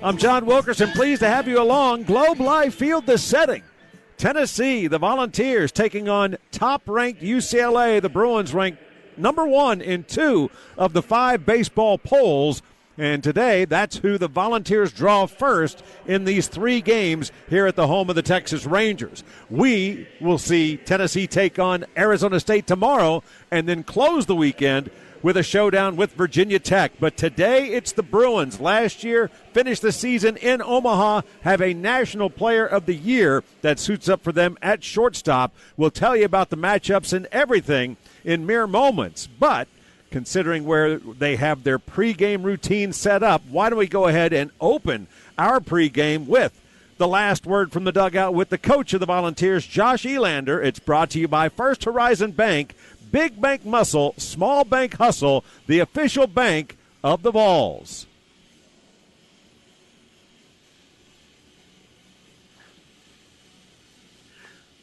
I'm John Wilkerson, pleased to have you along. Globe Life Field, the setting. Tennessee, the Volunteers taking on top-ranked UCLA. The Bruins ranked number 1 in 2 of the 5 baseball polls. And today, that's who the Volunteers draw first in these 3 games here at the home of the Texas Rangers. We will see Tennessee take on Arizona State tomorrow and then close the weekend with a showdown with Virginia Tech. But today, it's the Bruins. Last year, finished the season in Omaha, have a National Player of the Year that suits up for them at shortstop. We'll tell you about the matchups and everything in mere moments. But considering where they have their pregame routine set up, why don't we go ahead and open our pregame with the last word from the dugout with the coach of the Volunteers, Josh Elander. It's brought to you by First Horizon Bank, Big Bank Muscle, Small Bank Hustle, the official bank of the Vols.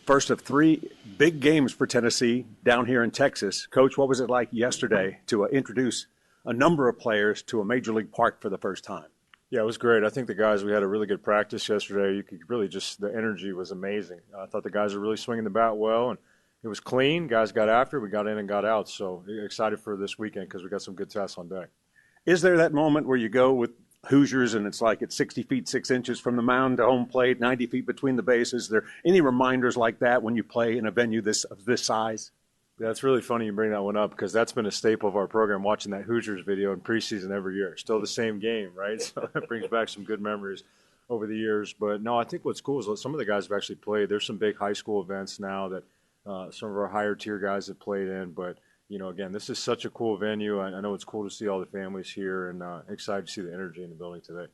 First of 3 big games for Tennessee down here in Texas. Coach, what was it like yesterday to introduce a number of players to a Major League park for the first time? Yeah, it was great. I think the guys, we had a really good practice yesterday. You could really just, the energy was amazing. I thought the guys were really swinging the bat well, and it was clean. Guys got after it. We got in and got out. So excited for this weekend because we got some good tests on deck. Is there that moment where you go with Hoosiers and it's like it's 60 feet 6 inches from the mound to home plate, 90 feet between the bases? Is there any reminders like that when you play in a venue of this size? Yeah, it's really funny you bring that one up because that's been a staple of our program, watching that Hoosiers video in preseason every year. Still the same game, right? So that brings back some good memories over the years. But, no, I think what's cool is that some of the guys have actually played. There's some big high school events now that some of our higher-tier guys have played in. But, you know, again, this is such a cool venue. I know it's cool to see all the families here and excited to see the energy in the building today.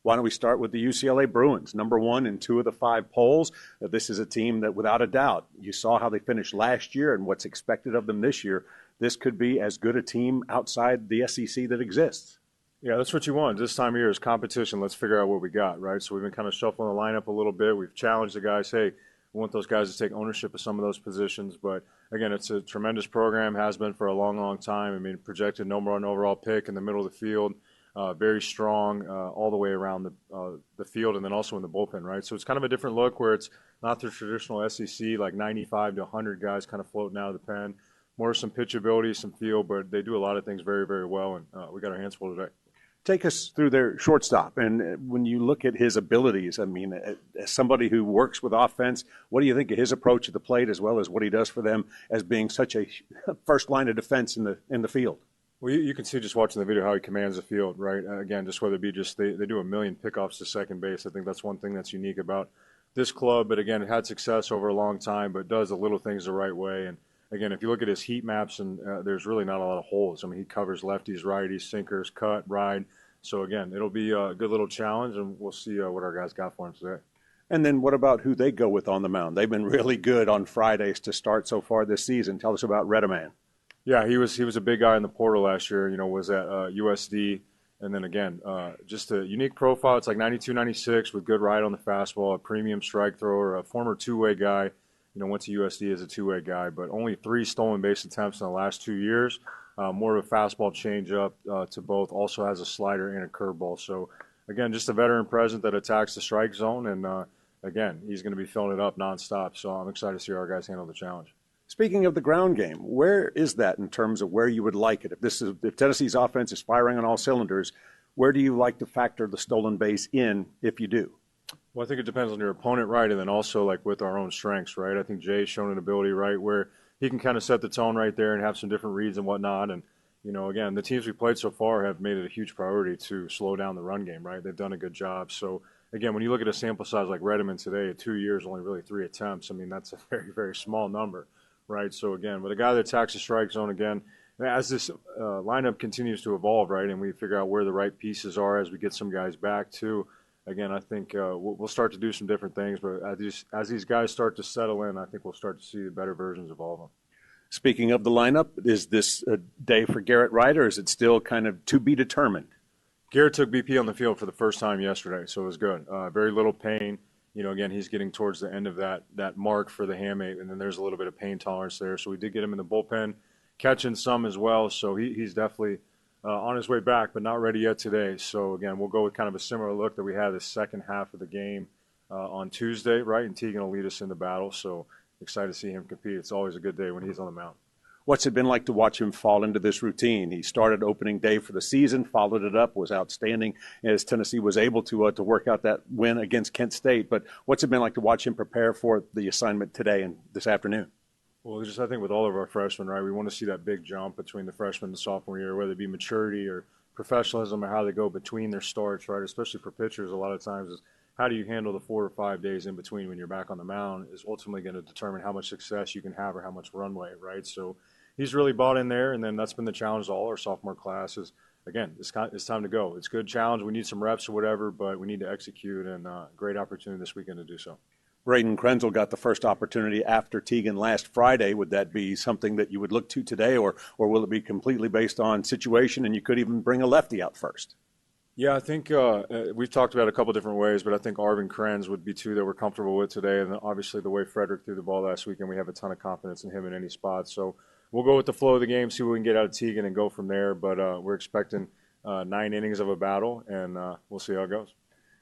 Why don't we start with the UCLA Bruins, number 1 in 2 of the 5 polls. This is a team that, without a doubt, you saw how they finished last year and what's expected of them this year. This could be as good a team outside the SEC that exists. Yeah, that's what you want. This time of year is competition. Let's figure out what we got, right? So we've been kind of shuffling the lineup a little bit. We've challenged the guys, hey, we want those guys to take ownership of some of those positions. But, again, it's a tremendous program, has been for a long, long time. I mean, projected number 1 overall pick in the middle of the field. Very strong all the way around the field and then also in the bullpen, right? So it's kind of a different look where it's not the traditional SEC, like 95 to 100 guys kind of floating out of the pen. More some pitchability, some feel, but they do a lot of things very, very well, and we got our hands full today. Take us through their shortstop. And when you look at his abilities, I mean, as somebody who works with offense, what do you think of his approach at the plate as well as what he does for them as being such a first line of defense in the field? Well, you can see just watching the video how he commands the field, right? Again, just whether it be just they do a million pickoffs to second base. I think that's one thing that's unique about this club. But, again, it had success over a long time, but does the little things the right way. And, again, if you look at his heat maps, and there's really not a lot of holes. I mean, he covers lefties, righties, sinkers, cut, ride. So, again, it'll be a good little challenge, and we'll see what our guys got for him today. And then what about who they go with on the mound? They've been really good on Fridays to start so far this season. Tell us about Redeman. Yeah, he was a big guy in the portal last year, was at USD. And then, again, just a unique profile. It's like 92, 96 with good ride on the fastball, a premium strike thrower, a former two-way guy. Went to USD as a two-way guy, but only 3 stolen base attempts in the last 2 years. More of a fastball changeup to both. Also has a slider and a curveball. So, again, just a veteran presence that attacks the strike zone. And, again, he's going to be filling it up nonstop. So I'm excited to see our guys handle the challenge. Speaking of the ground game, where is that in terms of where you would like it? If Tennessee's offense is firing on all cylinders, where do you like to factor the stolen base in if you do? Well, I think it depends on your opponent, right, and then also like with our own strengths, right? I think Jay's shown an ability, right, where he can kind of set the tone right there and have some different reads and whatnot. And, again, the teams we played so far have made it a huge priority to slow down the run game, right? They've done a good job. So, again, when you look at a sample size like Redeman today, 2 years, only really 3 attempts, I mean, that's a very, very small number. Right, so again, with a guy that attacks the strike zone, again, as this lineup continues to evolve, right, and we figure out where the right pieces are as we get some guys back too, again, I think we'll start to do some different things, but as these guys start to settle in, I think we'll start to see the better versions of all of them. Speaking of the lineup, is this a day for Garrett Wright, or is it still kind of to be determined? Garrett took BP on the field for the first time yesterday, so it was good. Very little pain. Again, he's getting towards the end of that mark for the hamate, and then there's a little bit of pain tolerance there. So we did get him in the bullpen, catching some as well. So he's definitely on his way back, but not ready yet today. So, again, we'll go with kind of a similar look that we had the second half of the game on Tuesday, right? And Teagan will lead us in the battle. So, excited to see him compete. It's always a good day when he's on the mound. What's it been like to watch him fall into this routine? He started opening day for the season, followed it up, was outstanding as Tennessee was able to work out that win against Kent State. But what's it been like to watch him prepare for the assignment today and this afternoon? Well, just I think with all of our freshmen, right, we want to see that big jump between the freshman and the sophomore year, whether it be maturity or professionalism or how they go between their starts, right, especially for pitchers a lot of times is how do you handle the 4 or 5 days in between when you're back on the mound is ultimately going to determine how much success you can have or how much runway, right? So he's really bought in there, and then that's been the challenge to all our sophomore classes. Again, it's time to go. It's a good challenge. We need some reps or whatever, but we need to execute, and great opportunity this weekend to do so. Braden Krenzel got the first opportunity after Teagan last Friday. Would that be something that you would look to today, or will it be completely based on situation and you could even bring a lefty out first? Yeah, I think we've talked about it a couple different ways, but I think Arvin Krenz would be two that we're comfortable with today. And then obviously the way Frederick threw the ball last weekend, we have a ton of confidence in him in any spot. So we'll go with the flow of the game, see what we can get out of Teagan and go from there. But we're expecting 9 innings of a battle, and we'll see how it goes.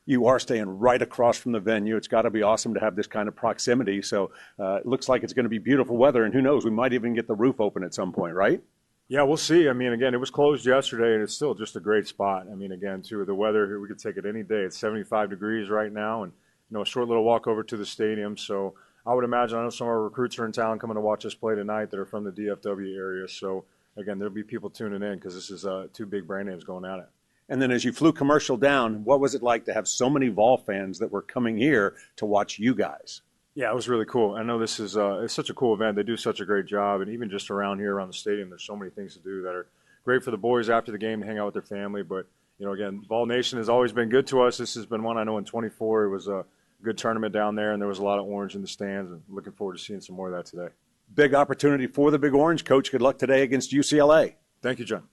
You are staying right across from the venue. It's got to be awesome to have this kind of proximity. So it looks like it's going to be beautiful weather, and who knows, we might even get the roof open at some point, right? Yeah, we'll see. I mean, again, it was closed yesterday, and it's still just a great spot. I mean, again, too, the weather here, we could take it any day. It's 75 degrees right now, and, a short little walk over to the stadium. So I would imagine, I know some of our recruits are in town coming to watch us play tonight that are from the DFW area. So, again, there'll be people tuning in because this is 2 big brand names going at it. And then as you flew commercial down, what was it like to have so many Vol fans that were coming here to watch you guys? Yeah, it was really cool. I know this is it's such a cool event. They do such a great job. And even just around here, around the stadium, there's so many things to do that are great for the boys after the game to hang out with their family. But, again, Vol Nation has always been good to us. This has been one I know in 24. It was a good tournament down there, and there was a lot of orange in the stands. And looking forward to seeing some more of that today. Big opportunity for the Big Orange. Coach, good luck today against UCLA. Thank you, John.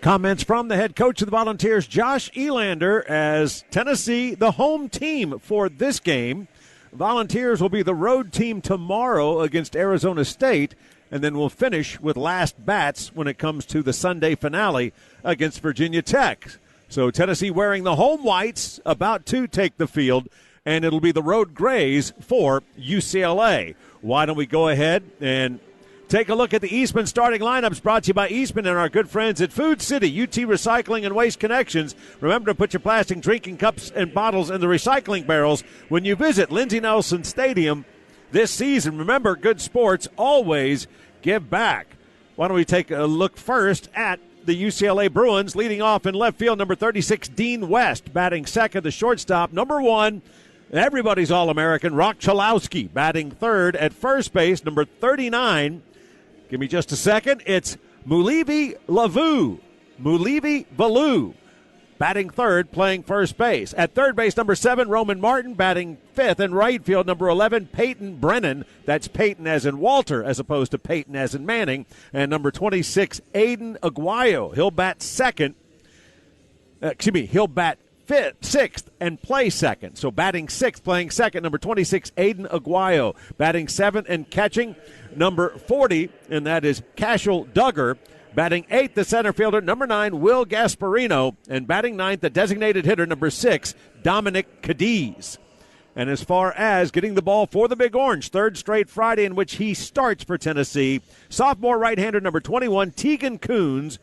Comments from the head coach of the Volunteers, Josh Elander, as Tennessee, the home team for this game. Volunteers will be the road team tomorrow against Arizona State, and then we'll finish with last bats when it comes to the Sunday finale against Virginia Tech. So Tennessee wearing the home whites, about to take the field, and it'll be the road grays for UCLA. Why don't we go ahead and take a look at the Eastman starting lineups, brought to you by Eastman and our good friends at Food City, UT Recycling and Waste Connections. Remember to put your plastic drinking cups and bottles in the recycling barrels when you visit Lindsey Nelson Stadium this season. Remember, good sports always give back. Why don't we take a look first at the UCLA Bruins, leading off in left field, number 36, Dean West, batting second, the shortstop. Number 1, everybody's All-American, Rock Chalowski, batting third. At first base, number 39, give me just a second. It's Mulivi Baloo, batting third, playing first base. At third base, number 7, Roman Martin, batting fifth. In right field, number 11, Peyton Brennan. That's Peyton as in Walter, as opposed to Peyton as in Manning. And number 26, Aiden Aguayo. He'll bat he'll bat sixth and play second. So batting sixth, playing second, number 26, Aiden Aguayo. Batting seventh and catching, number 40, and that is Cashel Duggar. Batting eighth, the center fielder, number 9, Will Gasparino. And batting ninth, the designated hitter, number 6, Dominic Cadiz. And as far as getting the ball for the Big Orange, third straight Friday in which he starts for Tennessee, sophomore right-hander, number 21, Teagan Coons,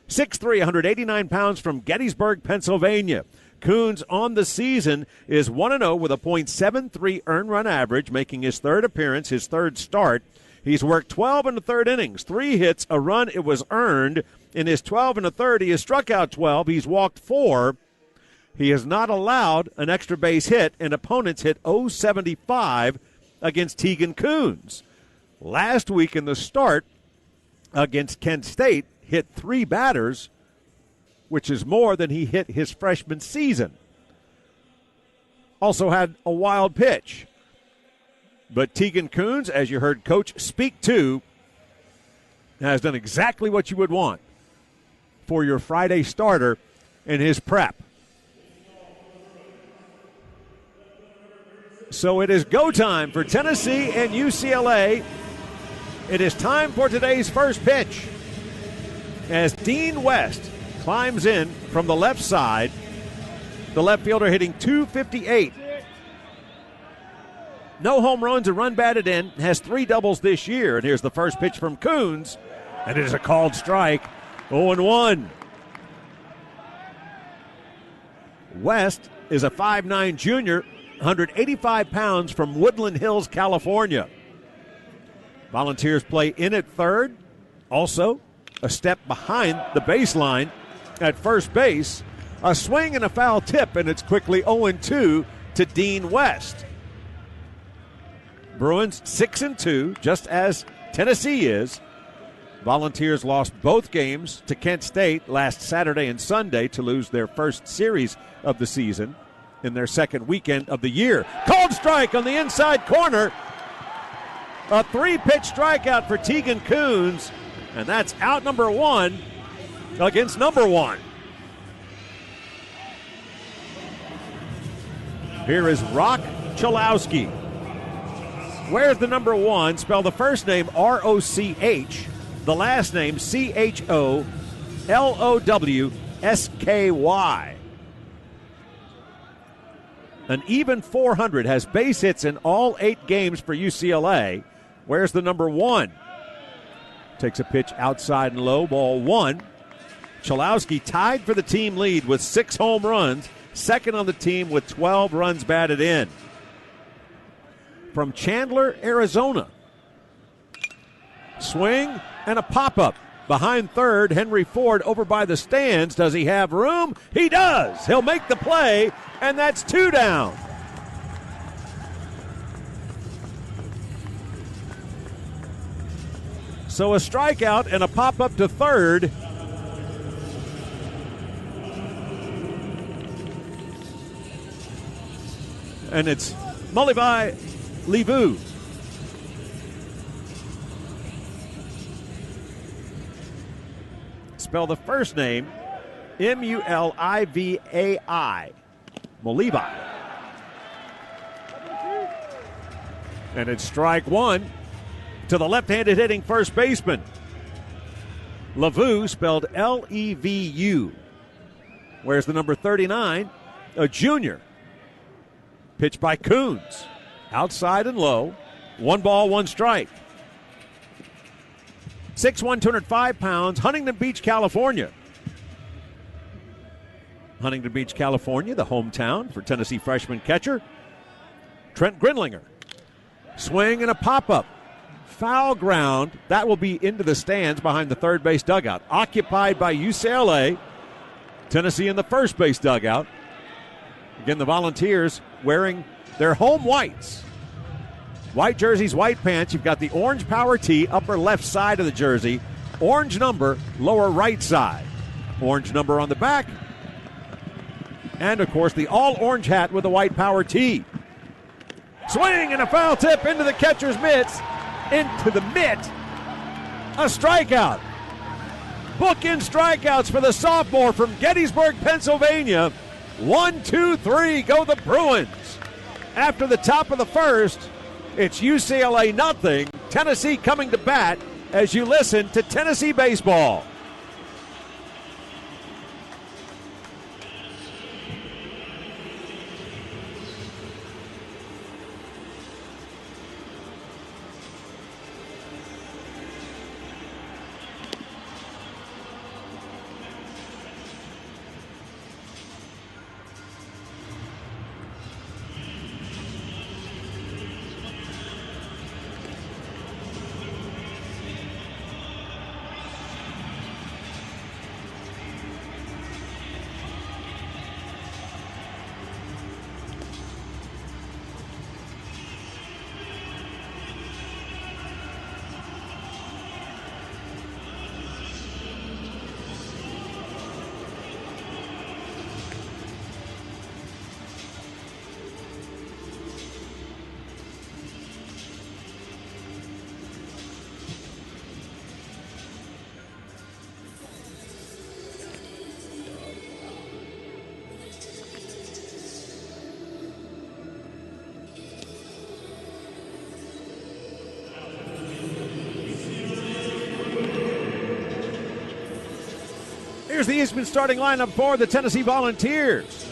6'3", 189 pounds, from Gettysburg, Pennsylvania. Coons on the season is 1-0 with a .73 earned run average, making his third appearance, his third start. He's worked 12 in the third innings, 3 hits, a run. It was earned. In his 12 in the third, he has struck out 12. He's walked 4. He has not allowed an extra base hit, and opponents hit .075 against Teagan Coons. Last week in the start against Kent State, hit 3 batters, which is more than he hit his freshman season. Also had a wild pitch. But Teagan Coons, as you heard Coach speak to, has done exactly what you would want for your Friday starter in his prep. So it is go time for Tennessee and UCLA It is time for today's first pitch as Dean West climbs in from the left side. The left fielder hitting .258. No home runs, a run batted in, has 3 doubles this year. And here's the first pitch from Coons, and it is a called strike. 0-1. West is a 5'9 junior, 185 pounds from Woodland Hills, California. Volunteers play in at third, also a step behind the baseline at first base. A swing and a foul tip, and it's quickly 0-2 to Dean West. Bruins 6-2, just as Tennessee is. Volunteers lost both games to Kent State last Saturday and Sunday to lose their first series of the season in their second weekend of the year. Called strike on the inside corner. A 3-pitch strikeout for Tegan Coons, and that's out number 1 against number 1. Here is Rock Chalowski. Where's the number 1? Spell the first name R-O-C-H, the last name C-H-O-L-O-W-S-K-Y. An even 400, has base hits in all 8 games for UCLA. Where's the number 1? Takes a pitch outside and low, ball 1. Chalowski tied for the team lead with 6 home runs, second on the team with 12 runs batted in. From Chandler, Arizona. Swing and a pop-up. Behind third, Henry Ford over by the stands. Does he have room? He does. He'll make the play, and that's 2 down. So a strikeout and a pop-up to third. And it's Mulibai Livu. Spell the first name M-U-L-I-V-A-I. Mulibai. And it's strike 1 to the left-handed hitting first baseman. Levu, spelled L-E-V-U. Where's the number 39? A junior. Pitch by Coons. Outside and low. 1 ball, 1 strike. 6'1", 205 pounds, Huntington Beach, California. Huntington Beach, California, the hometown for Tennessee freshman catcher Trent Grinlinger. Swing and a pop-up. Foul ground. That will be into the stands behind the third base dugout. Occupied by UCLA. Tennessee in the first base dugout. Again, the Volunteers wearing their home whites. White jerseys, white pants. You've got the orange power tee, upper left side of the jersey. Orange number, lower right side. Orange number on the back. And, of course, the all-orange hat with the white power tee. Swing and a foul tip into the catcher's mitts. Into the mitt. A strikeout. Bookend strikeouts for the sophomore from Gettysburg, Pennsylvania. 1, 2, 3, go the Bruins. After the top of the first, it's UCLA nothing. Tennessee coming to bat as you listen to Tennessee baseball. Here's the Eastman starting lineup for the Tennessee Volunteers.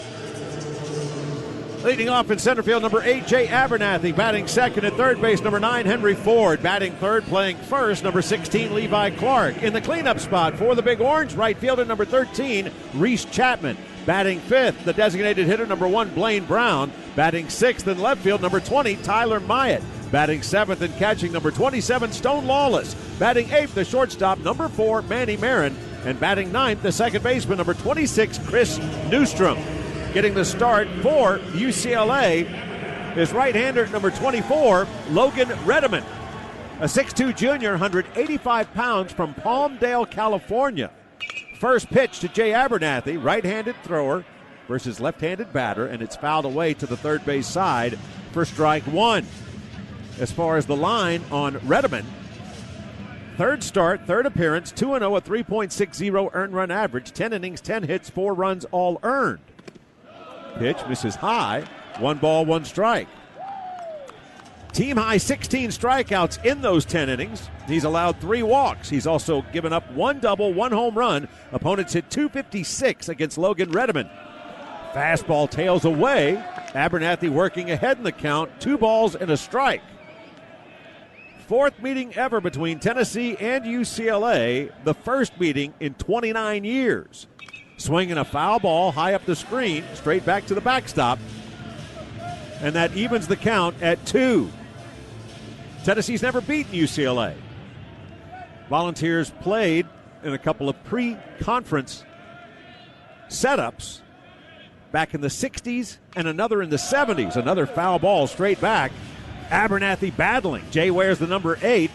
Leading off in center field, number 8, Jay Abernathy. Batting second at third base, number 9, Henry Ford. Batting third, playing first, number 16, Levi Clark. In the cleanup spot for the Big Orange, right fielder, number 13, Reese Chapman. Batting fifth, the designated hitter, number 1, Blaine Brown. Batting sixth in left field, number 20, Tyler Myatt. Batting seventh and catching, number 27, Stone Lawless. Batting eighth, the shortstop, number 4, Manny Marin. And batting ninth, the second baseman, number 26, Chris Newstrom. Getting the start for UCLA is right-hander number 24, Logan Redeman. A 6'2 junior, 185 pounds from Palmdale, California. First pitch to Jay Abernathy, right-handed thrower versus left-handed batter, and it's fouled away to the third base side for strike one. As far as the line on Redeman, third start, third appearance, 2-0, a 3.60 earned run average, 10 innings, 10 hits, 4 runs all earned. Pitch misses high. 1 ball, 1 strike. Team high 16 strikeouts in those 10 innings. He's allowed 3 walks. He's also given up 1 double, 1 home run. Opponents hit .256 against Logan Redeman. Fastball tails away. Abernathy working ahead in the count. 2 balls and a strike. Fourth meeting ever between Tennessee and UCLA. The first meeting in 29 years. Swinging a foul ball high up the screen, straight back to the backstop. And that evens the count at 2. Tennessee's never beaten UCLA. Volunteers played in a couple of pre-conference setups back in the 60s and another in the 70s. Another foul ball straight back. Abernathy battling. Jay wears the number 8.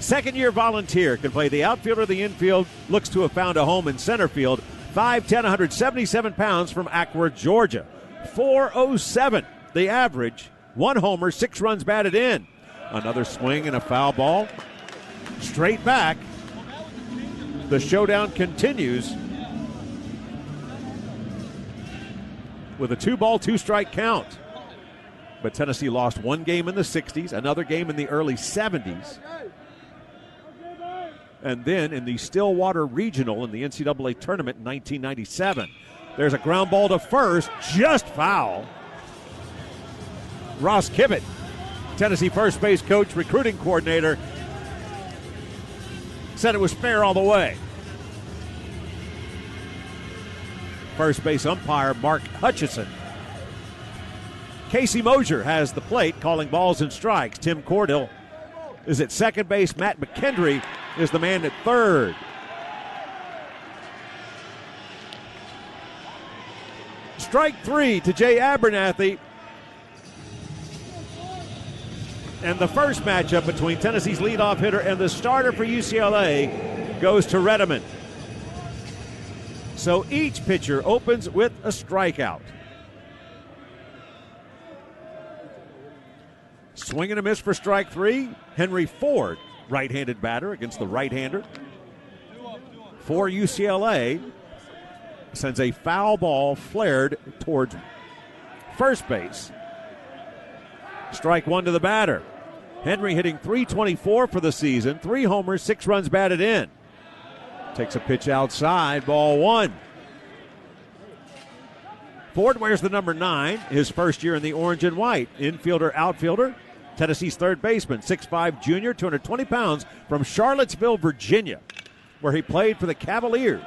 Second-year Volunteer, can play the outfield or the infield, looks to have found a home in center field. 5'10", 177 pounds from Ackworth, Georgia. 4.07 the average. 1 homer, 6 runs batted in. Another swing and a foul ball. Straight back. The showdown continues with a 2-ball, 2-strike count. But Tennessee lost 1 game in the 60s, another game in the early 70s. And then in the Stillwater Regional in the NCAA tournament in 1997. There's a ground ball to first, just foul. Ross Kivett, Tennessee first base coach, recruiting coordinator, said it was fair all the way. First base umpire Mark Hutchison. Casey Mosier has the plate, calling balls and strikes. Tim Cordill is at second base. Matt McKendry is the man at third. Strike 3 to Jay Abernathy. And the first matchup between Tennessee's leadoff hitter and the starter for UCLA goes to Redeman. So each pitcher opens with a strikeout. Swing and a miss for strike 3. Henry Ford, right-handed batter against the right-hander. For UCLA, sends a foul ball flared towards first base. Strike 1 to the batter. Henry hitting .324 for the season. 3 homers, 6 runs batted in. Takes a pitch outside, ball 1. Ford wears the number 9, his first year in the orange and white. Infielder, outfielder. Tennessee's third baseman, 6'5 junior, 220 pounds, from Charlottesville, Virginia, where he played for the Cavaliers.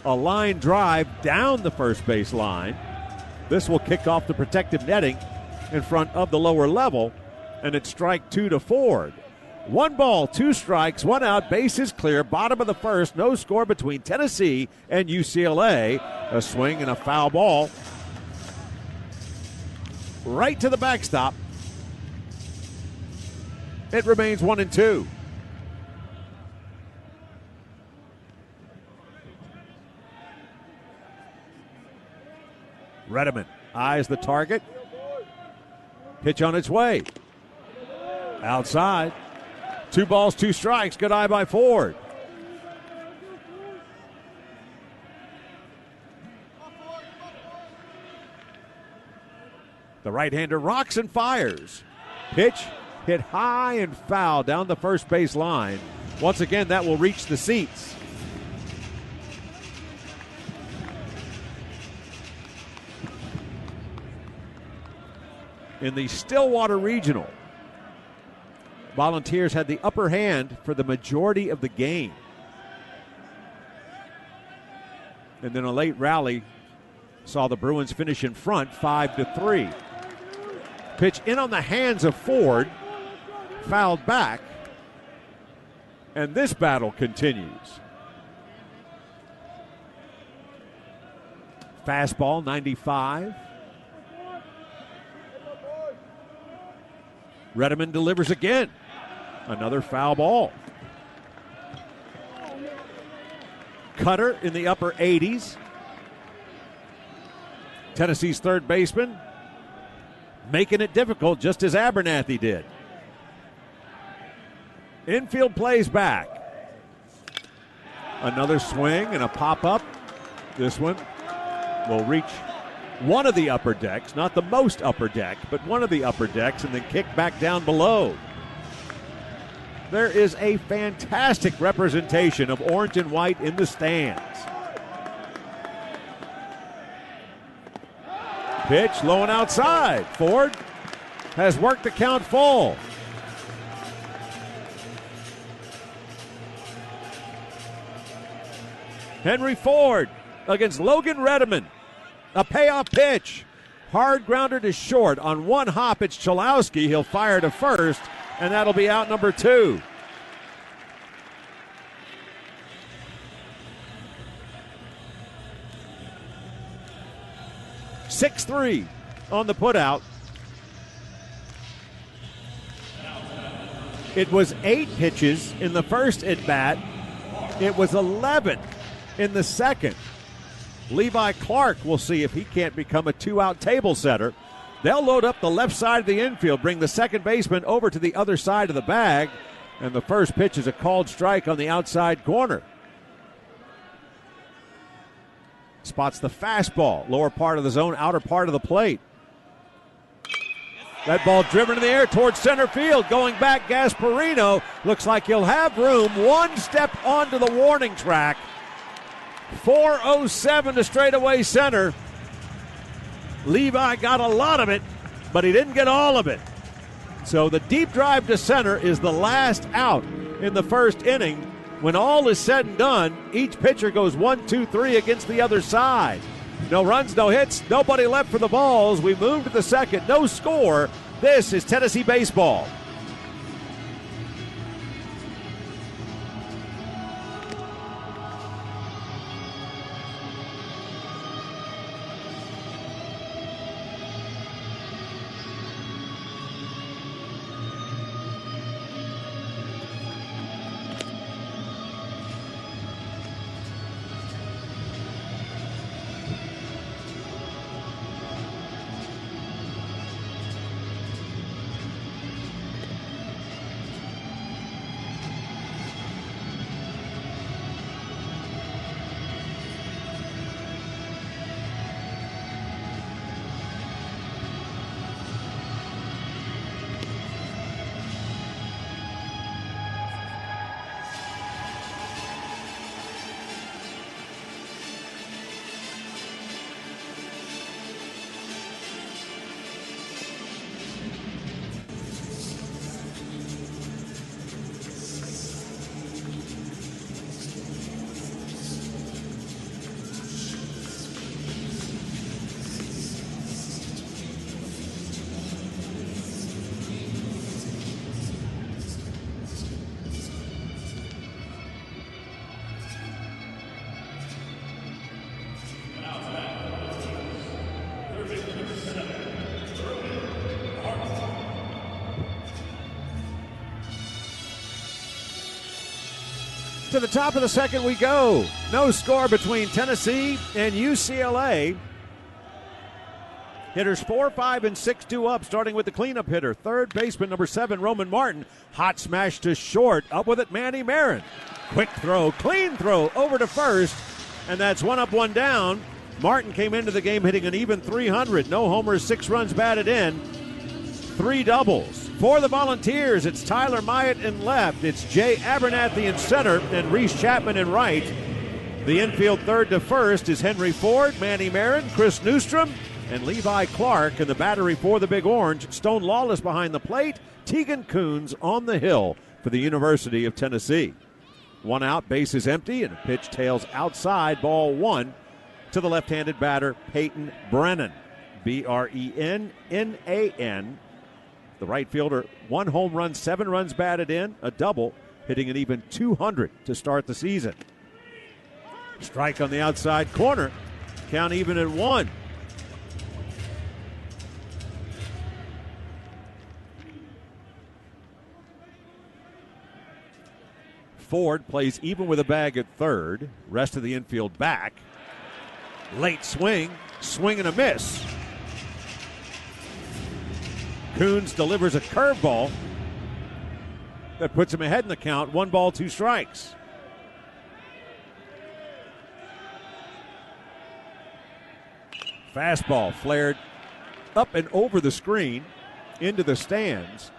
A line drive down the first base line. This will kick off the protective netting in front of the lower level, and it's strike 2 to Ford. 1 ball, 2 strikes, 1 out, bases clear, bottom of the first, no score between Tennessee and UCLA. A swing and a foul ball right to the backstop. It remains 1-2. Redeman eyes the target. Pitch on its way. Outside. 2 balls, 2 strikes. Good eye by Ford. The right-hander rocks and fires. Pitch hit high and foul down the first base line. Once again, that will reach the seats. In the Stillwater Regional, Volunteers had the upper hand for the majority of the game. And then a late rally saw the Bruins finish in front 5-3. Pitch in on the hands of Ford, fouled back, and this battle continues. Fastball 95. Redeman delivers again. Another foul ball. Cutter in the upper 80s. Tennessee's third baseman making it difficult, just as Abernathy did. Infield plays back. Another swing and a pop-up. This one will reach one of the upper decks, not the most upper deck, but one of the upper decks, and then kick back down below. There is a fantastic representation of orange and white in the stands. Pitch low and outside. Ford has worked the count full. Henry Ford against Logan Redeman. A payoff pitch. Hard grounder to short. On one hop, it's Chalowski. He'll fire to first, and that'll be out number 2. (6-3) on the putout. It was 8 pitches in the first at bat. It was 11 in the second. Levi Clark will see if he can't become a 2-out table setter. They'll load up the left side of the infield, bring the second baseman over to the other side of the bag, and the first pitch is a called strike on the outside corner. Spots the fastball, lower part of the zone, outer part of the plate. That ball driven in the air towards center field. Going back, Gasparino. Looks like he'll have room. One step onto the warning track. 4:07 to straightaway center. Levi got a lot of it, but he didn't get all of it. So the deep drive to center is the last out in the first inning. When all is said and done, each pitcher goes 1-2-3 against the other side. No runs, no hits, nobody left for the Vols. We move to the second, no score. This is Tennessee baseball. To the top of the second we go. No score between Tennessee and UCLA. Hitters 4, 5, and 6 due up, starting with the cleanup hitter. Third baseman, number 7, Roman Martin. Hot smash to short. Up with it, Manny Marin. Quick throw, clean throw, over to first. And that's 1 up, 1 down. Martin came into the game hitting an even 300. No homers, 6 runs batted in. 3 doubles. For the Volunteers, it's Tyler Myatt in left. It's Jay Abernathy in center and Reese Chapman in right. The infield third to first is Henry Ford, Manny Marin, Chris Newstrom, and Levi Clark. And the battery for the Big Orange, Stone Lawless behind the plate, Tegan Coons on the hill for the University of Tennessee. One out, base is empty, and a pitch tails outside, ball one to the left-handed batter, Peyton Brennan. Brennan. The right fielder, 1 home run, 7 runs batted in, a double, hitting an even 200 to start the season. Strike on the outside corner, count even at 1. Ford plays even with a bag at third, rest of the infield back. Late swing, swing and a miss. Coons delivers a curveball that puts him ahead in the count. 1 ball, 2 strikes. Fastball flared up and over the screen into the stands.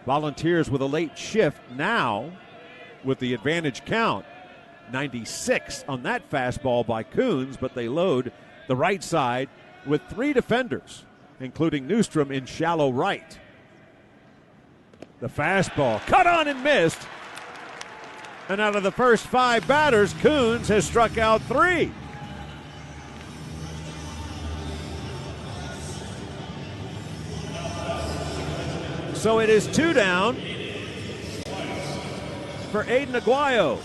Volunteers with a late shift now with the advantage count. 96 on that fastball by Coons, but they load the right side with 3 defenders, including Newstrom in shallow right. The fastball cut on and missed. And out of the first 5 batters, Coons has struck out 3. So it is 2 down for Aiden Aguayo.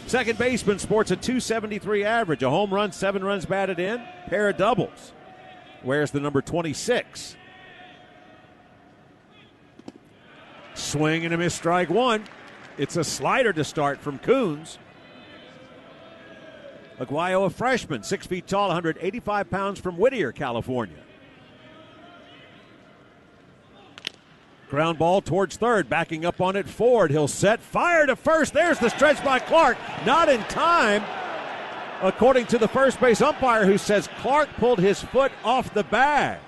Second baseman sports a .273 average, a home run, 7 runs batted in, pair of doubles. Wears the number 26. Swing and a miss, strike 1. It's a slider to start from Coons. Aguayo, a freshman, 6 feet tall, 185 pounds, from Whittier, California. Ground ball towards third, backing up on it, Ford. He'll set, fire to first. There's the stretch by Clark. Not in time, according to the first base umpire, who says Clark pulled his foot off the bag.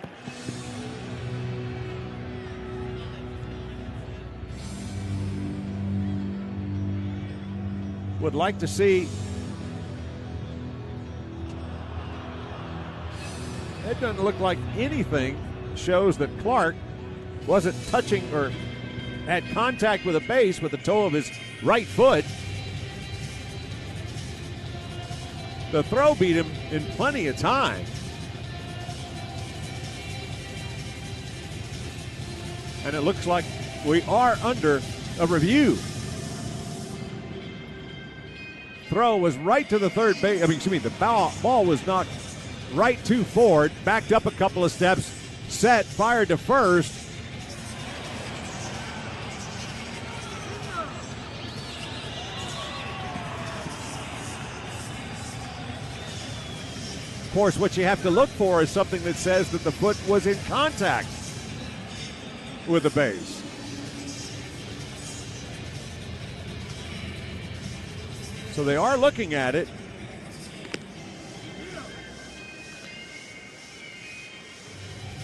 Would like to see. It doesn't look like anything shows that Clark wasn't touching or had contact with a base with the toe of his right foot. The throw beat him in plenty of time. And it looks like we are under a review. Throw was right to the third base. The ball was knocked right to Ford, backed up a couple of steps, set, fired to first. Of course, what you have to look for is something that says that the foot was in contact with the base. So they are looking at it.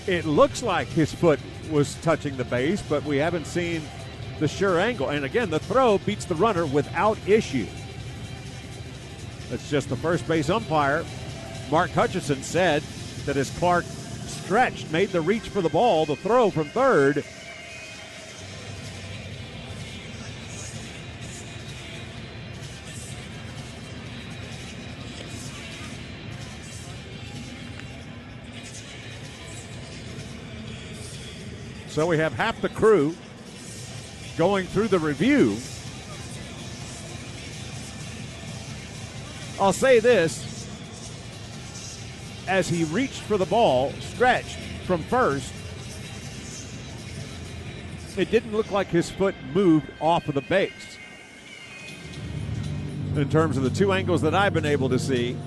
It looks like his foot was touching the base, but we haven't seen the sure angle. And again, the throw beats the runner without issue. It's just the first base umpire, Mark Hutchison, said that as Clark stretched, made the reach for the ball, the throw from third, so we have half the crew going through the review. I'll say this. As he reached for the ball, stretched from first, it didn't look like his foot moved off of the base. In terms of the 2 angles that I've been able to see.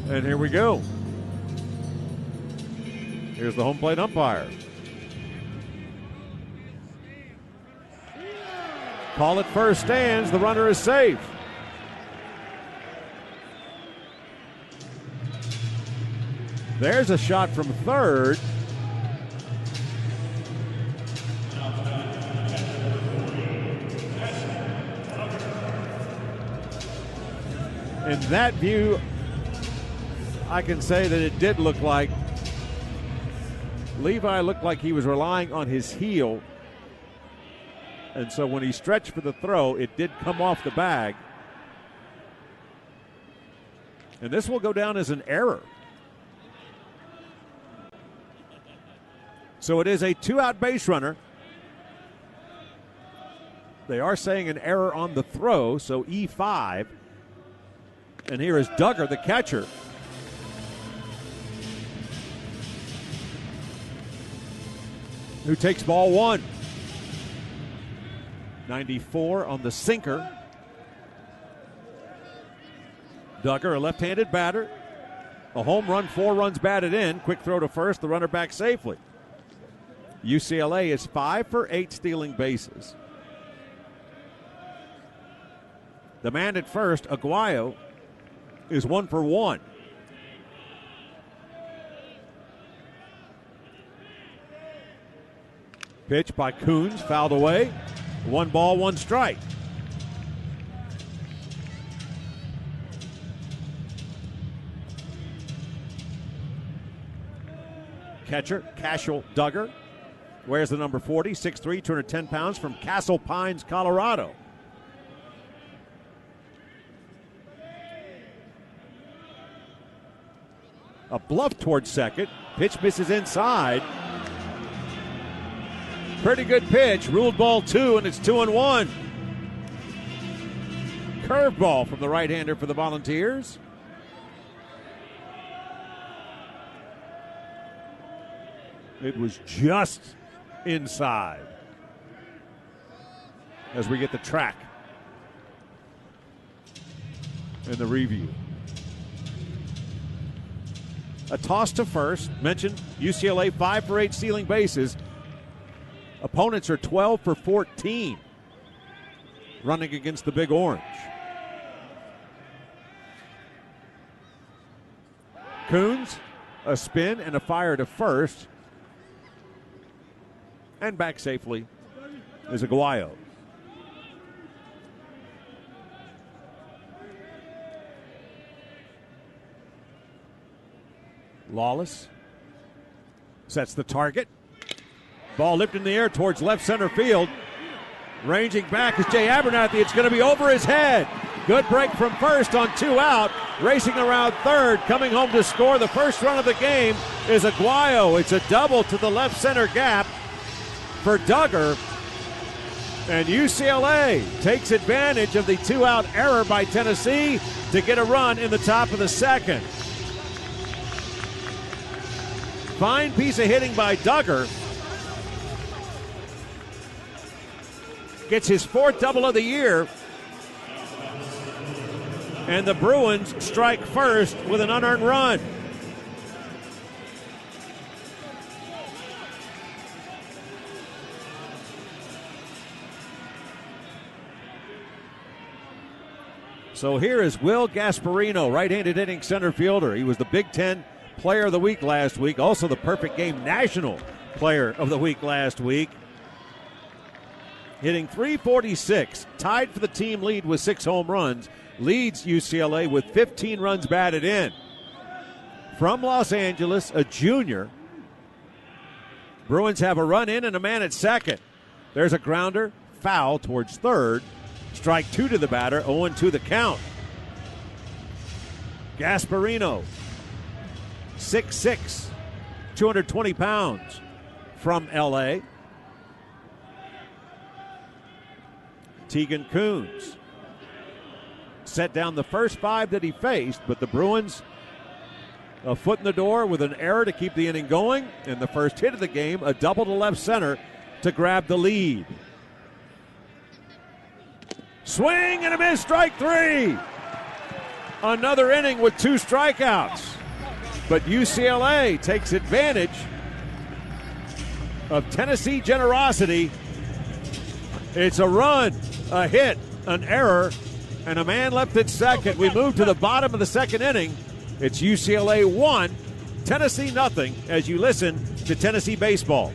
And here we go. Here's the home plate umpire. Call it first stands. The runner is safe. There's a shot from third. In that view, I can say that it did look like Levi looked like he was relying on his heel. And so when he stretched for the throw, it did come off the bag. And this will go down as an error. So it is a 2-out base runner. They are saying an error on the throw, so E5. And here is Duggar, the catcher. Who takes ball one. 94 on the sinker. Duggar, a left-handed batter. A home run, 4 runs batted in. Quick throw to first, the runner back safely. UCLA is 5 for 8 stealing bases. The man at first, Aguayo, is 1 for 1. Pitch by Coons, fouled away. 1 ball, 1 strike. Catcher, Cashel Duggar. Wears the number 40, 6'3", 210 pounds, from Castle Pines, Colorado. A bluff towards second. Pitch misses inside. Pretty good pitch. Ruled ball 2, and it's 2-1. Curveball from the right-hander for the Volunteers. It was just inside. As we get the track and the review. A toss to first. Mentioned UCLA 5 for 8 stealing bases. Opponents are 12 for 14 running against the Big Orange. Coons, a spin and a fire to first. And back safely is Aguayo. Lawless sets the target. Ball lifted in the air towards left center field. Ranging back is Jay Abernathy. It's going to be over his head. Good break from first on 2 out. Racing around third. Coming home to score the first run of the game is Aguayo. It's a double to the left center gap for Duggar. And UCLA takes advantage of the 2-out error by Tennessee to get a run in the top of the second. Fine piece of hitting by Duggar. Gets his 4th double of the year. And the Bruins strike first with an unearned run. So here is Will Gasparino, right-handed hitting center fielder. He was the Big Ten Player of the Week last week, also the Perfect Game National Player of the Week last week. Hitting .346, tied for the team lead with 6 home runs, leads UCLA with 15 runs batted in. From Los Angeles, a junior. Bruins have a run in and a man at second. There's a grounder, foul towards third. Strike 2 to the batter, 0-2 the count. Gasparino, 6'6", 220 pounds, from L.A. Tegan Coons set down the first 5 that he faced, but the Bruins a foot in the door with an error to keep the inning going, and the first hit of the game, a double to left center to grab the lead. Swing and a miss, strike 3. Another inning with 2 strikeouts. But UCLA takes advantage of Tennessee generosity. It's a run, a hit, an error, and a man left at second. We move to the bottom of the second inning. It's UCLA 1, Tennessee nothing as you listen to Tennessee baseball.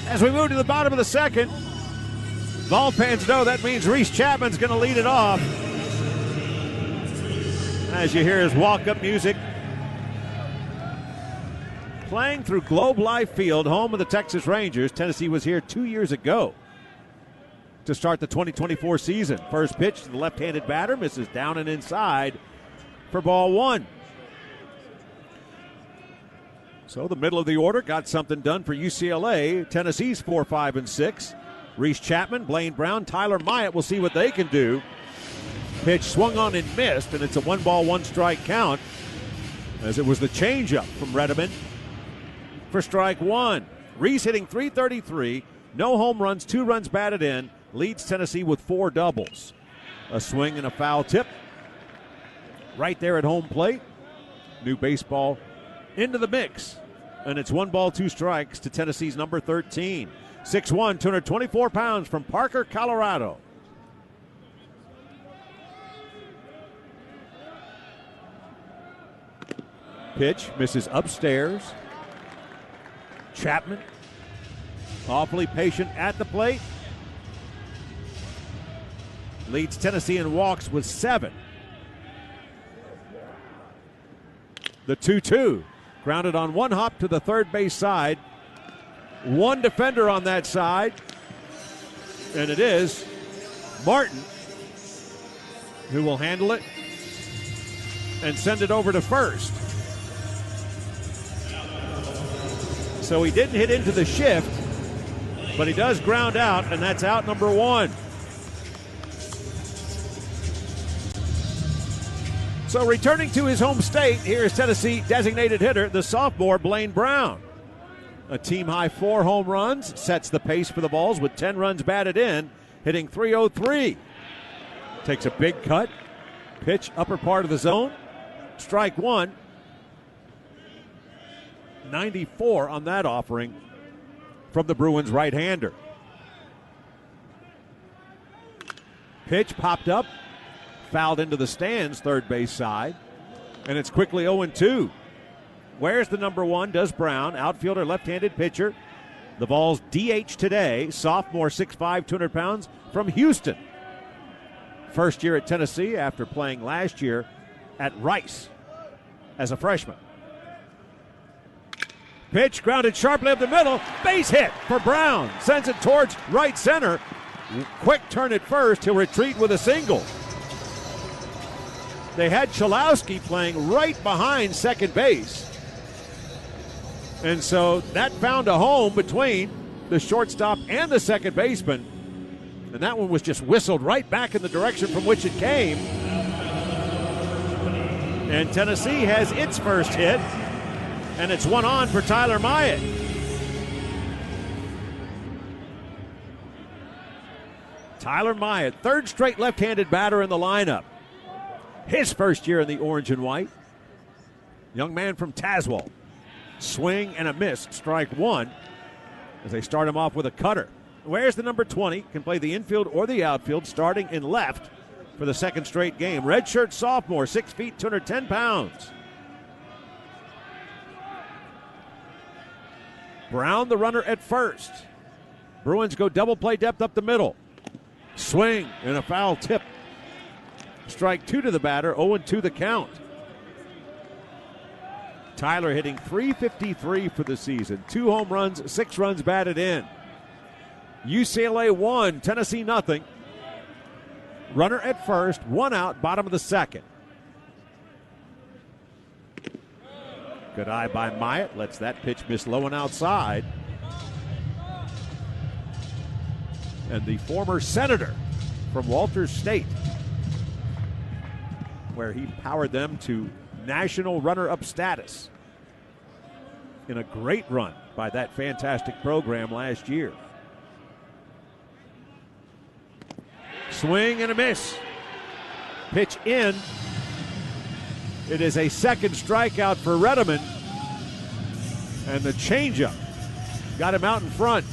As we move to the bottom of the second, Vol fans know that means Reese Chapman's going to lead it off. As you hear his walk-up music playing through Globe Life Field, home of the Texas Rangers. Tennessee was here 2 years ago to start the 2024 season. First pitch to the left-handed batter, misses down and inside for ball one. So the middle of the order got something done for UCLA. Tennessee's 4, 5, and 6. Reese Chapman, Blaine Brown, Tyler Myatt will see what they can do. Pitch swung on and missed, and it's a 1-ball, 1-strike count, as it was the changeup from Redeman for strike one. Reese hitting .333, no home runs, 2 runs batted in, leads Tennessee with 4 doubles. A swing and a foul tip right there at home plate. New baseball into the mix. And it's 1 ball, 2 strikes to Tennessee's number 13. 6'1", 224 pounds from Parker, Colorado. Pitch misses upstairs. Chapman awfully patient at the plate. Leads Tennessee in walks with 7. The 2-2. Grounded on 1 hop to the third base side. 1 defender on that side. And it is Martin who will handle it and send it over to first. So he didn't hit into the shift, but he does ground out, and that's out number 1. So returning to his home state, here is Tennessee designated hitter, the sophomore Blaine Brown. A team-high 4 home runs, sets the pace for the Vols with 10 runs batted in, hitting .303. Takes a big cut, pitch upper part of the zone, strike one. 94 on that offering from the Bruins right-hander. Pitch popped up, fouled into the stands, third base side, and it's quickly 0-2. Where's the number 1? Does Brown, outfielder, left-handed pitcher. The Vols DH today, sophomore, 6'5", 200 pounds, from Houston. First year at Tennessee after playing last year at Rice as a freshman. Pitch grounded sharply up the middle, base hit for Brown. Sends it towards right center. Quick turn at first, he'll retreat with a single. They had Chalowski playing right behind second base. And so that found a home between the shortstop and the second baseman. And that one was just whistled right back in the direction from which it came. And Tennessee has its first hit. And it's 1 on for Tyler Myatt. Tyler Myatt, third straight left-handed batter in the lineup. his first year in the orange and white. Young man from Tazewell. Swing and a miss, strike one, as they start him off with a cutter. Wears the number 20, can play the infield or the outfield, starting in left for the second straight game. Redshirt sophomore, 6 feet, 210 pounds. Brown, the runner at first. Bruins go double play depth up the middle. Swing and a foul tip. Strike two to the batter, 0-2 the count. Tyler hitting .353 for the season. 2 home runs, 6 runs batted in. UCLA 1, Tennessee nothing. Runner at first, 1 out, bottom of the second. Good eye by Myatt, lets that pitch miss low and outside. And the former senator from Walters State, where he powered them to national runner-up status in a great run by that fantastic program last year. Swing and a miss. Pitch in. It is a second strikeout for Redeman. And the changeup got him out in front.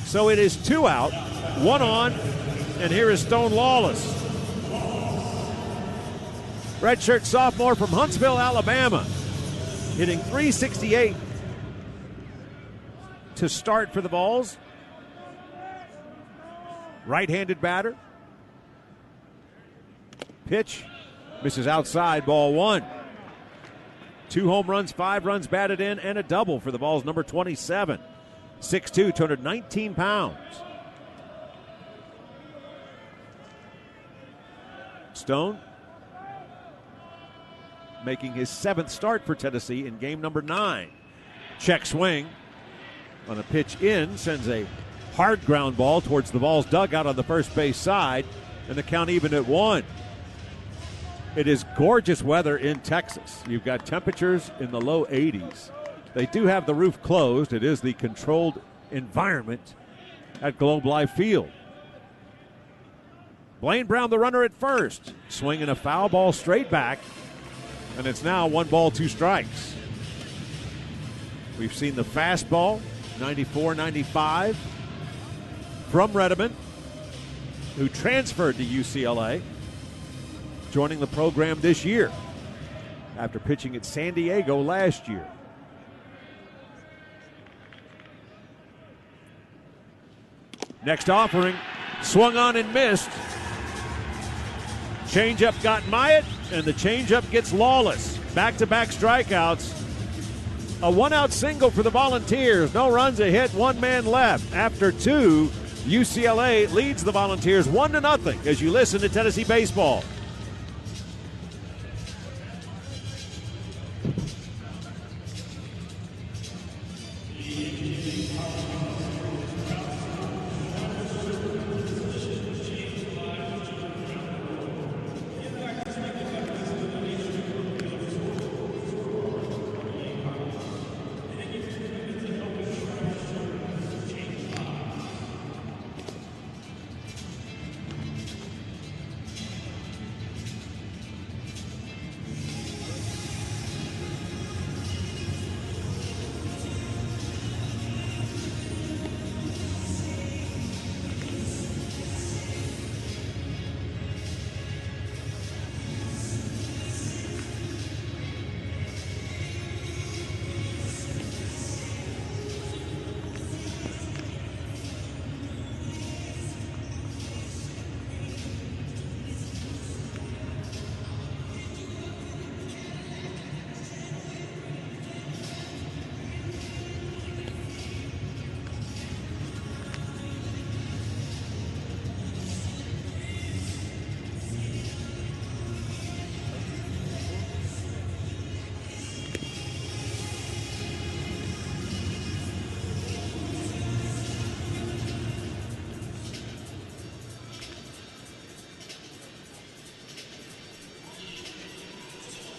So it is 2 out, 1 on, and here is Stone Lawless. Redshirt sophomore from Huntsville, Alabama, hitting .368 to start for the Vols. Right-handed batter. Pitch misses outside, ball 1. 2 home runs, 5 runs batted in, and a double for the Vols, number 27. 6'2", 219 pounds. Stone making his 7th start for Tennessee in game number 9. Check swing on a pitch in, sends a hard ground ball towards the Vols dugout on the first base side, and the count even at 1. It is gorgeous weather in Texas. You've got temperatures in the low 80s. They do have the roof closed. It is the controlled environment at Globe Life Field. Blaine Brown, the runner at first, swinging a foul ball straight back, and it's now 1 ball, 2 strikes. We've seen the fastball, 94-95, from Redeman, who transferred to UCLA, joining the program this year after pitching at San Diego last year. Next offering, swung on and missed. Changeup got Myatt, and the changeup gets Lawless. Back-to-back strikeouts. A 1-out single for the Volunteers. No runs, a hit, 1 man left. After 2, UCLA leads the Volunteers 1-0 as you listen to Tennessee baseball.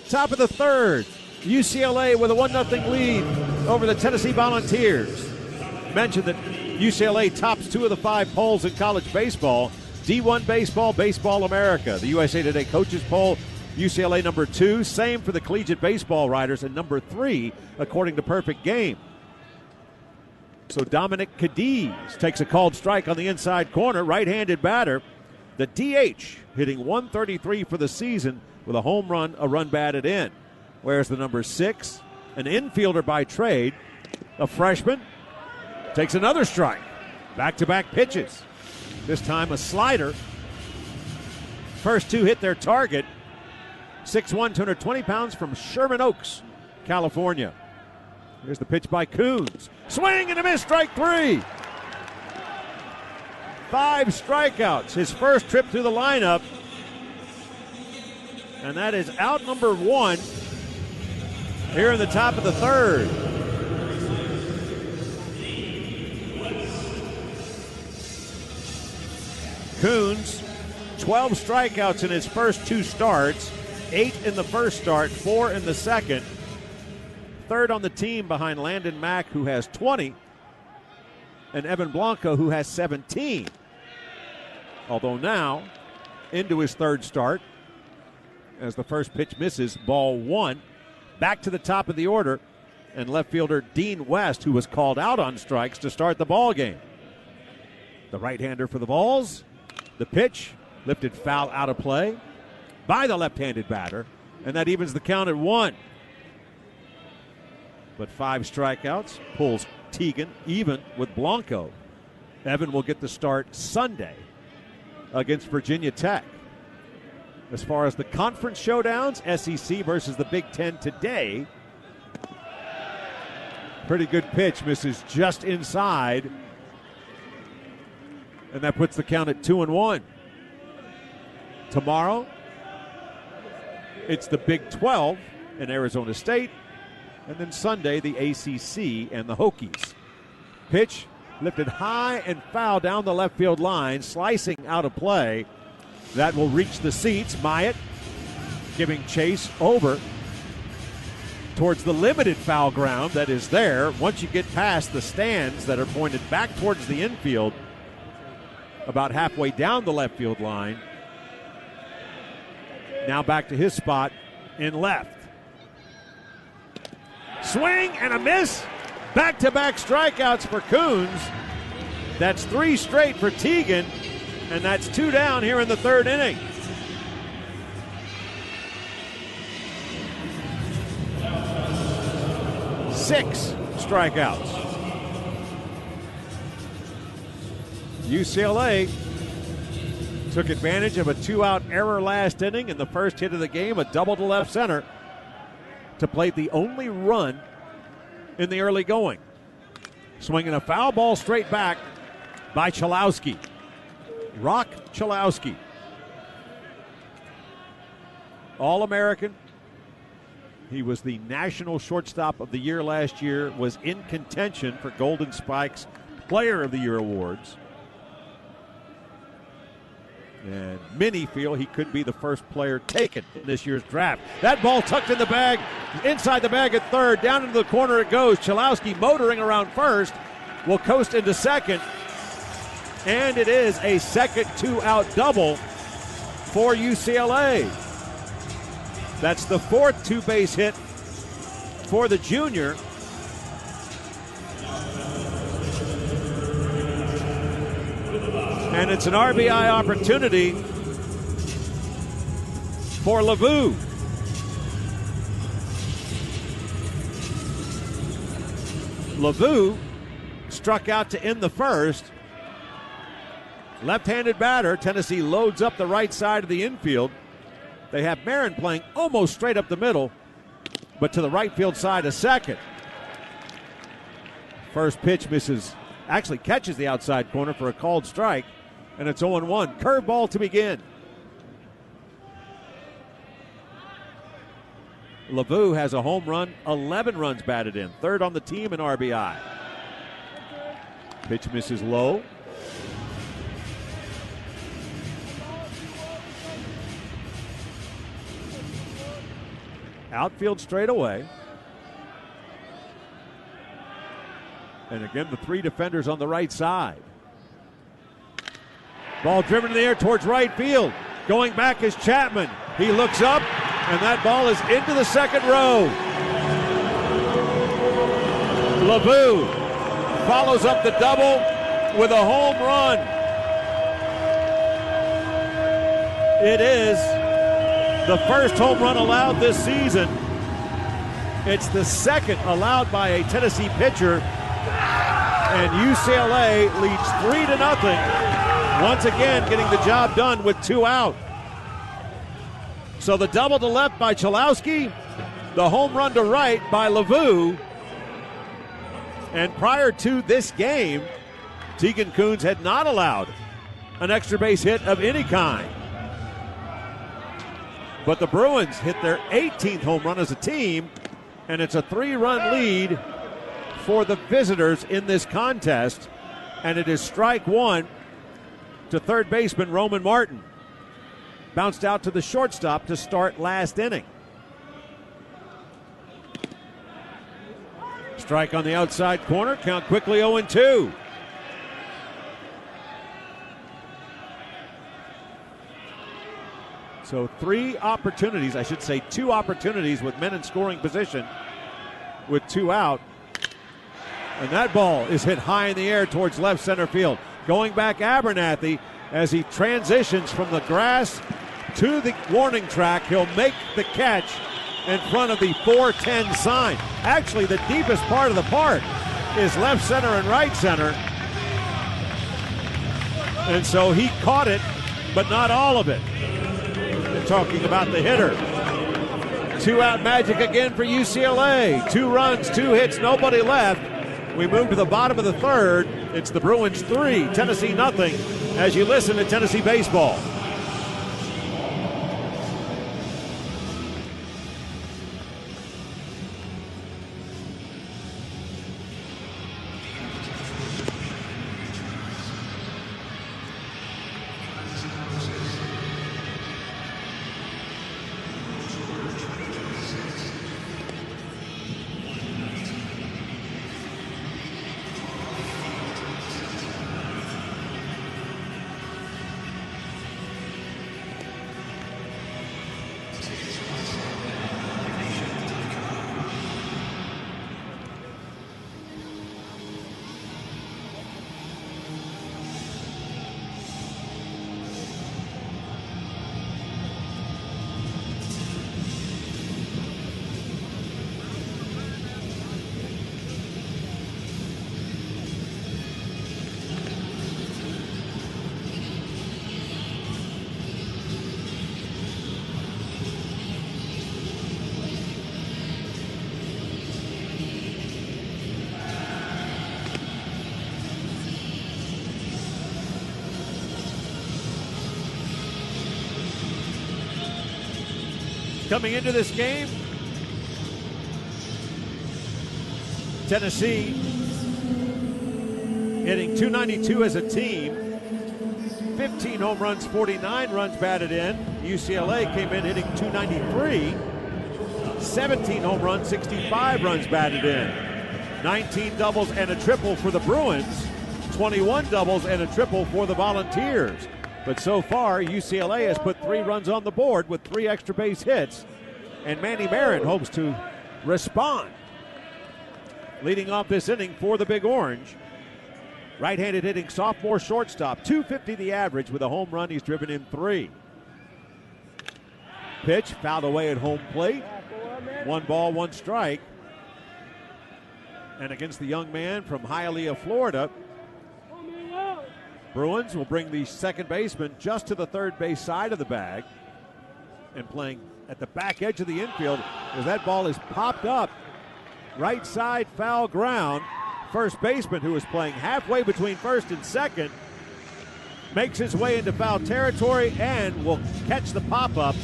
Top of the third, UCLA with a 1-0 lead over the Tennessee Volunteers. Mentioned that UCLA tops 2 of the 5 polls in college baseball. D1 baseball, Baseball America. The USA Today coaches poll, UCLA number 2. Same for the collegiate baseball writers, and number 3, according to Perfect Game. So Dominic Cadiz takes a called strike on the inside corner, right-handed batter. The DH hitting 133 for the season with a home run, a run batted in. Whereas the number 6, an infielder by trade, a freshman, takes another strike. Back-to-back pitches. This time a slider. First 2 hit their target. 6'1", 220 pounds from Sherman Oaks, California. Here's the pitch by Coons. Swing and a miss, strike 3. 5 strikeouts. His first trip through the lineup. And that is out number 1 here in the top of the 3rd. Coons, 12 strikeouts in his first 2 starts, 8 in the first start, 4 in the second. 3rd on the team behind Landon Mack, who has 20, and Evan Blanco, who has 17. Although now, into his 3rd start, as the first pitch misses, ball 1. Back to the top of the order, and left fielder Dean West, who was called out on strikes to start the ball game. The right-hander for the Vols. The pitch lifted foul out of play by the left-handed batter, and that evens the count at 1. But 5 strikeouts pulls Teagan even with Blanco. Evan will get the start Sunday against Virginia Tech. As far as the conference showdowns, SEC versus the Big Ten today. Pretty good pitch, misses just inside. And that puts the count at 2-1. Tomorrow, it's the Big 12 in Arizona State. And then Sunday, the ACC and the Hokies. Pitch lifted high and foul down the left field line, slicing out of play. That will reach the seats. Myatt giving chase over towards the limited foul ground that is there. Once you get past the stands that are pointed back towards the infield, about halfway down the left field line. Now back to his spot in left. Swing and a miss. Back-to-back strikeouts for Coons. That's 3 straight for Teagan, and that's 2 down here in the 3rd inning. Six strikeouts. UCLA took advantage of a 2-out error last inning in the first hit of the game, a double to left center, to plate the only run in the early going. Swinging a foul ball straight back by Chalowski. Rock Chalowski. All-American. He was the National Shortstop of the Year last year, was in contention for Golden Spike's Player of the Year awards. And many feel he could be the first player taken in this year's draft. That ball tucked in the bag, inside the bag at 3rd. Down into the corner it goes. Chalowski motoring around first, will coast into second. And it is a second 2-out double for UCLA. That's the 4th 2-base hit for the junior. And it's an RBI opportunity for LaVue. LaVue struck out to end the first. Left-handed batter. Tennessee loads up the right side of the infield. They have Marin playing almost straight up the middle, but to the right field side a second. First pitch misses, actually catches the outside corner for a called strike, and it's 0-1. Curveball to begin. LaVue has a home run, 11 runs batted in, 3rd on the team in RBI. Pitch misses low. Outfield straight away. And again, the three defenders on the right side. Ball driven in the air towards right field. Going back is Chapman. He looks up, and that ball is into the second row. LeVue follows up the double with a home run. It is the first home run allowed this season. It's the second allowed by a Tennessee pitcher, and UCLA leads 3-0. Once again, getting the job done with 2 out. So the double to left by Chalowski, the home run to right by LeVue. And prior to this game, Tegan Kuhns had not allowed an extra base hit of any kind. But the Bruins hit their 18th home run as a team, and it's a 3-run lead for the visitors in this contest. And it is strike one to third baseman Roman Martin. Bounced out to the shortstop to start last inning. Strike on the outside corner, count quickly 0-2. So 2 opportunities with men in scoring position with 2 out. And that ball is hit high in the air towards left center field. Going back Abernathy as he transitions from the grass to the warning track. He'll make the catch in front of the 410 sign. Actually, the deepest part of the park is left center and right center. And so he caught it, but not all of it. They're talking about the hitter. 2-out magic again for UCLA. 2 runs, 2 hits, nobody left. We move to the bottom of the third. It's the Bruins 3, Tennessee nothing, as you listen to Tennessee baseball. Coming into this game, Tennessee hitting .292 as a team, 15 home runs, 49 runs batted in. UCLA came in hitting .293, 17 home runs, 65 runs batted in. 19 doubles and a triple for the Bruins, 21 doubles and a triple for the Volunteers. But so far, UCLA has put 3 runs on the board with 3 extra base hits, and Manny Marin hopes to respond. Leading off this inning for the Big Orange, right-handed hitting sophomore shortstop, .250 the average with a home run. He's driven in 3. Pitch fouled away at home plate. 1 ball, 1 strike. And against the young man from Hialeah, Florida, Bruins will bring the second baseman just to the third base side of the bag and playing at the back edge of the infield as that ball is popped up. Right side foul ground. First baseman, who is playing halfway between first and second, makes his way into foul territory and will catch the pop-up.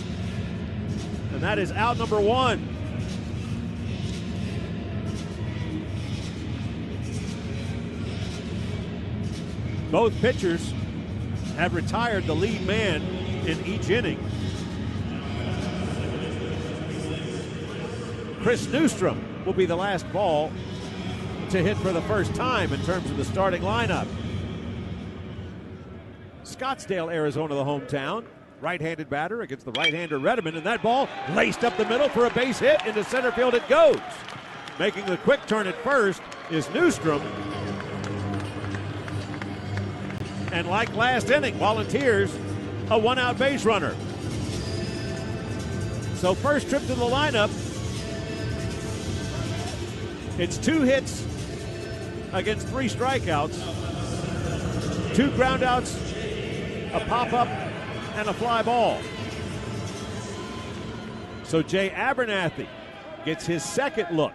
And that is out number 1. Both pitchers have retired the lead man in each inning. Chris Newstrom will be the last ball to hit for the first time in terms of the starting lineup. Scottsdale, Arizona, the hometown. Right-handed batter against the right-hander Redeman, and that ball laced up the middle for a base hit. Into center field it goes. Making the quick turn at first is Newstrom. And like last inning, Volunteers, a one-out base runner. So first trip to the lineup, it's 2 hits against 3 strikeouts, 2 groundouts, a pop-up, and a fly ball. So Jay Abernathy gets his second look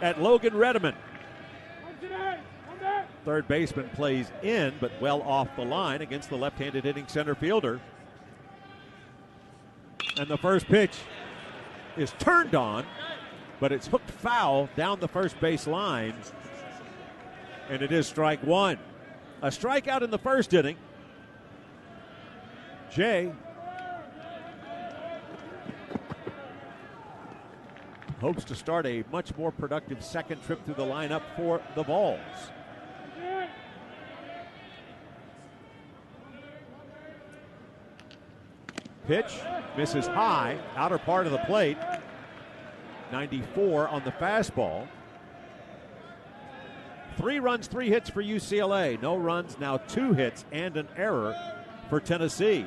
at Logan Redeman. Third baseman plays in, but well off the line against the left-handed hitting center fielder. And the first pitch is turned on, but it's hooked foul down the first base line. And it is strike 1. A strikeout in the first inning. Jay hopes to start a much more productive second trip through the lineup for the Vols. Pitch misses high, outer part of the plate. 94 on the fastball. 3 runs, 3 hits for UCLA. No runs, now 2 hits and an error for Tennessee.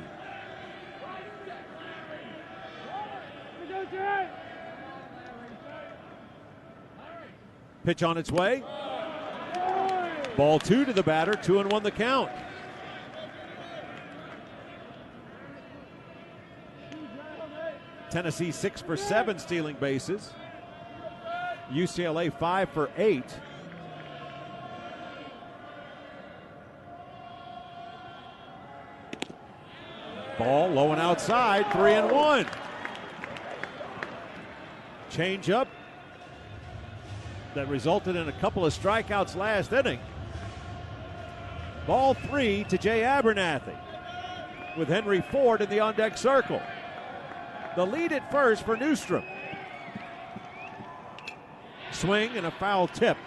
Pitch on its way. Ball 2 to the batter, 2-1 the count. Tennessee 6 for 7 stealing bases. UCLA 5 for 8. Ball low and outside, 3-1. Change up that resulted in a couple of strikeouts last inning. Ball 3 to Jay Abernathy with Henry Ford in the on-deck circle. The lead at first for Newstrom. Swing and a foul tip.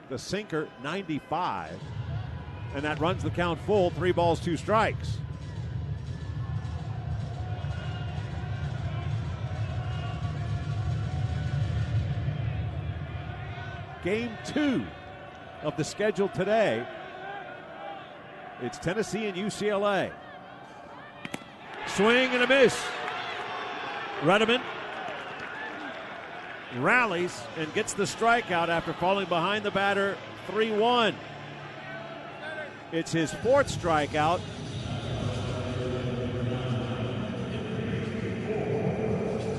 The sinker, 95. And that runs the count full, 3 balls, 2 strikes. Game 2 of the schedule today. It's Tennessee and UCLA. Swing and a miss. Redeman rallies and gets the strikeout after falling behind the batter 3-1. It's his 4th strikeout.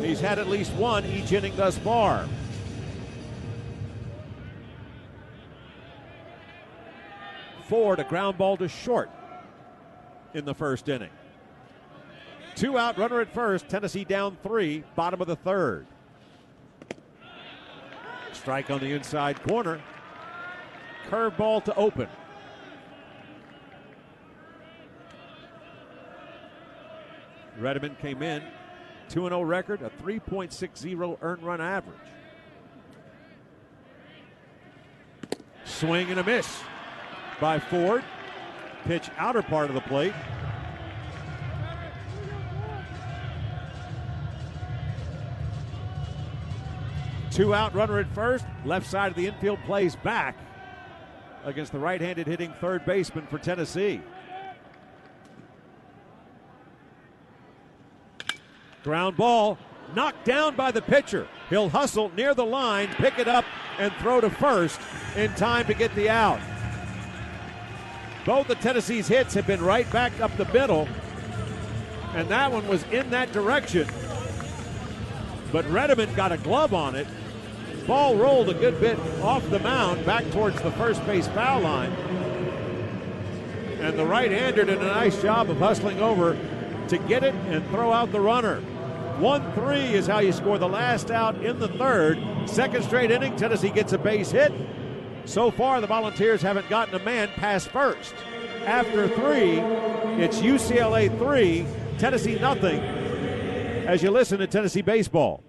He's had at least 1 each inning thus far. Ford, a ground ball to short in the first inning. 2 out, runner at first. Tennessee down 3, bottom of the 3rd. Strike on the inside corner. Curveball to open. Redeman came in, 2-0 record, a 3.60 earned run average. Swing and a miss by Ford. Pitch outer part of the plate. Two out, runner at first. Left side of the infield plays back against the right-handed hitting third baseman for Tennessee. Ground ball knocked down by the pitcher. He'll hustle near the line, pick it up, and throw to first in time to get the out. Both of Tennessee's hits have been right back up the middle, and that one was in that direction. But Redeman got a glove on it. Ball rolled a good bit off the mound back towards the first base foul line. And the right-hander did a nice job of hustling over to get it and throw out the runner. 1-3 is how you score the last out in the third. Second straight inning, Tennessee gets a base hit. So far, the Volunteers haven't gotten a man past first. After 3, it's UCLA 3, Tennessee nothing, as you listen to Tennessee baseball.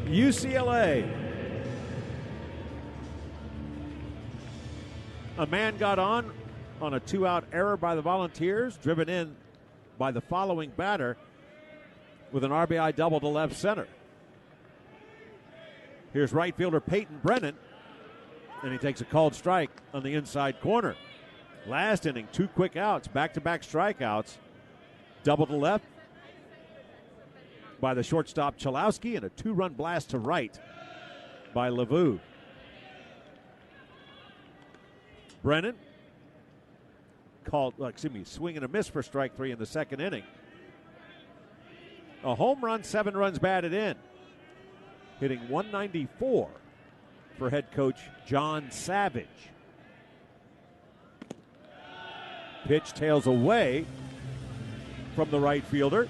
UCLA. A man got on a two-out error by the Volunteers, driven in by the following batter with an RBI double to left center. Here's right fielder Peyton Brennan, and he takes a called strike on the inside corner. Last inning, 2 quick outs, back-to-back strikeouts, double to left by the shortstop Chalowski, and a 2-run blast to right by LeVou. Brennan swing and a miss for strike 3 in the second inning. A home run, 7 runs batted in. Hitting 194 for head coach John Savage. Pitch tails away from the right fielder.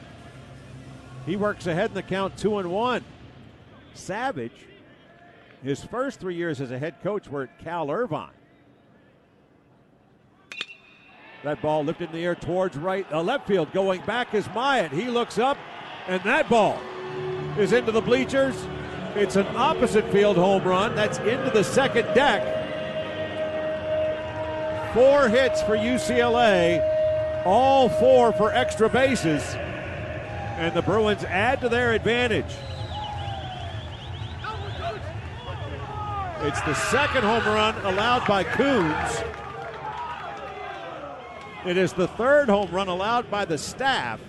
He works ahead in the count, 2-1. Savage, his first 3 years as a head coach were at Cal Irvine. That ball lifted in the air towards left field. Going back is Myatt. He looks up, and that ball is into the bleachers. It's an opposite field home run. That's into the second deck. 4 hits for UCLA, all 4 for extra bases. And the Bruins add to their advantage. It's the second home run allowed by Coons. It is the third home run allowed by the staff.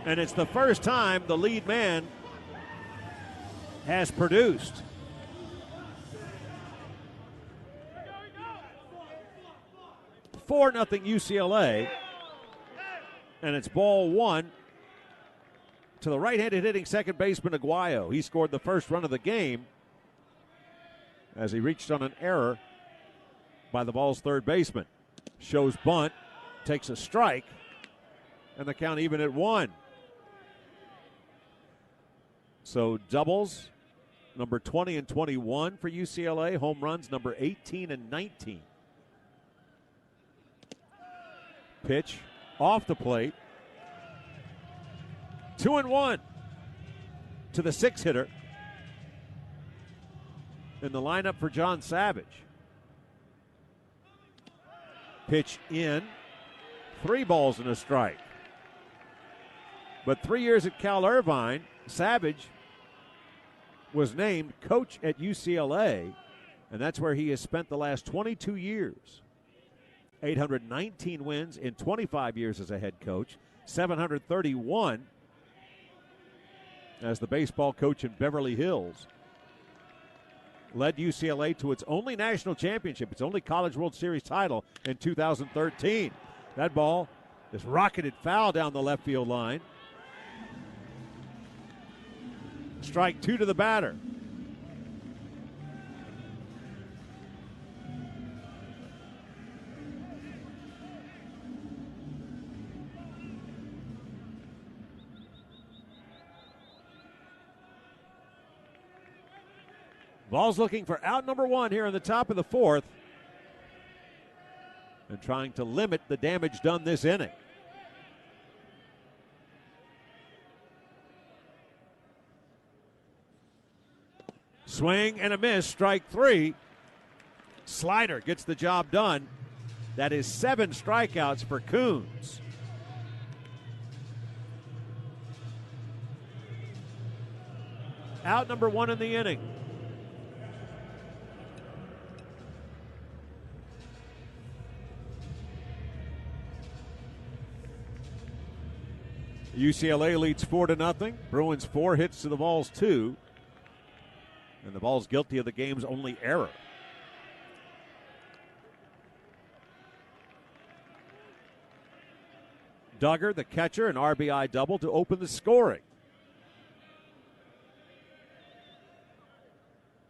And it's the first time the lead man has produced. Four nothing UCLA. And it's ball 1 to the right-handed hitting second baseman Aguayo. He scored the first run of the game as he reached on an error by the Vols third baseman. Shows bunt, takes a strike, and the count even at 1. So doubles, number 20 and 21 for UCLA. Home runs, number 18 and 19. Pitch off the plate. 2-1 to the 6-hitter in the lineup for John Savage. Pitch in. 3 balls and a strike. But 3 years at Cal Irvine, Savage was named coach at UCLA, and that's where he has spent the last 22 years. 819 wins in 25 years as a head coach, 731 as the baseball coach in Beverly Hills. Led UCLA to its only national championship, its only College World Series title in 2013. That ball is rocketed foul down the left field line. Strike 2 to the batter. Vols looking for out number 1 here in the top of the 4th and trying to limit the damage done this inning. Swing and a miss, strike 3. Slider gets the job done. That is 7 strikeouts for Coons. Out number 1 in the inning. UCLA leads 4-0. Bruins 4 hits to the Vols 2. And the Vols guilty of the game's only error. Duggar, the catcher, an RBI double to open the scoring.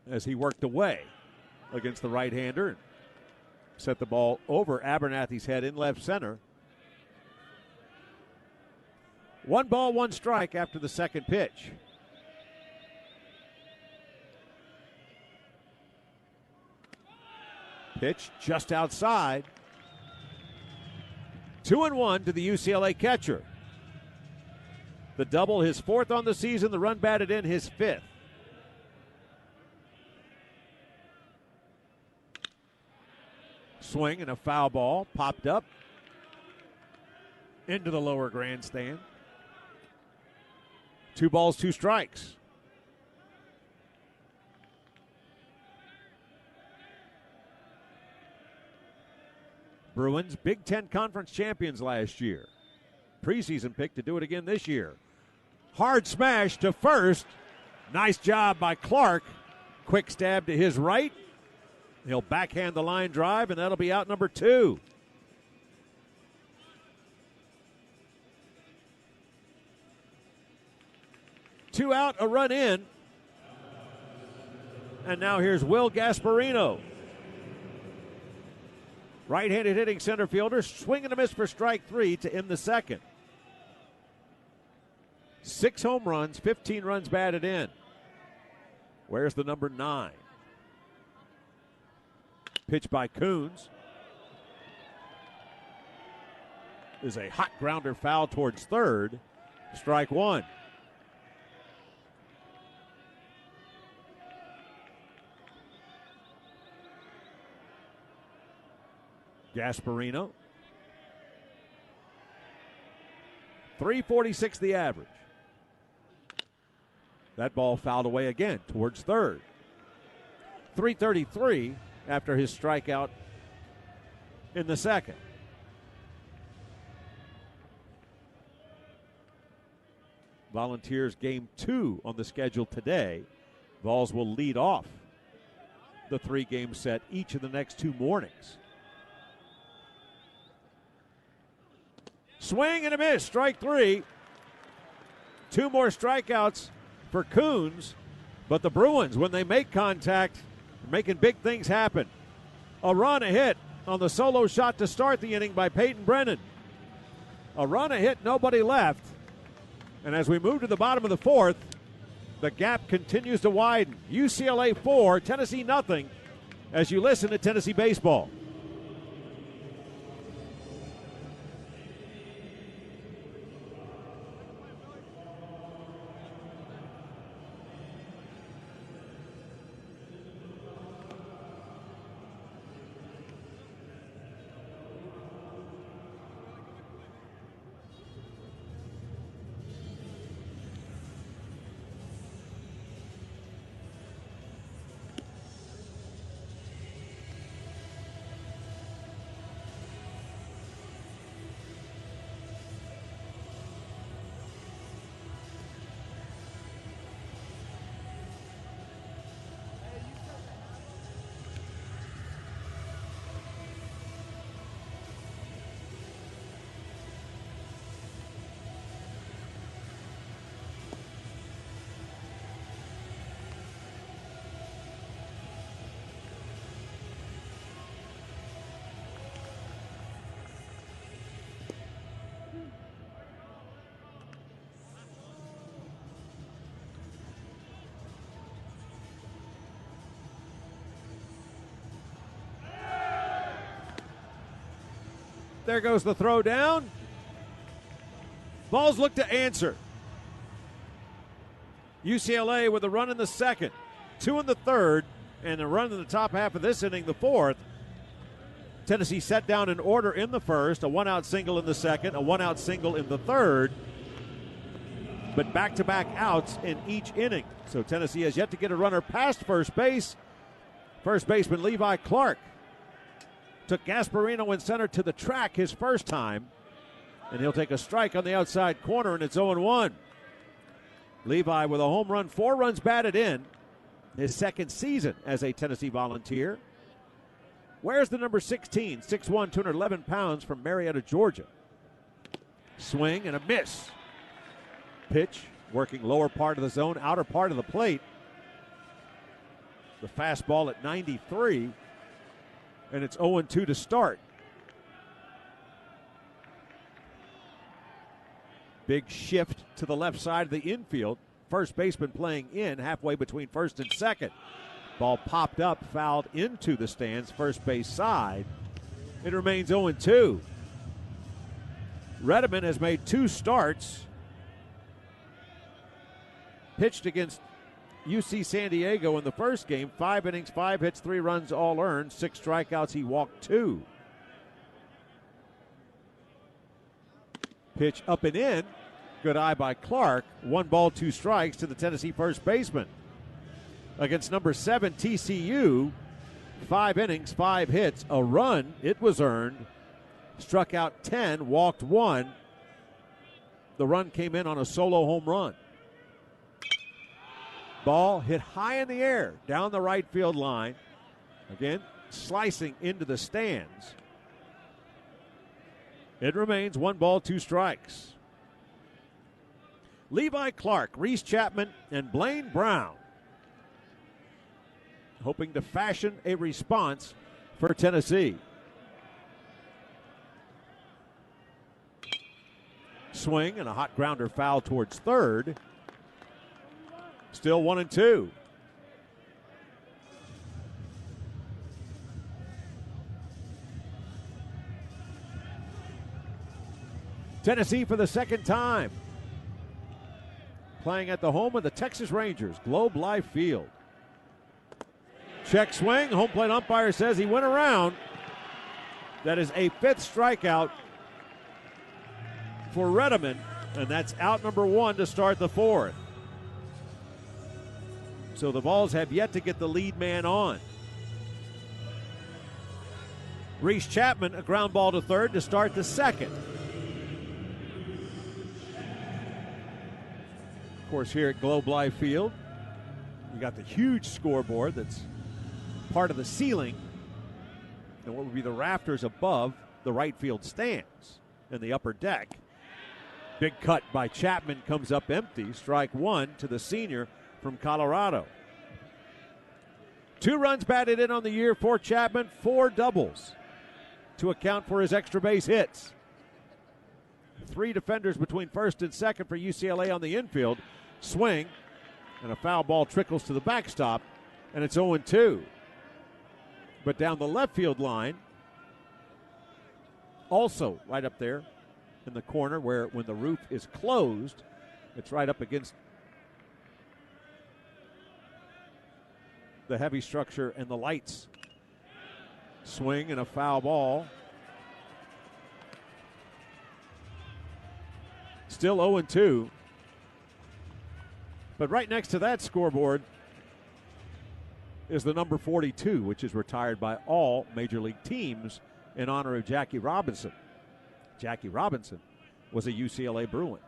As he worked away against the right-hander and set the ball over Abernathy's head in left center. 1 ball, 1 strike after the second pitch. Pitch just outside. 2-1 to the UCLA catcher. The double, his 4th on the season. The run batted in, his 5th. Swing and a foul ball. Popped up into the lower grandstand. 2 balls, 2 strikes. Bruins, Big Ten Conference champions last year. Preseason pick to do it again this year. Hard smash to first. Nice job by Clark. Quick stab to his right. He'll backhand the line drive, and that'll be out number 2. Two out, a run in. And now here's Will Gasparino. Right-handed hitting center fielder, swing and a miss for strike 3 to end the second. 6 home runs, 15 runs batted in. Where's the number 9? Pitch by Coons. Is a hot grounder foul towards third. Strike 1. Gasparino. 346 the average. That ball fouled away again towards third. 333 after his strikeout in the second. Volunteers game 2 on the schedule today. Vols will lead off the 3-game set each of the next 2 mornings. Swing and a miss, strike 3. 2 more strikeouts for Coons, but the Bruins, when they make contact, are making big things happen. A run, a hit on the solo shot to start the inning by Peyton Brennan. A run, a hit, nobody left. And as we move to the bottom of the 4th, the gap continues to widen. UCLA 4, Tennessee nothing, as you listen to Tennessee baseball. There goes the throw down. Vols look to answer. UCLA with a run in the second, 2 in the third, and a run in the top half of this inning, the 4th. Tennessee set down in order in the first, a 1-out single in the second, a 1-out single in the third, but back-to-back outs in each inning. So Tennessee has yet to get a runner past first base. First baseman Levi Clark took Gasparino in center to the track his first time, and he'll take a strike on the outside corner, and it's 0-1. Levi with a home run, 4 runs batted in, his second season as a Tennessee Volunteer. Where's the number 16, 6'1", 211 pounds from Marietta, Georgia? Swing and a miss. Pitch working lower part of the zone, outer part of the plate. The fastball at 93. And it's 0-2 to start. Big shift to the left side of the infield. First baseman playing in halfway between first and second. Ball popped up, fouled into the stands, first base side. It remains 0-2. Redeman has made 2 starts. pitched against UC San Diego in the first game. 5 innings, 5 hits, 3 runs, all earned, 6 strikeouts. He walked 2. Pitch up and in. Good eye by Clark. 1 ball, 2 strikes to the Tennessee first baseman. Against number 7 TCU, 5 innings, 5 hits, a run. It was earned. Struck out 10, walked 1. The run came in on a solo home run. Ball hit high in the air, down the right field line. Again, slicing into the stands. It remains 1 ball, 2 strikes. Levi Clark, Reese Chapman, and Blaine Brown hoping to fashion a response for Tennessee. Swing and a hot grounder foul towards third. Still 1-2. Tennessee for the second time, playing at the home of the Texas Rangers, Globe Life Field. Check swing. Home plate umpire says he went around. That is a 5th strikeout for Redeman, and that's out number 1 to start the 4th. So the Vols have yet to get the lead man on. Reese Chapman, a ground ball to third to start the 2nd. Of course, here at Globe Life Field, you got the huge scoreboard that's part of the ceiling and what would be the rafters above the right field stands in the upper deck. Big cut by Chapman comes up empty. Strike 1 to the senior from Colorado. 2 runs batted in on the year for Chapman, 4 doubles to account for his extra base hits. 3 defenders between first and second for UCLA on the infield. Swing, and a foul ball trickles to the backstop, and it's 0-2. But down the left field line, also right up there in the corner where when the roof is closed, it's right up against the heavy structure and the lights. Swing and a foul ball. Still 0-2. But right next to that scoreboard is the number 42, which is retired by all Major League teams in honor of Jackie Robinson. Jackie Robinson was a UCLA Bruin.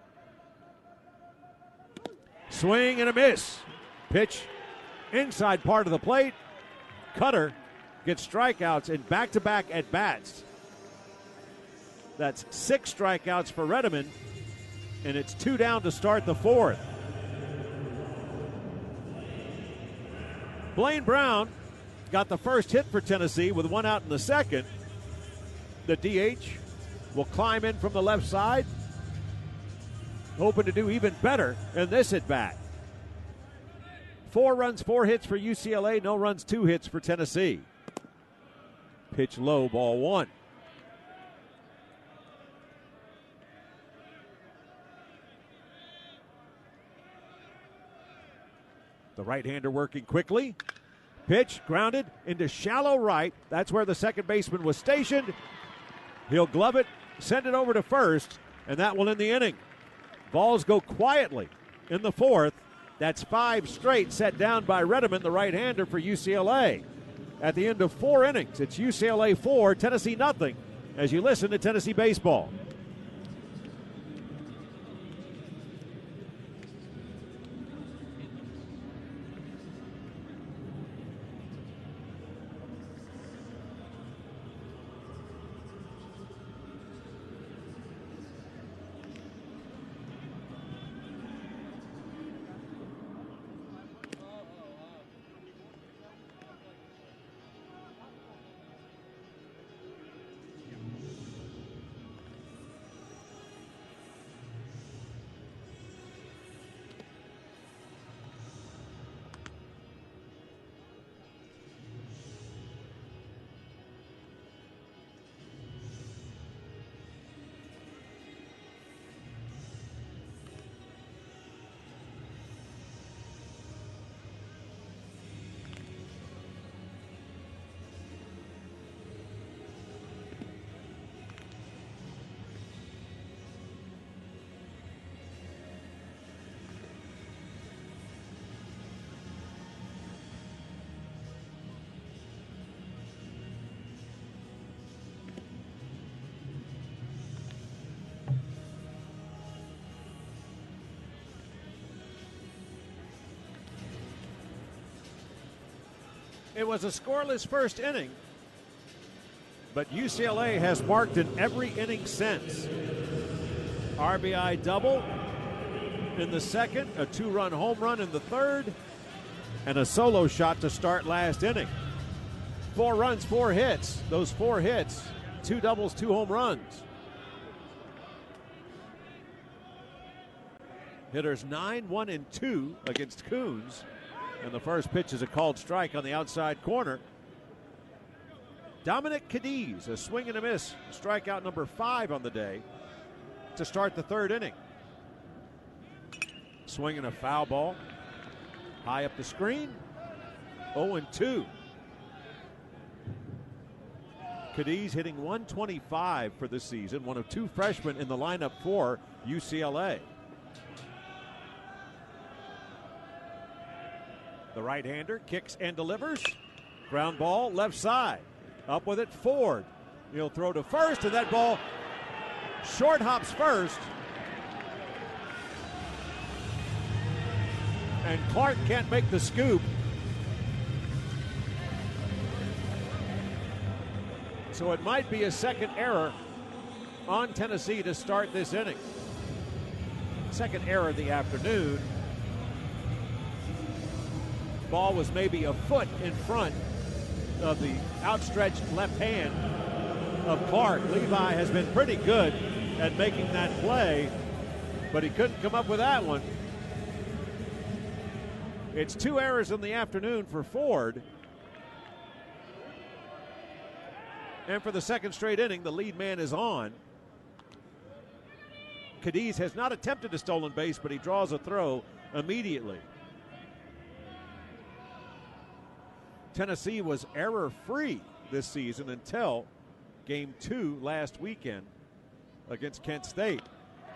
Swing and a miss. Pitch inside part of the plate. Cutter gets strikeouts in back-to-back at-bats. That's 6 strikeouts for Redeman, and it's 2 down to start the 4th. Blaine Brown got the first hit for Tennessee with 1 out in the 2nd. The DH will climb in from the left side, hoping to do even better in this at-bat. 4 runs, 4 hits for UCLA, no runs, 2 hits for Tennessee. Pitch low, ball 1. The right-hander working quickly. Pitch grounded into shallow right. That's where the second baseman was stationed. He'll glove it, send it over to first, and that will end the inning. Vols go quietly in the 4th. That's 5 straight set down by Redeman, the right-hander for UCLA. At the end of 4 innings, it's UCLA 4, Tennessee nothing, as you listen to Tennessee baseball. It was a scoreless first inning, but UCLA has marked in every inning since. RBI double in the second, a 2-run home run in the third, and a solo shot to start last inning. 4 runs, 4 hits. Those 4 hits, 2 doubles, 2 home runs. Hitters 9, 1, and 2 against Coons. And the first pitch is a called strike on the outside corner. Dominic Cadiz, a swing and a miss, strikeout number 5 on the day to start the third inning. Swinging a foul ball, high up the screen, 0-2. Cadiz hitting 125 for the season, one of 2 freshmen in the lineup for UCLA. The right-hander kicks and delivers. Ground ball, left side. Up with it, Ford. He'll throw to first, and that ball short hops first. And Clark can't make the scoop. So it might be a second error on Tennessee to start this inning. Second error of the afternoon. Ball was maybe a foot in front of the outstretched left hand of Clark. Levi has been pretty good at making that play, but he couldn't come up with that one. It's 2 errors in the afternoon for Ford. And for the second straight inning, the lead man is on. Cadiz has not attempted a stolen base, but he draws a throw immediately. Tennessee was error-free this season until Game 2 last weekend against Kent State.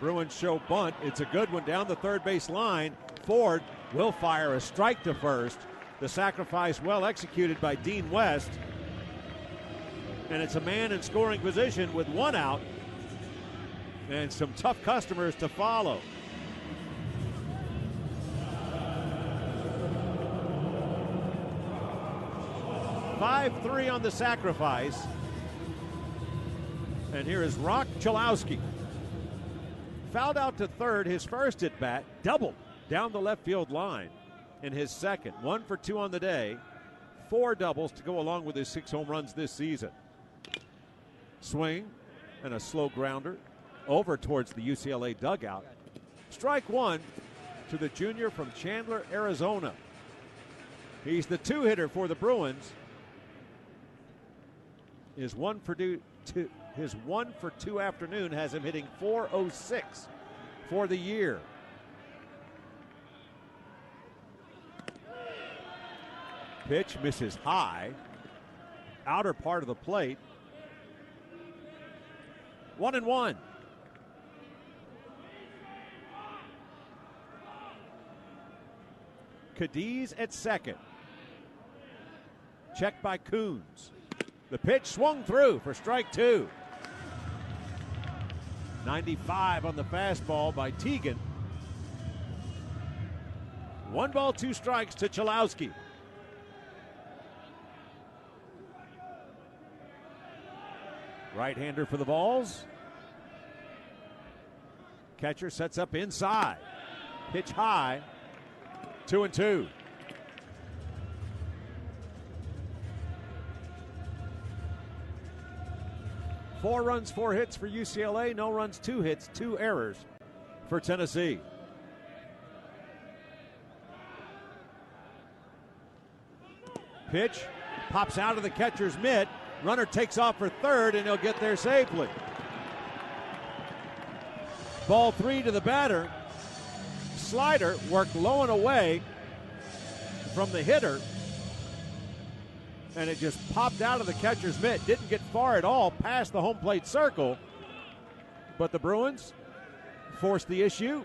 Bruins show bunt. It's a good one down the third base line. Ford will fire a strike to first. The sacrifice well executed by Dean West. And it's a man in scoring position with 1 out and some tough customers to follow. Five-3 on the sacrifice. And here is Rock Chalowski. Fouled out to third, his first at bat, doubled down the left field line in his second. 1 for 2 on the day. 4 doubles to go along with his 6 home runs this season. Swing and a slow grounder over towards the UCLA dugout. Strike 1 to the junior from Chandler, Arizona. He's the 2-hitter for the Bruins. His 1 for 2 afternoon has him hitting .406 for the year. Pitch misses high. Outer part of the plate. 1-1. Cadiz at second. Checked by Coons. The pitch swung through for strike 2. 95 on the fastball by Teagan. 1 ball, 2 strikes to Chalowski. Right-hander for the Vols. Catcher sets up inside. Pitch high. 2-2. Four runs, 4 hits for UCLA. No runs, 2 hits, 2 errors for Tennessee. Pitch pops out of the catcher's mitt. Runner takes off for third, and he'll get there safely. Ball 3 to the batter. Slider worked low and away from the hitter, and it just popped out of the catcher's mitt. Didn't get far at all past the home plate circle, but the Bruins forced the issue,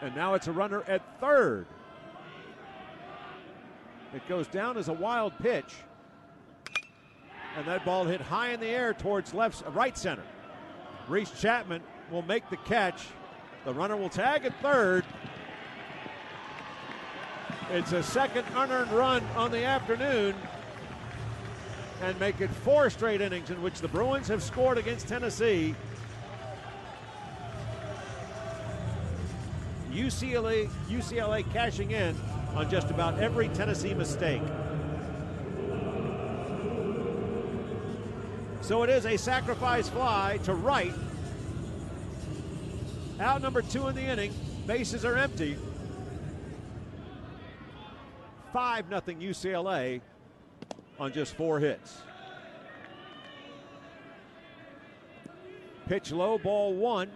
and now it's a runner at third. It goes down as a wild pitch, and that ball hit high in the air towards right center. Reese Chapman will make the catch. The runner will tag at third. It's a second unearned run on the afternoon and make it 4 straight innings in which the Bruins have scored against Tennessee. UCLA cashing in on just about every Tennessee mistake. So it is a sacrifice fly to right. Out number 2 in the inning. Bases are empty. 5-0 UCLA on just 4 hits. Pitch low, ball 1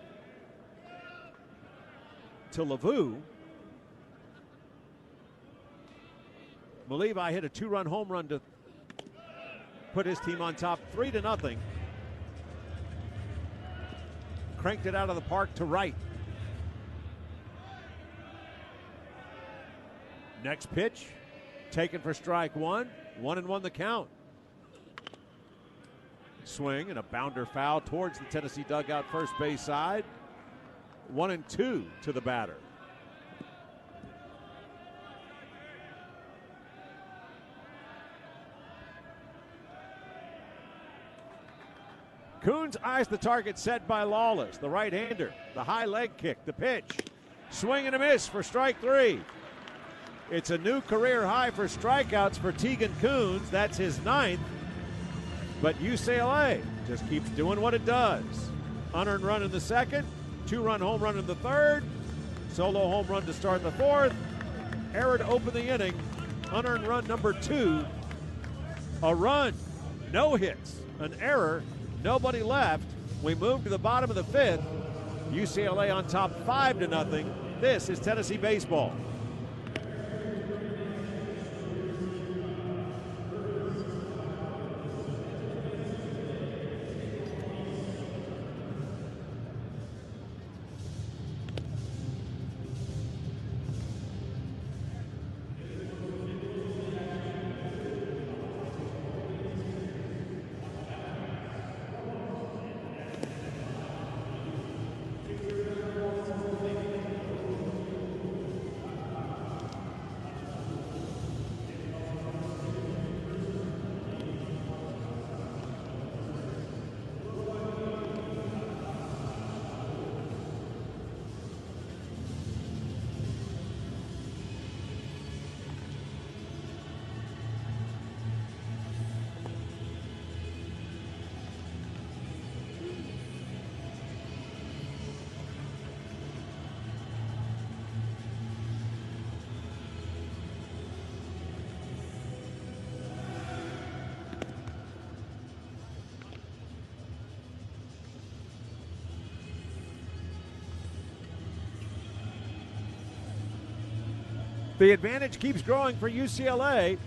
to LaVue. Levi hit a 2-run home run to put his team on top 3-0. Cranked it out of the park to right. Next pitch, taken for strike 1. 1-1 the count. Swing and a bounder foul towards the Tennessee dugout first base side. 1-2 to the batter. Coons eyes the target set by Lawless, the right-hander. The high leg kick, the pitch. Swing and a miss for strike 3. It's a new career high for strikeouts for Tegan Coons. That's his 9th. But UCLA just keeps doing what it does. Unearned run in the second, 2-run home run in the third, solo home run to start the 4th, error to open the inning, unearned run number 2, a run, no hits, an error, nobody left. We move to the bottom of the 5th. UCLA on top 5-0. This is Tennessee baseball. The advantage keeps growing for UCLA.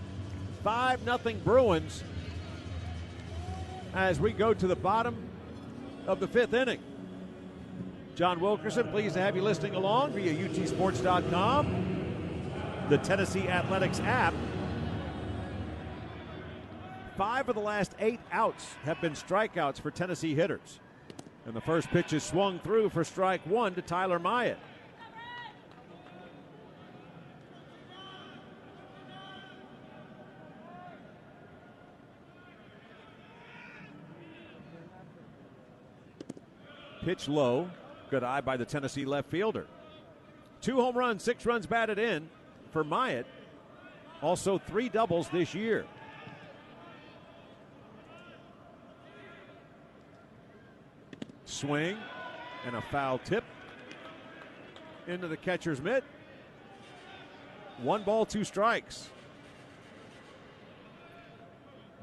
5-0 Bruins as we go to the bottom of the 5th inning. John Wilkerson, pleased to have you listening along via utsports.com, the Tennessee Athletics app. 5 of the last 8 outs have been strikeouts for Tennessee hitters. And the first pitch is swung through for strike 1 to Tyler Myatt. Pitch low. Good eye by the Tennessee left fielder. 2 home runs, 6 runs batted in for Myatt. Also 3 doubles this year. Swing and a foul tip into the catcher's mitt. 1 ball, 2 strikes.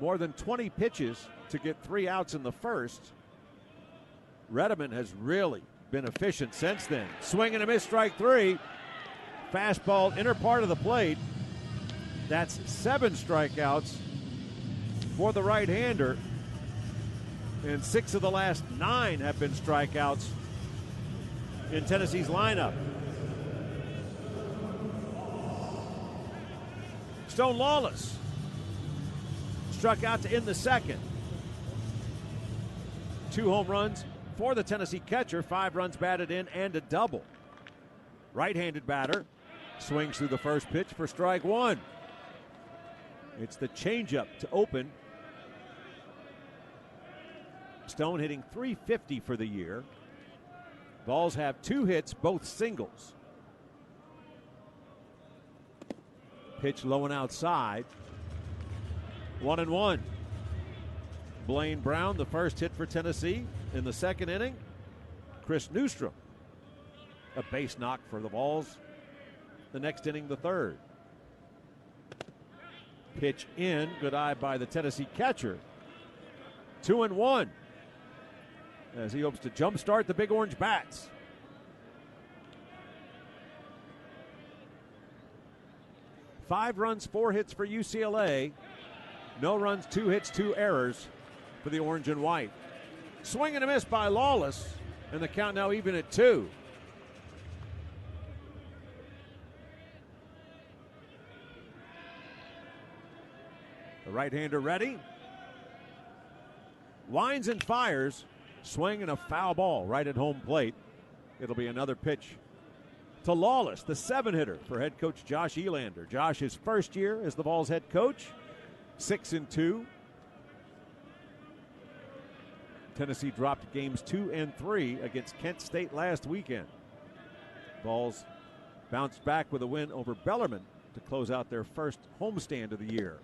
More than 20 pitches to get 3 outs in the first. Redeman has really been efficient since then. Swing and a miss, strike 3. Fastball, inner part of the plate. That's 7 strikeouts for the right-hander. And 6 of the last 9 have been strikeouts in Tennessee's lineup. Stone Lawless struck out to end the second. 2 home runs for the Tennessee catcher, 5 runs batted in and a double. Right-handed batter, Swings through the first pitch for strike one. It's the changeup to open. Stone hitting .350 for the year. Vols have 2 hits, both singles. Pitch low and outside. 1-1. Blaine Brown, the first hit for Tennessee in the second inning. Chris Newstrom, a base knock for the Vols. The next inning, the third. Pitch in, good eye by the Tennessee catcher. 2-1. As he hopes to jumpstart the Big Orange Bats. Five runs, 4 hits for UCLA. No runs, 2 hits, 2 errors for the Orange and White. Swing and a miss by Lawless, and the count now even at 2. The right-hander ready. Winds and fires. Swing and a foul ball right at home plate. It'll be another pitch to Lawless, the 7-hitter for head coach Josh Elander. Josh, his first year as the Vols head coach, 6-2. Tennessee dropped games 2 and 3 against Kent State last weekend. Vols bounced back with a win over Bellarmine to close out their first homestand of the year.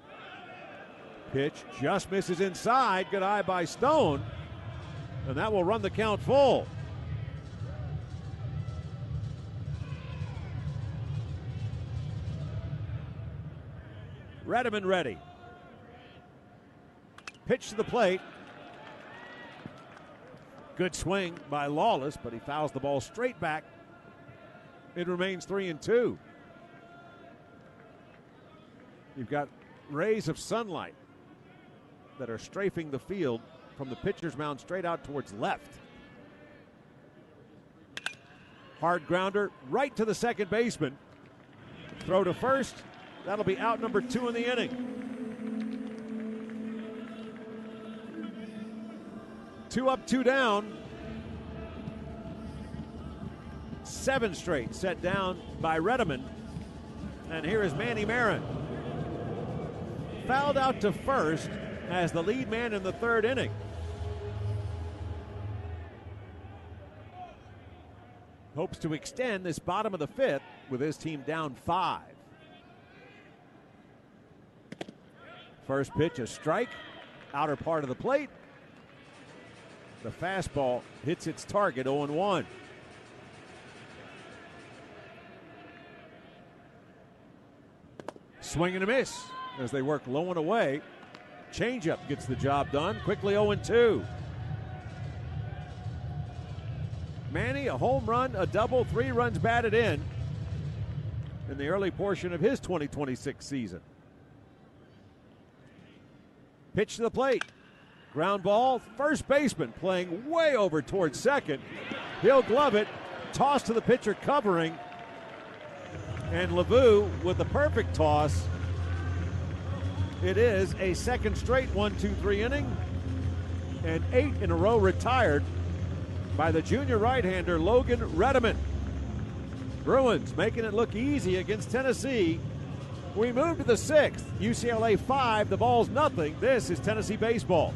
Pitch just misses inside. Good eye by Stone. And that will run the count full. Redeman ready. Pitch to the plate. Good swing by Lawless, but he fouls the ball straight back. It remains 3-2. You've got rays of sunlight that are strafing the field from the pitcher's mound straight out towards left. Hard grounder right to the second baseman. Throw to first. That'll be out number 2 in the inning. 2 up, 2 down. 7 straight set down by Redeman. And here is Manny Marin. Fouled out to first as the lead man in the third inning. Hopes to extend this bottom of the 5th with his team down 5. First pitch, a strike, outer part of the plate. The fastball hits its target, 0-1. Swing and a miss as they work low and away. Changeup gets the job done. Quickly 0-2. Manny, a home run, a double, 3 runs batted in the early portion of his 2026 season. Pitch to the plate. Ground ball. First baseman playing way over towards second. He'll glove it. Toss to the pitcher covering. And LeVou with the perfect toss. It is a second straight 1-2-3 inning. And 8 in a row retired by the junior right-hander Logan Redeman. Bruins making it look easy against Tennessee. We move to the 6th. UCLA 5, the Vols nothing. This is Tennessee baseball.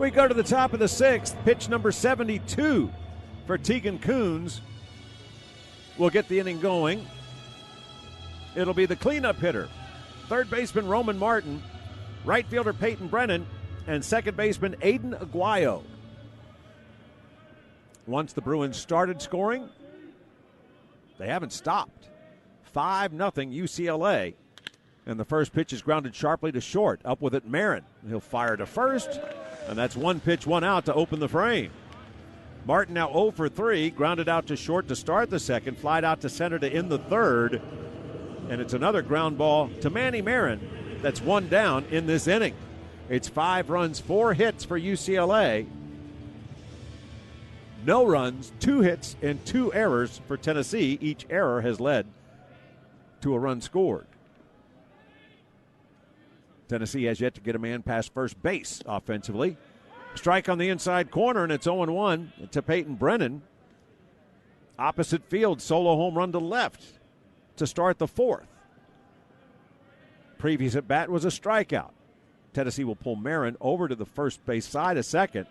We go to the top of the sixth. Pitch number 72 for Tegan Coons will get the inning going. It'll be the cleanup hitter, third baseman Roman Martin, right fielder Peyton Brennan, and second baseman Aiden Aguayo. Once the Bruins started scoring, they haven't stopped. 5-0 UCLA. And the first pitch is grounded sharply to short. Up with it, Marin. He'll fire to first, and that's one pitch, one out to open the frame. Martin now 0 for 3, grounded out to short to start the second, flied out to center to end the third, and it's another ground ball to Manny Marin. That's one down in this inning. It's 5 runs, 4 hits for UCLA. No runs, 2 hits, and 2 errors for Tennessee. Each error has led to a run scored. Tennessee has yet to get a man past first base offensively. Strike on the inside corner, and it's 0-1 to Peyton Brennan. Opposite field, solo home run to left to start the fourth. Previous at bat was a strikeout. Tennessee will pull Marin over to the first base side a second.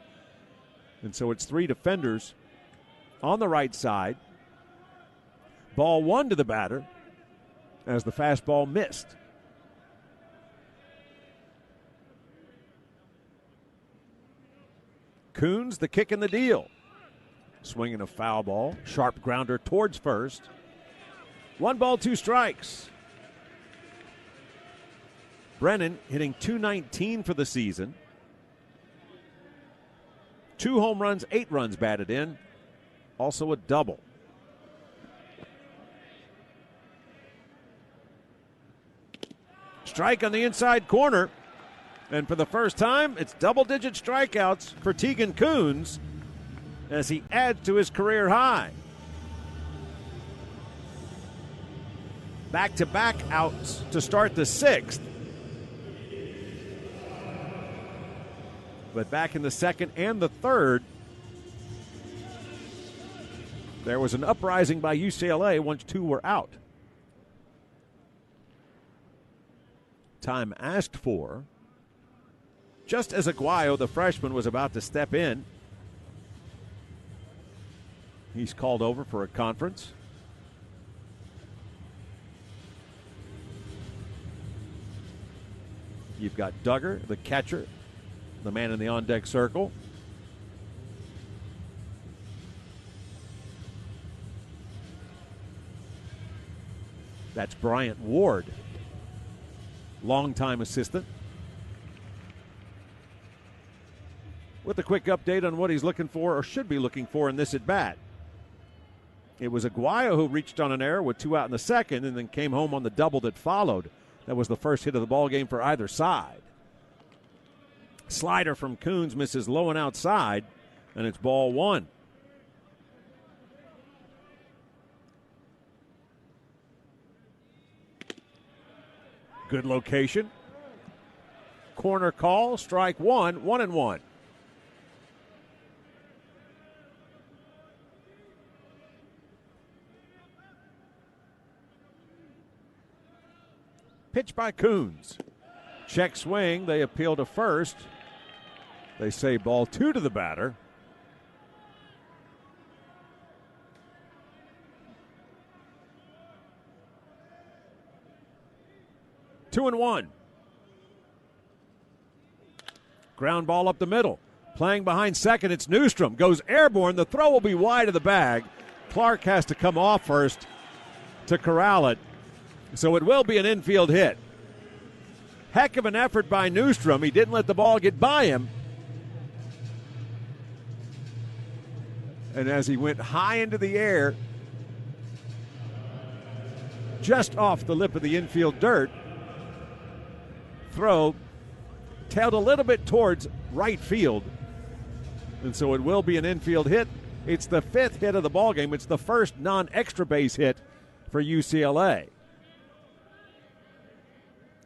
And so it's 3 defenders on the right side. Ball 1 to the batter as the fastball missed. Coons, the kick in the deal. Swinging a foul ball. Sharp grounder towards first. 1 ball, 2 strikes. Brennan hitting .219 for the season. 2 home runs, 8 runs batted in. Also a double. Strike on the inside corner. And for the first time, it's double-digit strikeouts for Tegan Coons as he adds to his career high. Back-to-back outs to start the sixth. But back in the second and the third, there was an uprising by UCLA once 2 were out. Time asked for. Just as Aguayo, the freshman, was about to step in, he's called over for a conference. You've got Duggar, the catcher, the man in the on-deck circle. That's Bryant Ward, longtime assistant. With a quick update on what he's looking for or should be looking for in this at-bat. It was Aguayo who reached on an error with 2 out in the second and then came home on the double that followed. That was the first hit of the ball game for either side. Slider from Coons misses low and outside, and it's ball 1. Good location. Corner call, strike 1, 1-1. Pitch by Coons. Check swing. They appeal to first. They say ball 2 to the batter. Two and 1. Ground ball up the middle. Playing behind second, it's Newstrom. Goes airborne. The throw will be wide of the bag. Clark has to come off first to corral it. So it will be an infield hit. Heck of an effort by Newstrom. He didn't let the ball get by him. And as he went high into the air, just off the lip of the infield dirt, throw tailed a little bit towards right field. And so it will be an infield hit. It's the 5th hit of the ballgame. It's the first non-extra base hit for UCLA.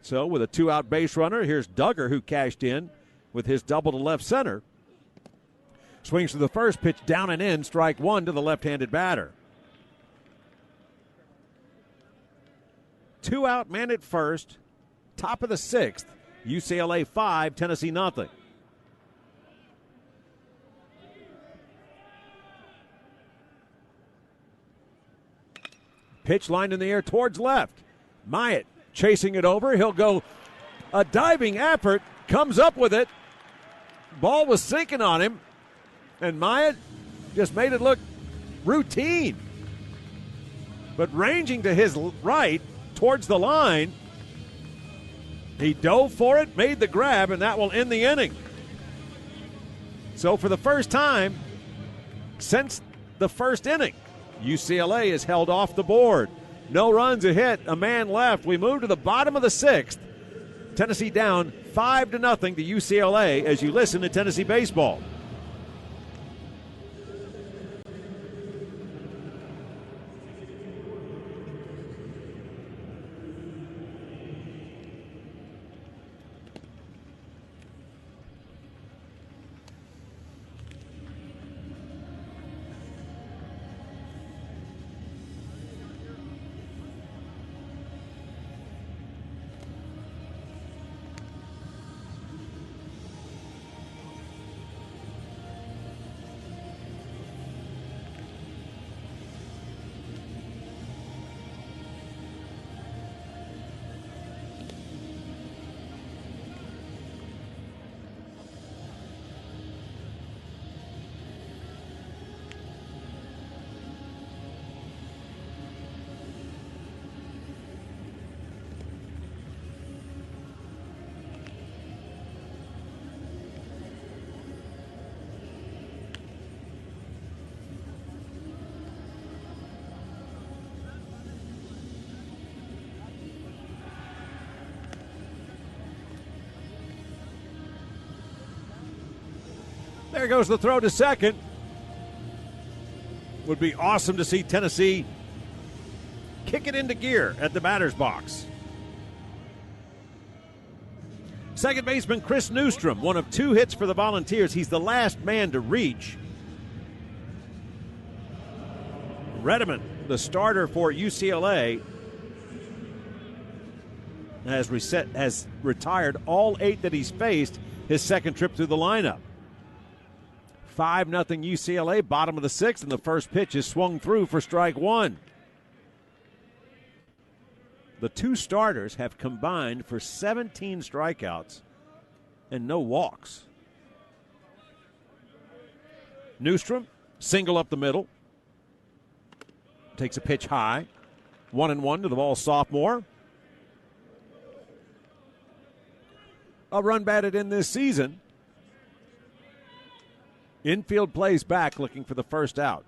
So with a 2-out base runner, here's Duggar, who cashed in with his double to left center. Swings to the first pitch, down and in, strike 1 to the left-handed batter. 2-out, man at first, top of the 6th. UCLA 5, Tennessee 0. Pitch lined in the air towards left. Myatt chasing it over. He'll go a diving effort, comes up with it. Ball was sinking on him, and Myatt just made it look routine. But ranging to his right towards the line, he dove for it, made the grab, and that will end the inning. So for the first time since the first inning, UCLA is held off the board. No runs, a hit, a man left. We move to the bottom of the sixth. Tennessee down 5-0 to UCLA as you listen to Tennessee baseball. There goes the throw to second. Would be awesome to see Tennessee kick it into gear at the batter's box. Second baseman Chris Newstrom, one of 2 hits for the Volunteers. He's the last man to reach. Redeman, the starter for UCLA, has retired all 8 that he's faced his second trip through the lineup. 5-0 UCLA, bottom of the 6th, and the first pitch is swung through for strike 1. The 2 starters have combined for 17 strikeouts and no walks. Newstrom, single up the middle. Takes a pitch high. 1-1 to the Vols sophomore. A run batted in this season. Infield plays back, looking for the first out.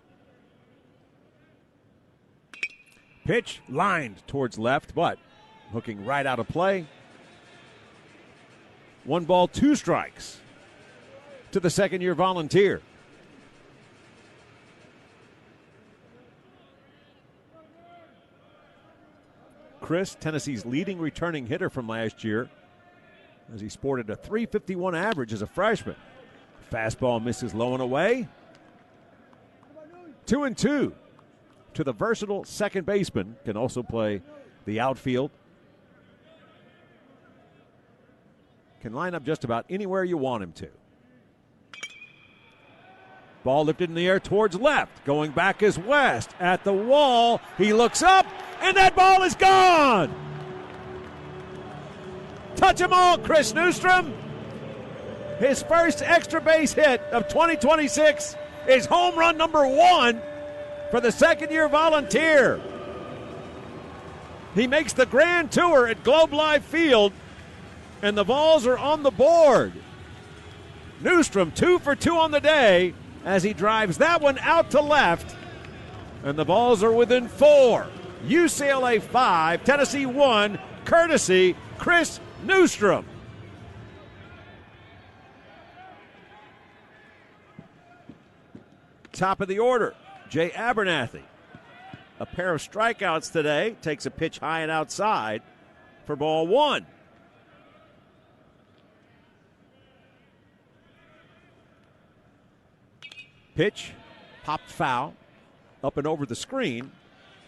Pitch lined towards left, but hooking right out of play. 1 ball, 2 strikes to the second-year Volunteer. Chris, Tennessee's leading returning hitter from last year, as he sported a .351 average as a freshman. Fastball misses low and away. 2-2 to the versatile second baseman. Can also play the outfield. Can line up just about anywhere you want him to. Ball lifted in the air towards left. Going back is West at the wall. He looks up, and that ball is gone. Touch 'em all, Chris Newstrom. His first extra base hit of 2026 is home run number 1 for the second-year Volunteer. He makes the grand tour at Globe Life Field, and the Vols are on the board. Newstrom 2 for 2 on the day as he drives that one out to left, and the Vols are within 4. UCLA 5, Tennessee 1, courtesy Chris Newstrom. Top of the order, Jay Abernathy. A pair of strikeouts today. Takes a pitch high and outside for ball 1. Pitch popped foul. Up and over the screen.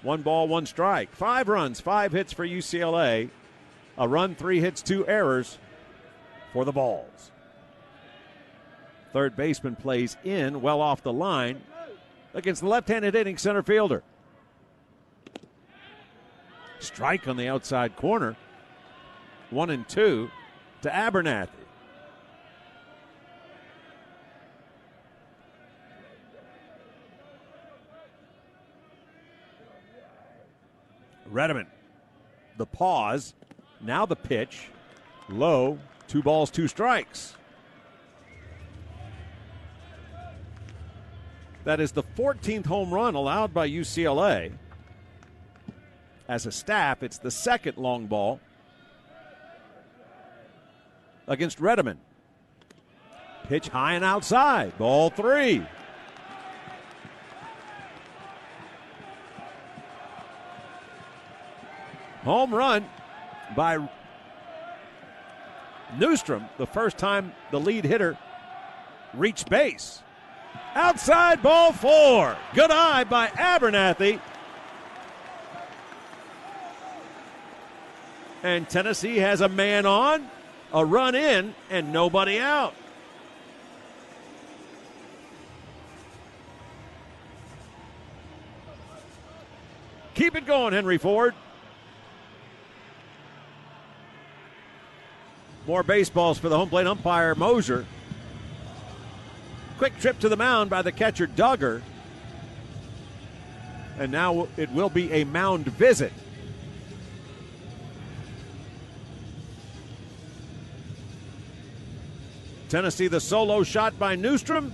1 ball, 1 strike. 5 runs, 5 hits for UCLA. A run, 3 hits, 2 errors for the Vols. Third baseman plays in, well off the line, against the left-handed hitting center fielder. Strike on the outside corner. 1-2 to Abernathy. Redeman. The pause. Now the pitch. Low. 2 balls, 2 strikes. That is the 14th home run allowed by UCLA. As a staff, it's the second long ball against Redeman. Pitch high and outside. Ball 3. Home run by Newstrom, the first time the lead hitter reached base. Outside, ball 4. Good eye by Abernathy. And Tennessee has a man on, a run in, and nobody out. Keep it going, Henry Ford. More baseballs for the home plate umpire, Moser. Quick trip to the mound by the catcher, Duggar. And now it will be a mound visit. Tennessee, the solo shot by Newstrom.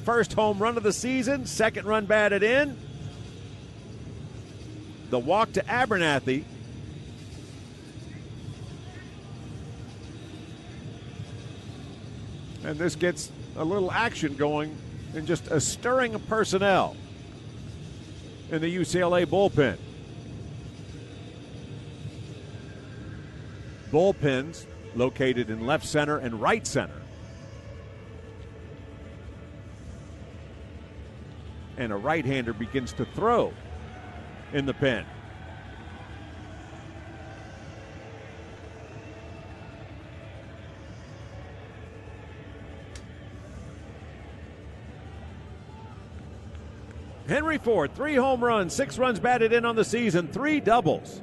First home run of the season, second run batted in. The walk to Abernathy. And this gets a little action going and just a stirring of personnel in the UCLA bullpen. Bullpens located in left center and right center. And a right-hander begins to throw in the pen. Henry Ford, 3 home runs, 6 runs batted in on the season, 3 doubles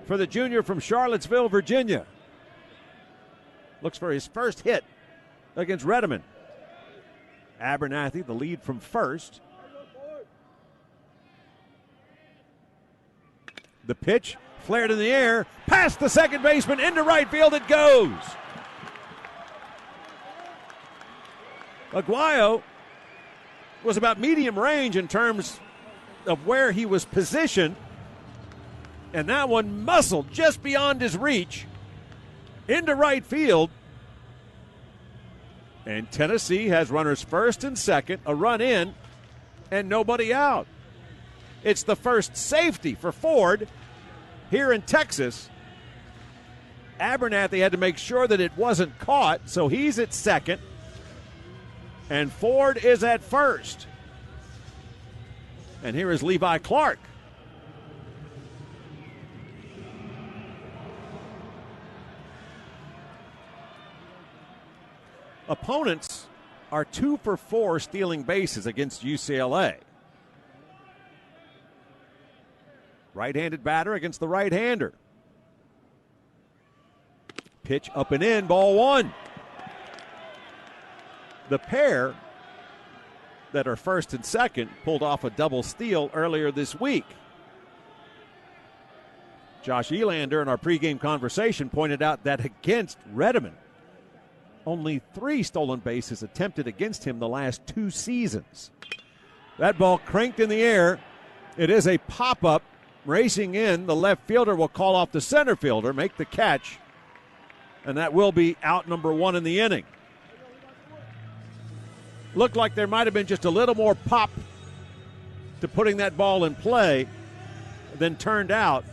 for the junior from Charlottesville, Virginia. Looks for his first hit against Redeman. Abernathy, the lead from first. The pitch flared in the air, past the second baseman, into right field it goes. Aguayo was about medium range in terms of where he was positioned, and that one muscled just beyond his reach into right field. And Tennessee has runners first and second, a run in, and nobody out. It's the first safety for Ford here in Texas. Abernathy had to make sure that it wasn't caught, so he's at second. And Ford is at first. And here is Levi Clark. Opponents are 2 for 4 stealing bases against UCLA. Right-handed batter against the right-hander. Pitch up and in, ball 1. The pair that are first and second pulled off a double steal earlier this week. Josh Elander in our pregame conversation pointed out that against Redeman, only 3 stolen bases attempted against him the last 2 seasons. That ball cranked in the air. It is a pop-up. Racing in, the left fielder will call off the center fielder, make the catch, and that will be out number 1 in the inning. Looked like there might have been just a little more pop to putting that ball in play than turned out.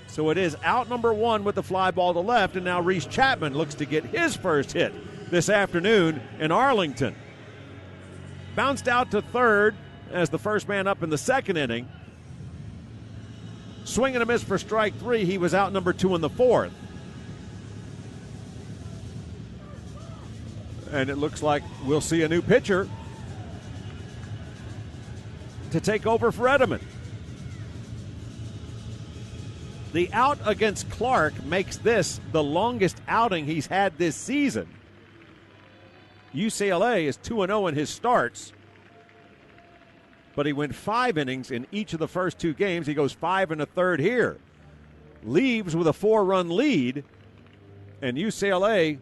So it is out number 1 with the fly ball to left, and now Reese Chapman looks to get his first hit this afternoon in Arlington. Bounced out to third as the first man up in the second inning. Swing and a miss for strike 3. He was out number 2 in the fourth. And it looks like we'll see a new pitcher to take over for Redeman. The out against Clark makes this the longest outing he's had this season. UCLA is 2-0 in his starts, but he went 5 innings in each of the first 2 games. He goes 5 1/3 here. Leaves with a 4-run lead, and UCLA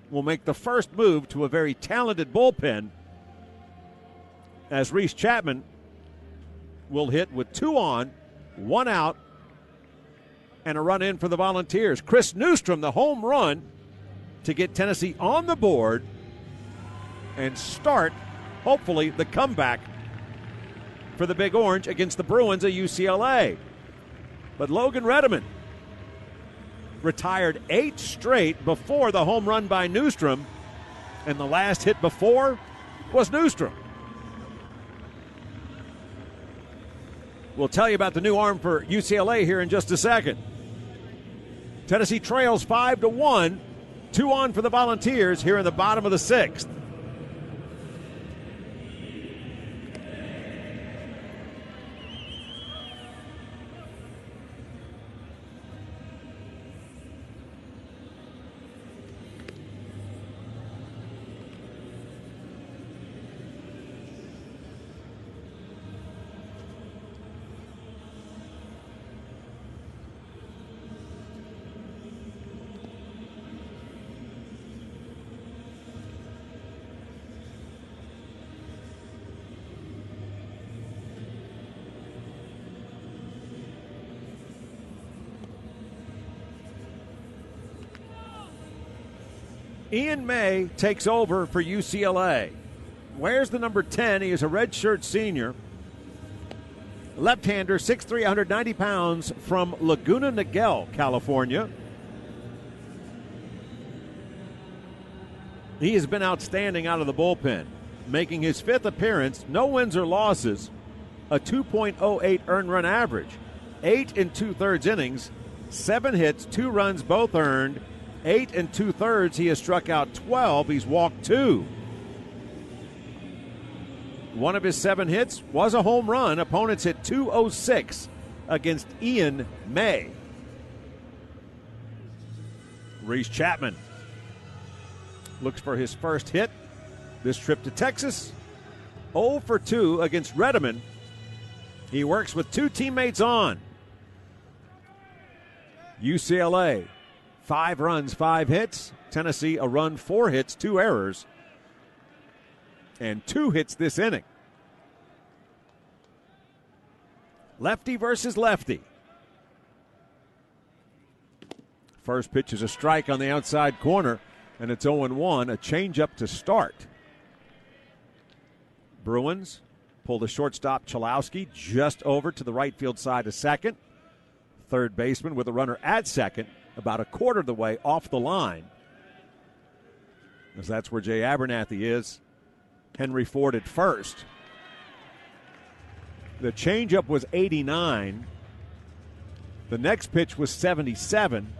will make the first move to a very talented bullpen as Reese Chapman will hit with 2 on, 1 out, and a run in for the Volunteers. Chris Newstrom, the home run to get Tennessee on the board and start, hopefully, the comeback for the Big Orange against the Bruins at UCLA. But Logan Redeman retired 8 straight before the home run by Newstrom, and the last hit before was Newstrom. We'll tell you about the new arm for UCLA here in just a second. Tennessee trails 5-1, 2 on for the Volunteers here in the bottom of the 6th. Ian May takes over for UCLA. Wears the number 10. He is a redshirt senior. Left-hander, 6'3", 190 pounds, from Laguna Niguel, California. He has been outstanding out of the bullpen, making his 5th appearance, no wins or losses, a 2.08 earned run average, 8 2/3 innings, 7 hits, 2 runs, both earned, 8 2/3. He has struck out 12. He's walked 2. One of his 7 hits was a home run. Opponents hit .206 against Ian May. Reese Chapman looks for his first hit this trip to Texas. 0 for 2 against Redeman. He works with 2 teammates on. UCLA, 5 runs, 5 hits. Tennessee, a run, 4 hits, 2 errors, and 2 hits this inning. Lefty versus lefty. First pitch is a strike on the outside corner, and it's 0-1, a changeup to start. Bruins pull the shortstop Chalowski just over to the right field side of second. Third baseman with a runner at second, about a quarter of the way off the line, as that's where Jay Abernathy is. Henry Ford at first. The changeup was 89. The next pitch was 77.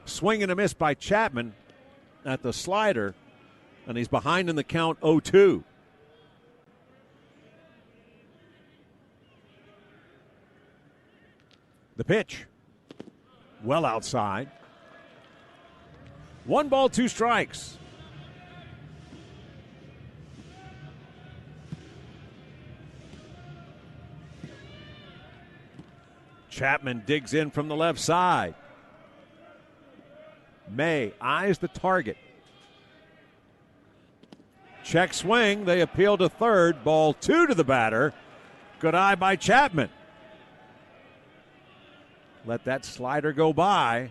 Swing and a miss by Chapman at the slider, and he's behind in the count 0-2. The pitch, well outside. 1 ball, 2 strikes. Chapman digs in from the left side. May eyes the target. Check swing. They appeal to third. Ball 2 to the batter. Good eye by Chapman. Let that slider go by,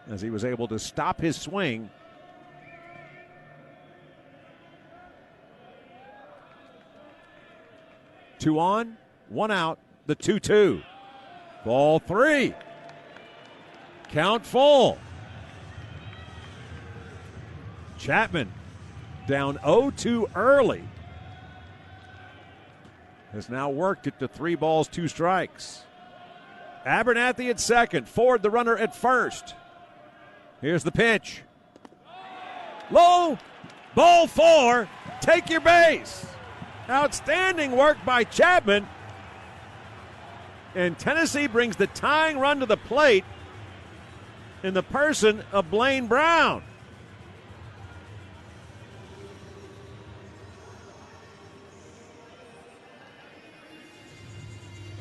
as he was able to stop his swing. Two on, 1 out, the 2-2. Ball 3. Count full. Chapman down 0-2 early has now worked it to 3 balls, 2 strikes. Abernathy at second. Ford, the runner, at first. Here's the pitch. Low. Ball 4. Take your base. Outstanding work by Chapman. And Tennessee brings the tying run to the plate in the person of Blaine Brown.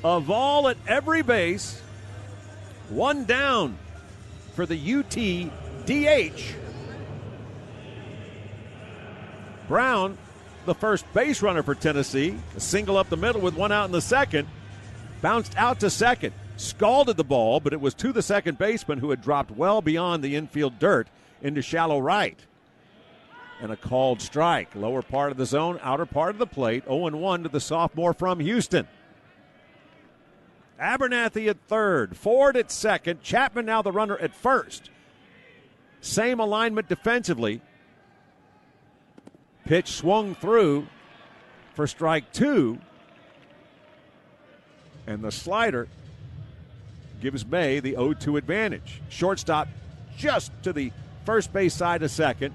A Vol at every base. One down for the UT DH. Brown, the first base runner for Tennessee, a single up the middle with one out in the second. Bounced out to second, scalded the ball, but it was to the second baseman who had dropped well beyond the infield dirt into shallow right. And a called strike. Lower part of the zone, outer part of the plate. 0-1 to the sophomore from Houston. Abernathy at third, Ford at second, Chapman now the runner at first. Same alignment defensively. Pitch swung through for strike two. And the slider gives May the 0-2 advantage. Shortstop just to the first base side of second.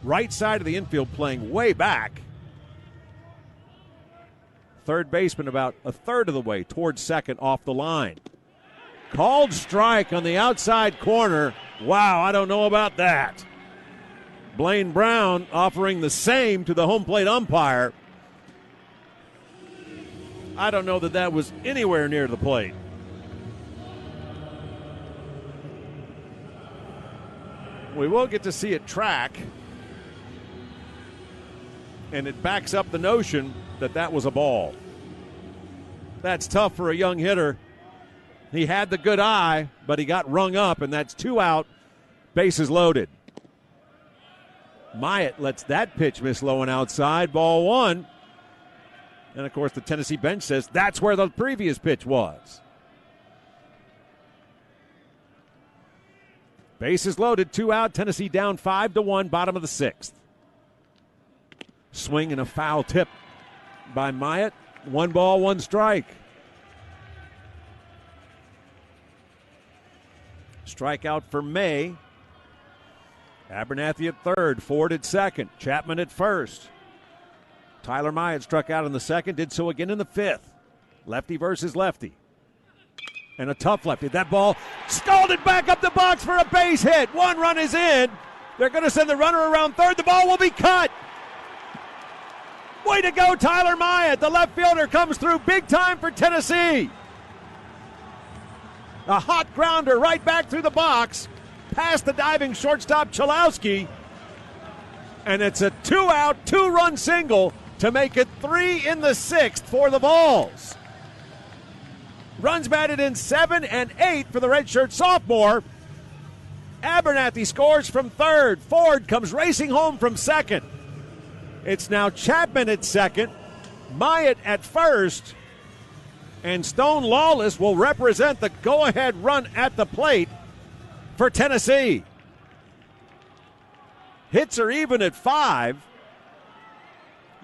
Right side of the infield playing way back. Third baseman about a third of the way towards second off the line. Called strike on the outside corner. Wow, I don't know about that. Blaine Brown offering the same to the home plate umpire. I don't know that that was anywhere near the plate. We will get to see it track. And it backs up the notion that that was a ball. That's tough for a young hitter. He had the good eye, but he got rung up, and that's 2 out, bases loaded. Myatt lets that pitch miss low and outside, ball one. And, of course, the Tennessee bench says that's where the previous pitch was. Bases loaded, 2 out, Tennessee down 5-1, bottom of the sixth. Swing and a foul tip by Myatt. 1 ball, 1 strike. Strikeout for May. Abernathy at third, Ford at second, Chapman at first. Tyler Myatt struck out in the second, did so again in the fifth. Lefty versus lefty. And a tough lefty. That ball scalded back up the box for a base hit. 1 run is in. They're going to send the runner around third. The ball will be cut. Way to go, Tyler Myatt. The left fielder comes through big time for Tennessee. A hot grounder right back through the box, past the diving shortstop Chalowski. And it's a 2-out, 2-run single to make it 3 in the sixth for the Vols. Runs batted in 7 and 8 for the redshirt sophomore. Abernathy scores from third. Ford comes racing home from second. It's now Chapman at second, Myatt at first, and Stone Lawless will represent the go-ahead run at the plate for Tennessee. Hits are even at 5.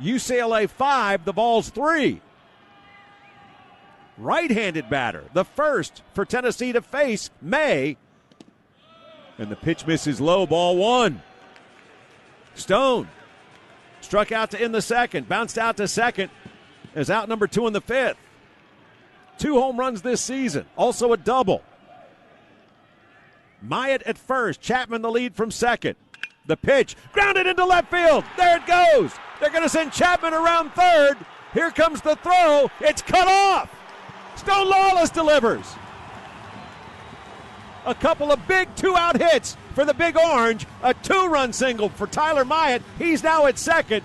UCLA 5, the Vols 3. Right-handed batter, the first for Tennessee to face, May. And the pitch misses low, ball 1. Stone struck out to end the second, bounced out to second, is out number 2 in the fifth. 2 home runs this season, also a double. Myatt at first, Chapman the lead from second. The pitch, grounded into left field. There it goes. They're going to send Chapman around third. Here comes the throw. It's cut off. Stone Lawless delivers. A couple of big 2-out hits for the Big Orange. A 2-run single for Tyler Myatt. He's now at second.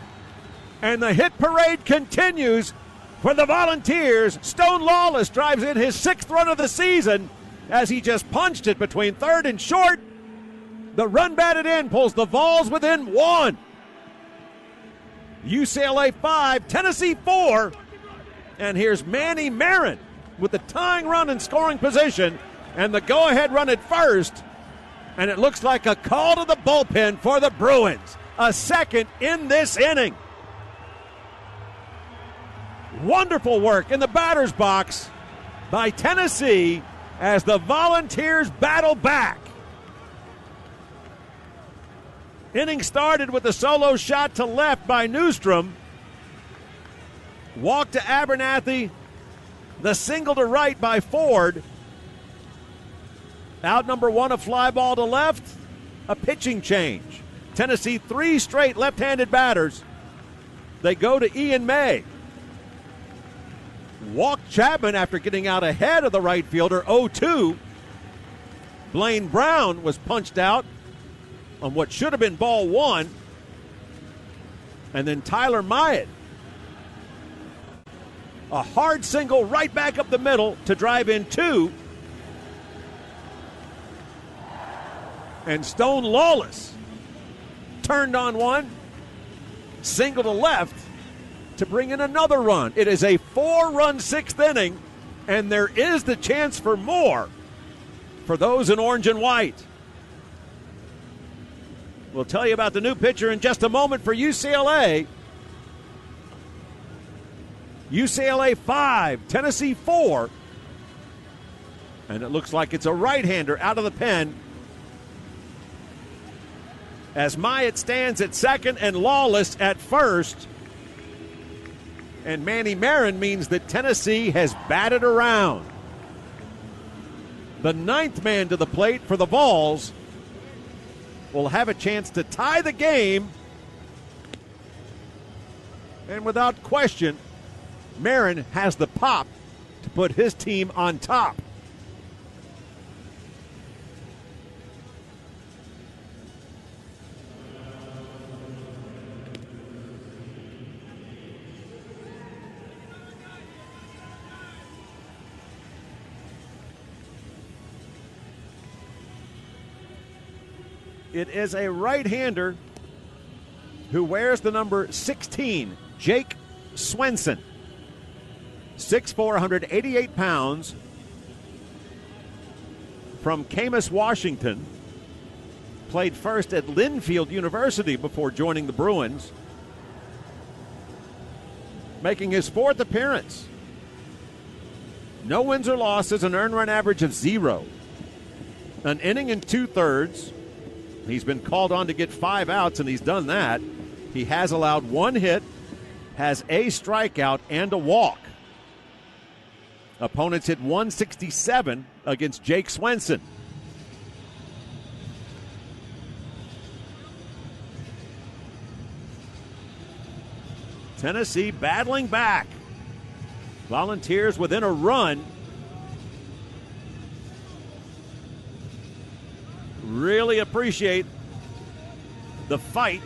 And the hit parade continues for the Volunteers. Stone Lawless drives in his 6th run of the season as he just punched it between third and short. The run batted in pulls the Vols within 1. UCLA 5, Tennessee 4. And here's Manny Marin with the tying run in scoring position and the go-ahead run at first. And it looks like a call to the bullpen for the Bruins. A second in this inning. Wonderful work in the batter's box by Tennessee as the Volunteers battle back. Inning started with a solo shot to left by Newstrom. Walk to Abernathy. The single to right by Ford. Out number one, a fly ball to left. A pitching change. Tennessee 3 straight left-handed batters. They go to Ian May. Walk Chapman after getting out ahead of the right fielder, 0-2. Blaine Brown was punched out on what should have been ball 1. And then Tyler Myatt. A hard single right back up the middle to drive in 2. And Stone Lawless turned on 1. Single to left to bring in another run. It is a 4-run 6th inning, and there is the chance for more for those in orange and white. We'll tell you about the new pitcher in just a moment for UCLA. UCLA 5, Tennessee 4. And it looks like it's a right-hander out of the pen as Myatt stands at second and Lawless at first. And Manny Marin means that Tennessee has batted around. The 9th man to the plate for the Vols will have a chance to tie the game. And without question, Marin has the pop to put his team on top. It is a right-hander who wears the number 16, Jake Swenson. 6'4", 188 pounds, from Camas, Washington. Played first at Linfield University before joining the Bruins. Making his 4th appearance. No wins or losses, an earned run average of 0. An inning and 2/3. He's been called on to get 5 outs, and he's done that. He has allowed 1 hit, has a strikeout, and a walk. Opponents hit 167 against Jake Swenson. Tennessee battling back. Volunteers within a run. Really appreciate the fight,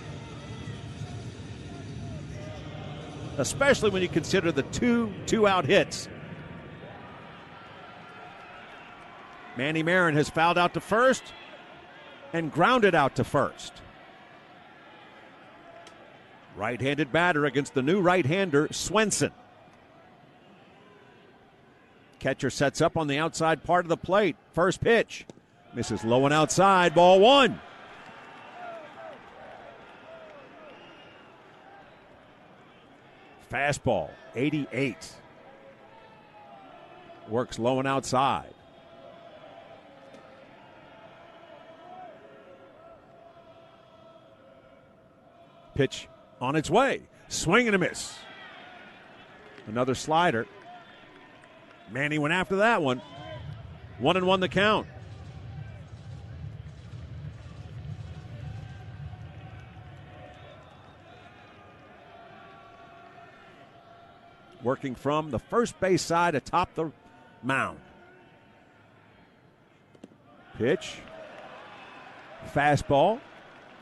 especially when you consider the 2-out hits. Manny Marin has fouled out to first and grounded out to first. Right-handed batter against the new right-hander, Swenson. Catcher sets up on the outside part of the plate. First pitch. Misses low and outside, ball 1. Fastball, 88. Works low and outside. Pitch on its way. Swing and a miss. Another slider. Manny went after that one. 1-1 the count. Working from the first base side atop the mound. Pitch. Fastball.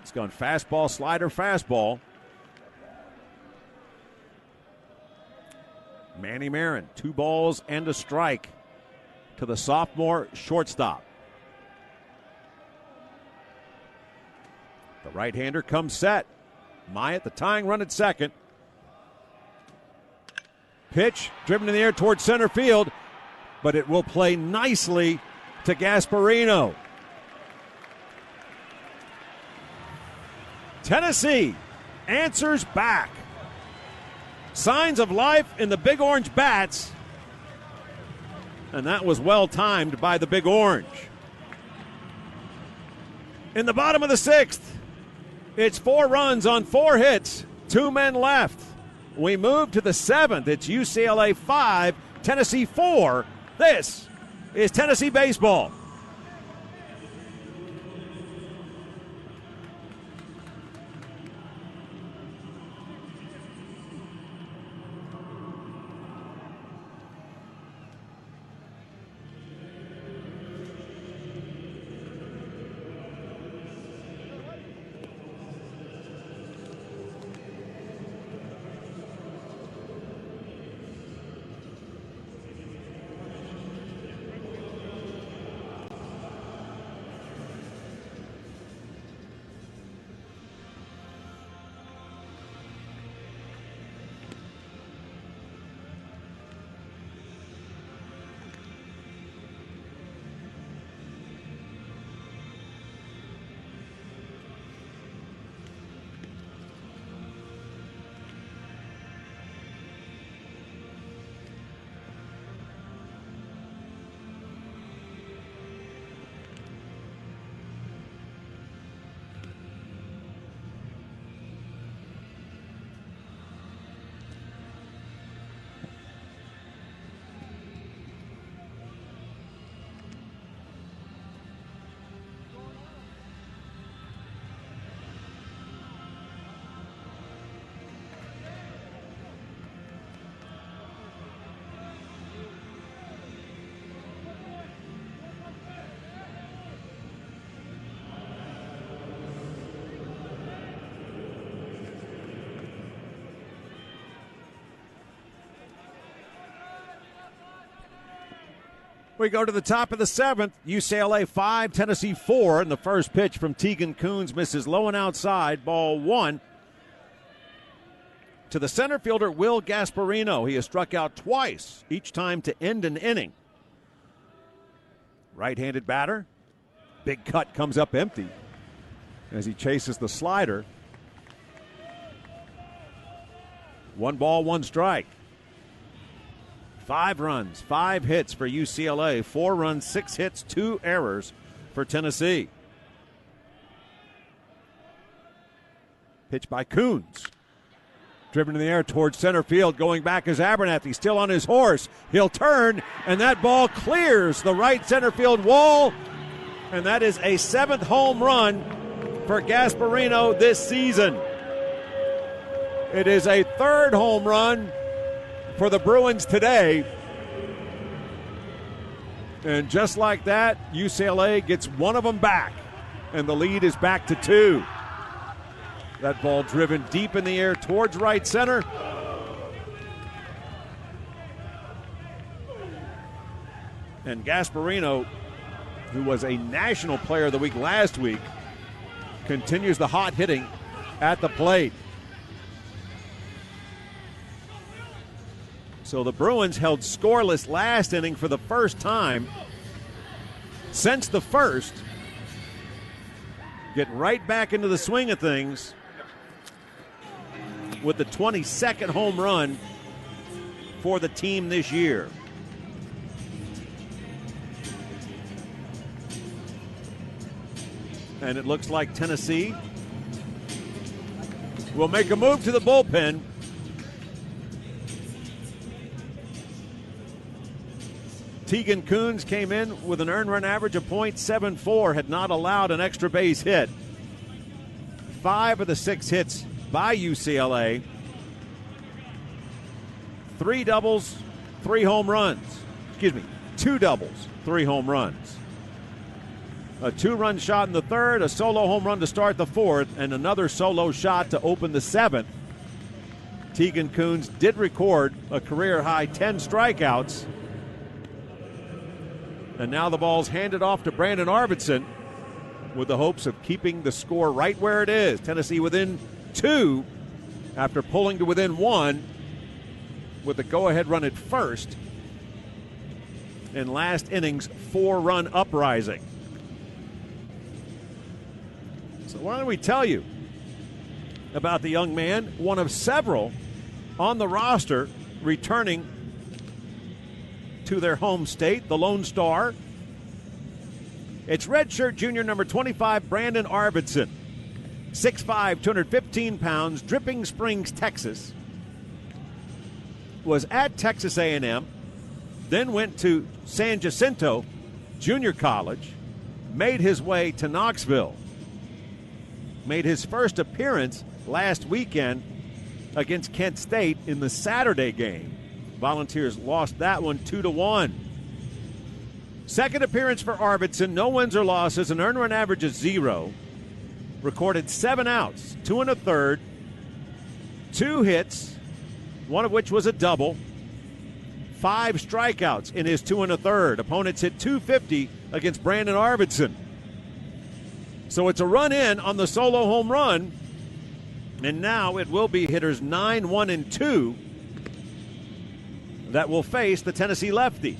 It's gone fastball, slider, fastball. Manny Marin, 2 balls and a strike to the sophomore shortstop. The right-hander comes set. Myatt, the tying run at second. Pitch driven in the air towards center field, but it will play nicely to Gasparino. Tennessee answers back. Signs of life in the Big Orange Bats. And that was well timed by the Big Orange. In the bottom of the 6th, it's 4 runs on 4 hits, 2 men left. We move to the 7th. It's UCLA 5, Tennessee 4. This is Tennessee baseball. We go to the top of the 7th. UCLA 5, Tennessee 4. And the first pitch from Tegan Coons misses low and outside. Ball 1. To the center fielder, Will Gasparino. He has struck out twice, each time to end an inning. Right-handed batter. Big cut comes up empty as he chases the slider. 1 ball, 1 strike. 5 runs, 5 hits for UCLA. 4 runs, 6 hits, 2 errors for Tennessee. Pitch by Coons. Driven in the air towards center field. Going back is Abernathy, still on his horse. He'll turn, and that ball clears the right center field wall. And that is a 7th home run for Gasparino this season. It is a 3rd home run for the Bruins today. And just like that, UCLA gets one of them back, and the lead is back to 2. That ball driven deep in the air towards right center. And Gasparino, who was a National Player of the Week last week, continues the hot hitting at the plate. So the Bruins held scoreless last inning for the first time since the first. Get right back into the swing of things with the 22nd home run for the team this year. And it looks like Tennessee will make a move to the bullpen. Tegan Coons came in with an earned run average of .74, had not allowed an extra base hit. 5 of the 6 hits by UCLA. 3 doubles, 3 home runs. 2 doubles, 3 home runs. A 2-run shot in the 3rd, a solo home run to start the 4th, and another solo shot to open the 7th. Tegan Coons did record a career-high 10 strikeouts. And now the ball's handed off to Brandon Arvidsson with the hopes of keeping the score right where it is. Tennessee within 2 after pulling to within 1 with the go-ahead run at first in last inning's 4-run uprising. So why don't we tell you about the young man, one of several on the roster returning to their home state, the Lone Star. It's redshirt junior number 25, Brandon Arvidsson. 6'5", 215 pounds, Dripping Springs, Texas. was at Texas A&M, then went to San Jacinto Junior College, made his way to Knoxville, made his first appearance last weekend against Kent State in the Saturday game. Volunteers lost that one 2-1. Second appearance for Arvidsson, no wins or losses, an earned run average of 0. Recorded 7 outs, 2 1/3, 2 hits, one of which was a double, 5 strikeouts in his 2 1/3. Opponents hit .250 against Brandon Arvidsson. So it's a run in on the solo home run, and now it will be hitters 9, 1, and 2 that will face the Tennessee lefty.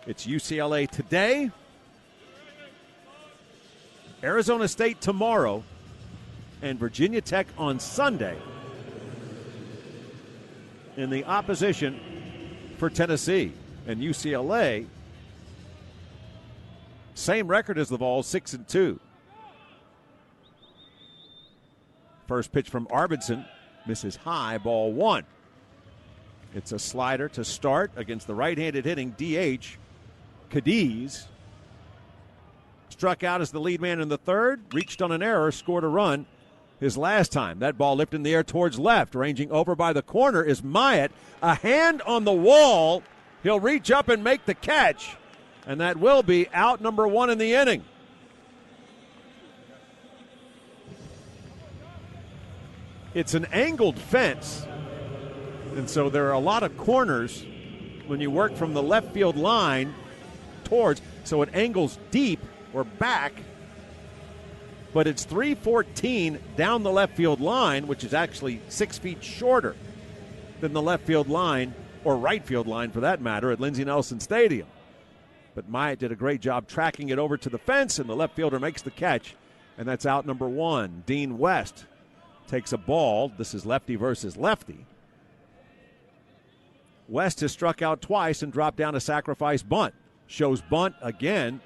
It's UCLA today, Arizona State tomorrow, and Virginia Tech on Sunday in the opposition for Tennessee. And UCLA, same record as the Vols, 6-2. First pitch from Arvidsson, misses high, ball 1. It's a slider to start against the right-handed hitting DH, Cadiz. Struck out as the lead man in the third, reached on an error, scored a run his last time. That ball lifted in the air towards left. Ranging over by the corner is Myatt. A hand on the wall. He'll reach up and make the catch. And that will be out number 1 in the inning. It's an angled fence, and so there are a lot of corners when you work from the left field line towards, so it angles deep or back, but it's 314 down the left field line, which is actually 6 feet shorter than the left field line, or right field line for that matter, at Lindsey Nelson Stadium. But Myatt did a great job tracking it over to the fence, and the left fielder makes the catch, and that's out number 1. Dean West takes a ball. This is lefty versus lefty. West has struck out twice and dropped down a sacrifice bunt. Shows bunt again.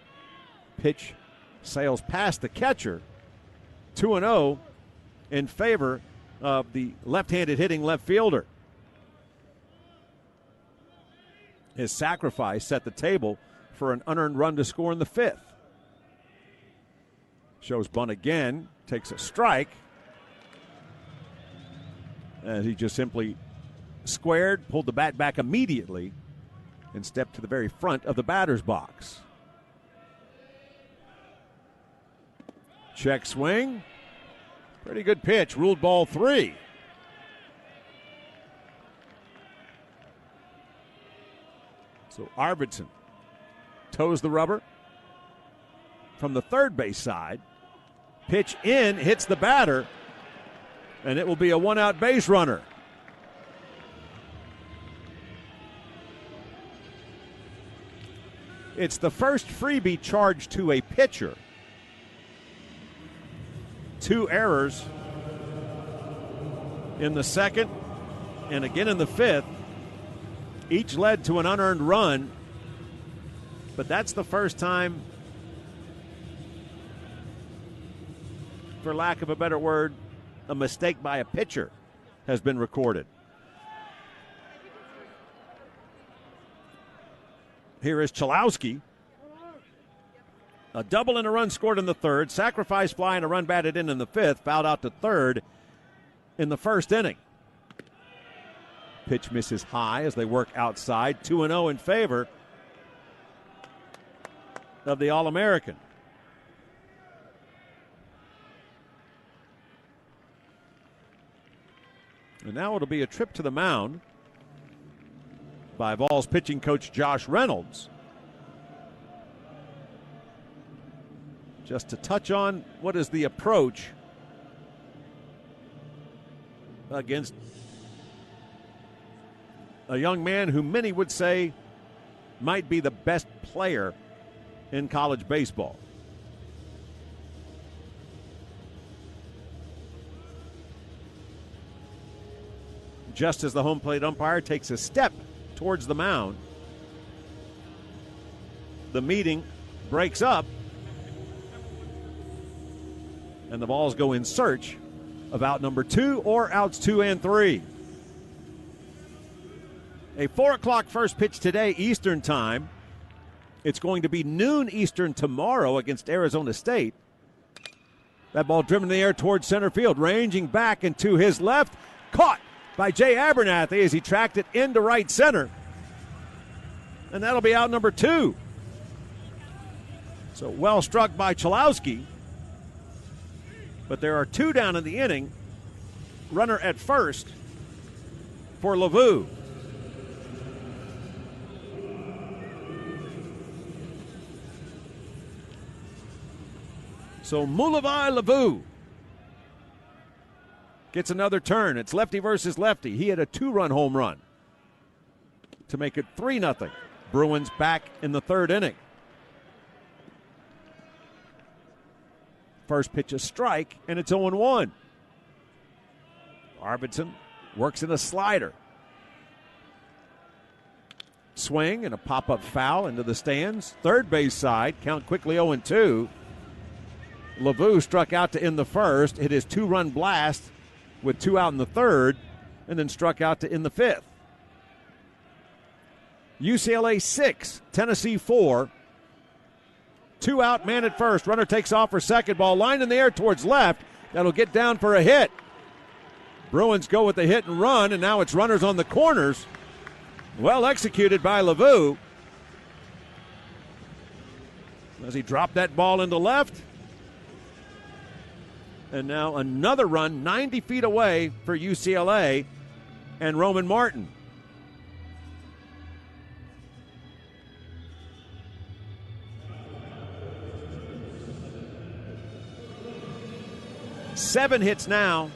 Pitch sails past the catcher. 2-0 in favor of the left-handed hitting left fielder. His sacrifice set the table for an unearned run to score in the 5th. Shows bunt again. Takes a strike. And he just simply squared, pulled the bat back immediately, and stepped to the very front of the batter's box. Check swing. Pretty good pitch. Ruled ball 3. So Arvidsson toes the rubber from the third base side. Pitch in, hits the batter, and it will be a 1-out base runner. It's the first freebie charged to a pitcher. 2 errors in the second and again in the 5th. Each led to an unearned run, but that's the first time, for lack of a better word, a mistake by a pitcher has been recorded. Here is Chalowski. A double and a run scored in the 3rd. Sacrifice fly and a run batted in the 5th. Fouled out to 3rd in the 1st inning. Pitch misses high as they work outside. 2-0 in favor of the All-American. And now it'll be a trip to the mound by Vols pitching coach Josh Reynolds. Just to touch on what is the approach against a young man who many would say might be the best player in college baseball. Just as the home plate umpire takes a step towards the mound, the meeting breaks up And the Vols go in search of out number 2 or outs 2 and 3. A 4 o'clock first pitch today, Eastern time. It's going to be noon Eastern tomorrow against Arizona State. That ball driven in the air towards center field, ranging back and to his left. Caught by Jay Abernathy as he tracked it into right center. And that'll be out number 2. So well struck by Chalowski. But there are 2 down in the inning. Runner at first for Lavu. So Mulavai Lavu gets another turn. It's lefty versus lefty. He had a 2-run home run to make it 3-0. Bruins back in the 3rd inning. First pitch a strike, and it's 0-1. Arvidsson works in a slider. Swing and a pop-up foul into the stands. Third base side, count quickly 0-2. Lavu struck out to end the first, hit his 2-run blast with 2 out in the 3rd, and then struck out to end the 5th. UCLA 6, Tennessee 4. 2 out, man at first. Runner takes off for second. Ball lined in the air towards left. That'll get down for a hit. Bruins go with the hit and run, and now it's runners on the corners. Well executed by Lavu as he dropped that ball into left. And now another run 90 feet away for UCLA and Roman Martin. Seven hits now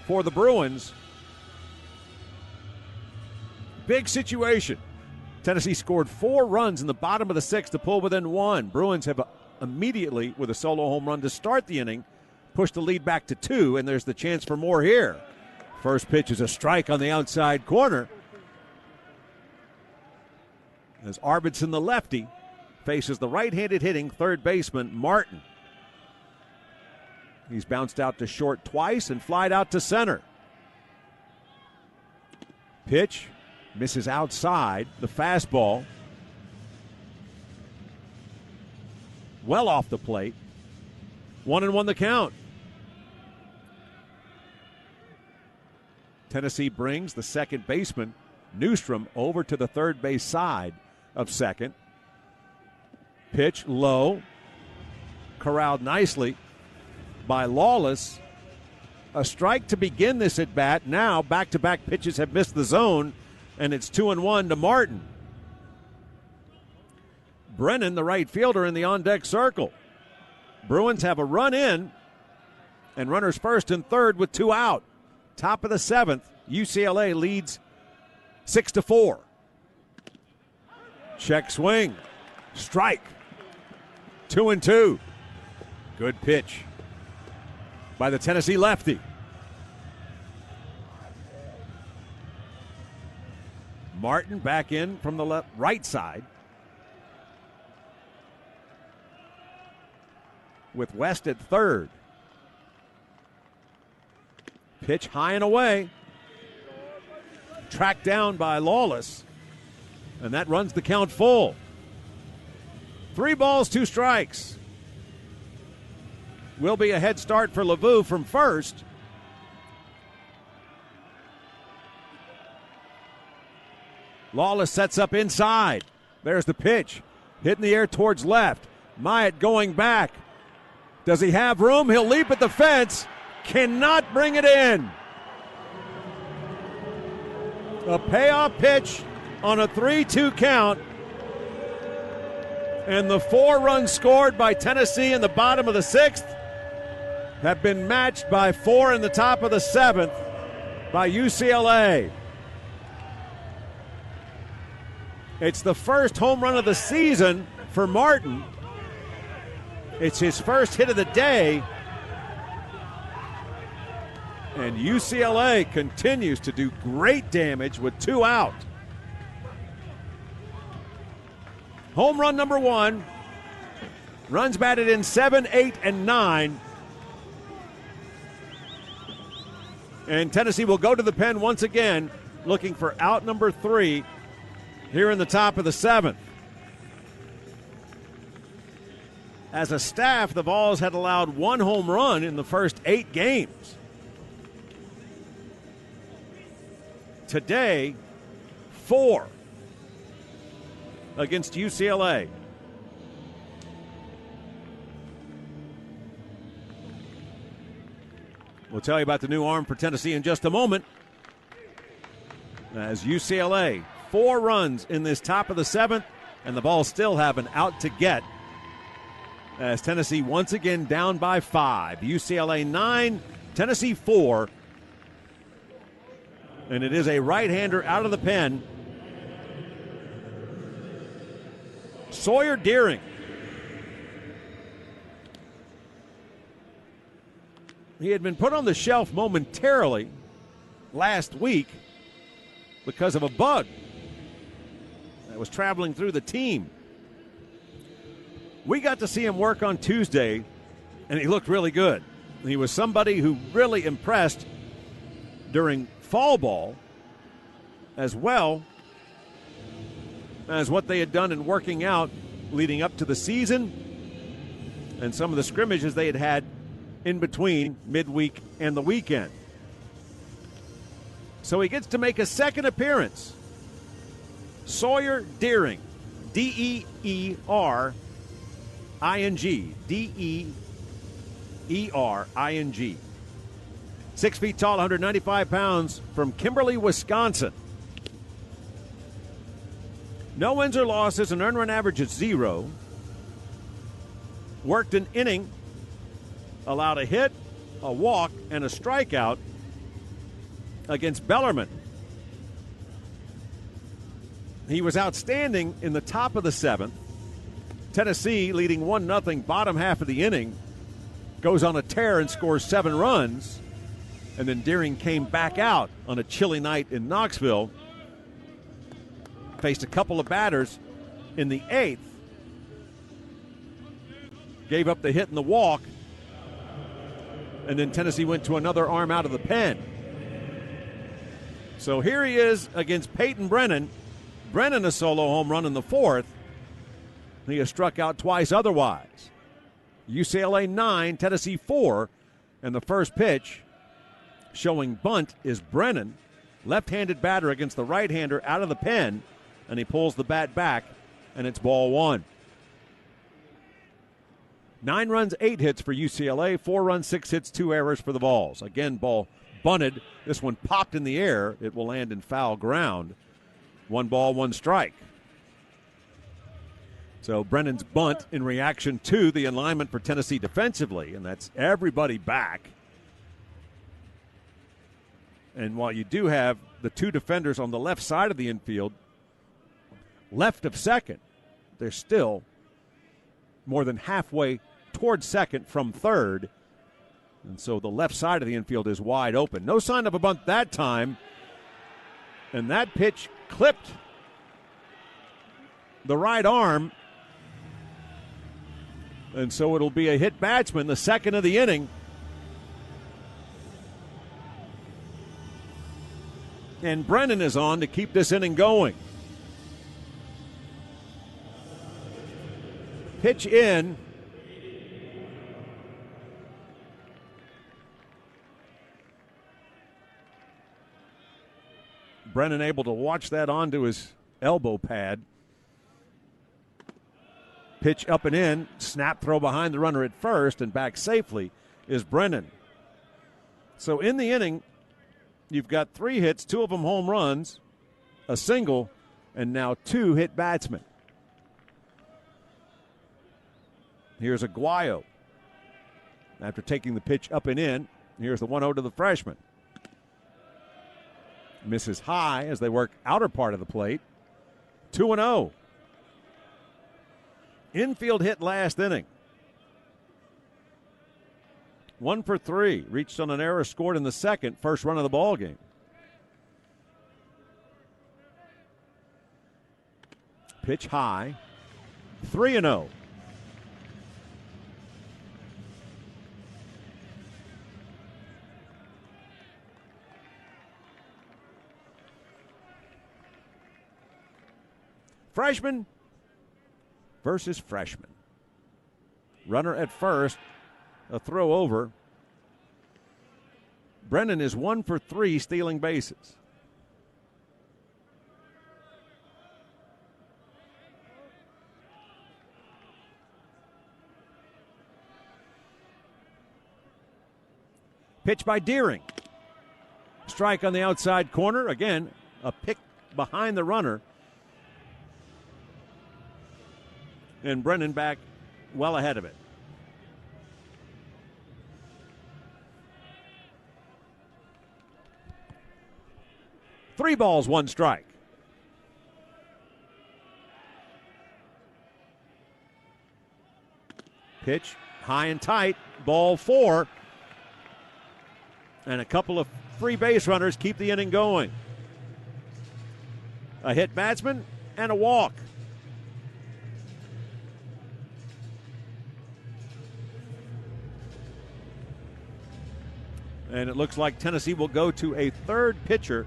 for the Bruins. Big situation. Tennessee scored 4 runs in the bottom of the 6th to pull within 1. Bruins have immediately, with a solo home run to start the inning, pushed the lead back to 2, and there's the chance for more here. First pitch is a strike on the outside corner as Arvidsson, the lefty, faces the right-handed hitting third baseman Martin. He's bounced out to short twice and flied out to center. Pitch misses outside, the fastball. Well off the plate. 1-1 the count. Tennessee brings the second baseman, Newstrom, over to the third base side of second. Pitch low. Corralled nicely by Lawless. A strike to begin this at bat. Now back-to-back pitches have missed the zone, and it's 2-1 to Martin. Brennan, the right fielder, in the on-deck circle. Bruins have a run in and runners first and third with 2 out. Top of the 7th, UCLA leads 6-4. Check swing. Strike. 2-2. Good pitch by the Tennessee lefty. Martin back in from the right side with West at third. Pitch high and away. Tracked down by Lawless. And that runs the count full. 3 balls, 2 strikes. Will be a head start for Lavu from first. Lawless sets up inside. There's the pitch. Hit in the air towards left. Myatt going back. Does he have room? He'll leap at the fence. Cannot bring it in. A payoff pitch on a 3-2 count. And the 4 runs scored by Tennessee in the bottom of the 6th have been matched by 4 in the top of the 7th by UCLA. It's the first home run of the season for Martin. It's his first hit of the day. And UCLA continues to do great damage with 2 out. Home run number 1. Runs batted in 7, 8, and 9. And Tennessee will go to the pen once again, looking for out number 3 here in the top of the 7th. As a staff, the Vols had allowed 1 home run in the first 8 games. Today, 4 against UCLA. We'll tell you about the new arm for Tennessee in just a moment. As UCLA, 4 runs in this top of the 7th, and the Vols still have an out to get. As Tennessee once again down by 5. UCLA 9, Tennessee 4. And it is a right-hander out of the pen. Sawyer Deering. He had been put on the shelf momentarily last week because of a bug that was traveling through the team. We got to see him work on Tuesday, and he looked really good. He was somebody who really impressed during fall ball, as well as what they had done in working out leading up to the season and some of the scrimmages they had had in between midweek and the weekend. So he gets to make a second appearance. Sawyer Deering, D-E-E-R-I-N-G, D-E-E-R-I-N-G. 6 feet tall, 195 pounds, from Kimberly, Wisconsin. No wins or losses, an earned run average of 0. Worked an inning, allowed a hit, a walk, and a strikeout against Bellarmine. He was outstanding in the top of the 7th. Tennessee leading 1-0 bottom half of the inning, goes on a tear and scores 7 runs. And then Deering came back out on a chilly night in Knoxville. Faced a couple of batters in the 8th. Gave up the hit and the walk. And then Tennessee went to another arm out of the pen. So here he is against Peyton Brennan. Brennan a solo home run in the 4th. He has struck out twice otherwise. UCLA 9, Tennessee 4. And the first pitch showing bunt is Brennan. Left-handed batter against the right-hander out of the pen. And he pulls the bat back, and it's ball 1. 9 runs, 8 hits for UCLA. 4 runs, 6 hits, 2 errors for the Vols. Again, ball bunted. This one popped in the air. It will land in foul ground. 1 ball, 1 strike. So Brennan's bunt in reaction to the alignment for Tennessee defensively, and that's everybody back. And while you do have the 2 defenders on the left side of the infield, left of second, they're still more than halfway towards second from third. And so the left side of the infield is wide open. No sign of a bunt that time. And that pitch clipped the right arm. And so it'll be a hit batsman, the second of the inning. And Brennan is on to keep this inning going. Pitch in. Brennan able to watch that onto his elbow pad. Pitch up and in. Snap throw behind the runner at first, and back safely is Brennan. So in the inning, you've got 3 hits, 2 of them home runs, a single, and now 2 hit batsmen. Here's Aguayo. After taking the pitch up and in, here's the 1-0 to the freshman. Misses high as they work outer part of the plate. 2-0. Infield hit last inning. 1 for 3. Reached on an error, scored in the second. First run of the ball game. Pitch high. 3-0. Freshman versus freshman. Runner at first, a throw over. Brennan is 1 for 3 stealing bases. Pitch by Deering. Strike on the outside corner. Again, a pick behind the runner. And Brennan back well ahead of it. Three balls, one strike. Pitch high and tight. Ball 4. And a couple of free base runners keep the inning going. A hit batsman and a walk. And it looks like Tennessee will go to a third pitcher.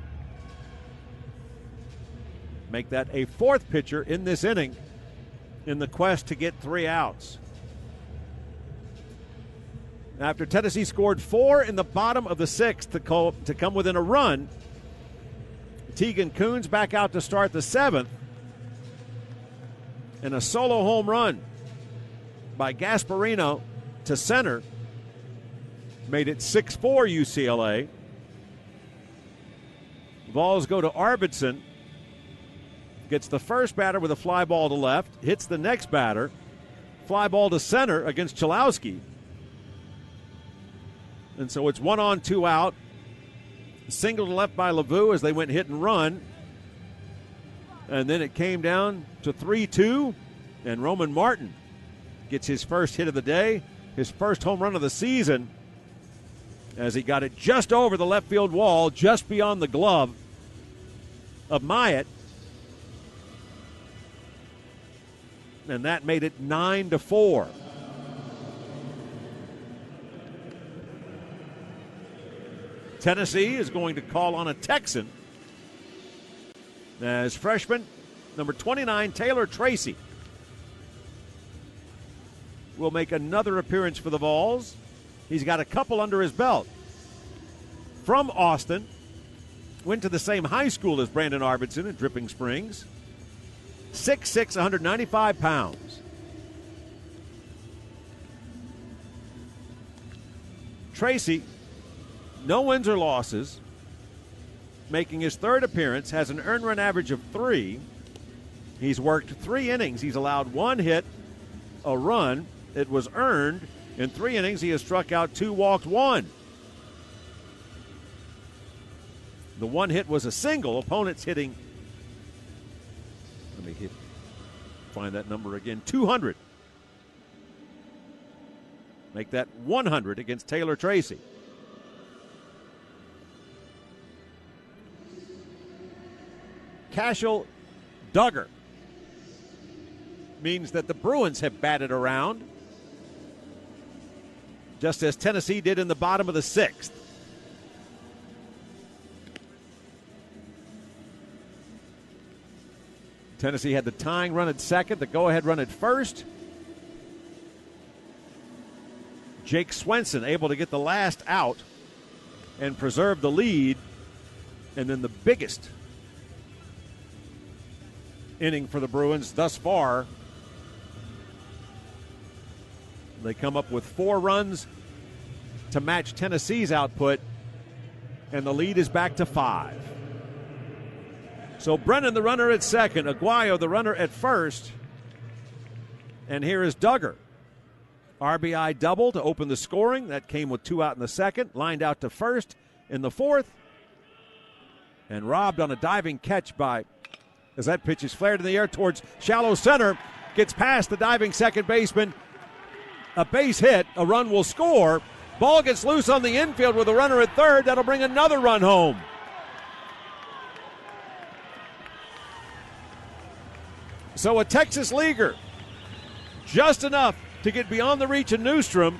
Make that a fourth pitcher in this inning in the quest to get 3 outs. After Tennessee scored 4 in the bottom of the 6th to come within a run, Tegan Coons back out to start the 7th. And a solo home run by Gasparino to center made it 6-4 UCLA. Vols go to Arvidsson. Gets the first batter with a fly ball to left. Hits the next batter. Fly ball to center against Chalowski. And so it's 1 on, 2 out. Single to left by LaVue as they went hit and run. And then it came down to 3-2. And Roman Martin gets his first hit of the day, his first home run of the season, as he got it just over the left field wall, just beyond the glove of Myatt. And that made it 9-4. Tennessee is going to call on a Texan as freshman number 29, Taylor Tracy, will make another appearance for the Vols. He's got a couple under his belt. From Austin, went to the same high school as Brandon Arvidsson at Dripping Springs. 6'6", 195 pounds. Tracy, no wins or losses, making his third appearance, has an earned run average of 3. He's worked 3 innings. He's allowed 1 hit, a run. It was earned. In 3 innings, he has struck out 2, walked 1. The 1 hit was a single. Opponents hitting, let me find that number again, 200. Make that 100 against Taylor Tracy. Cashel Duggar means that the Bruins have batted around, just as Tennessee did in the bottom of the 6th. Tennessee had the tying run at second, the go-ahead run at first. Jake Swenson able to get the last out and preserve the lead. And then the biggest inning for the Bruins thus far. They come up with 4 runs to match Tennessee's output, and the lead is back to 5. So Brennan, the runner at second, Aguayo, the runner at first, and here is Duggar. RBI double to open the scoring. That came with 2 out in the second, lined out to first in the 4th, and robbed on a diving catch by, as that pitch is flared in the air towards shallow center, gets past the diving second baseman. A base hit, a run will score. Ball gets loose on the infield with a runner at third. That'll bring another run home. So a Texas leaguer, just enough to get beyond the reach of Newstrom.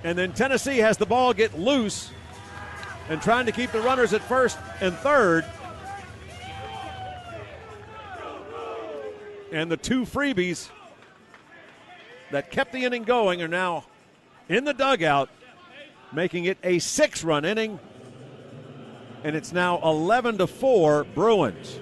And then Tennessee has the ball get loose and trying to keep the runners at first and third. And the two freebies that kept the inning going are now in the dugout, making it a 6-run inning. And it's now 11-4 Bruins.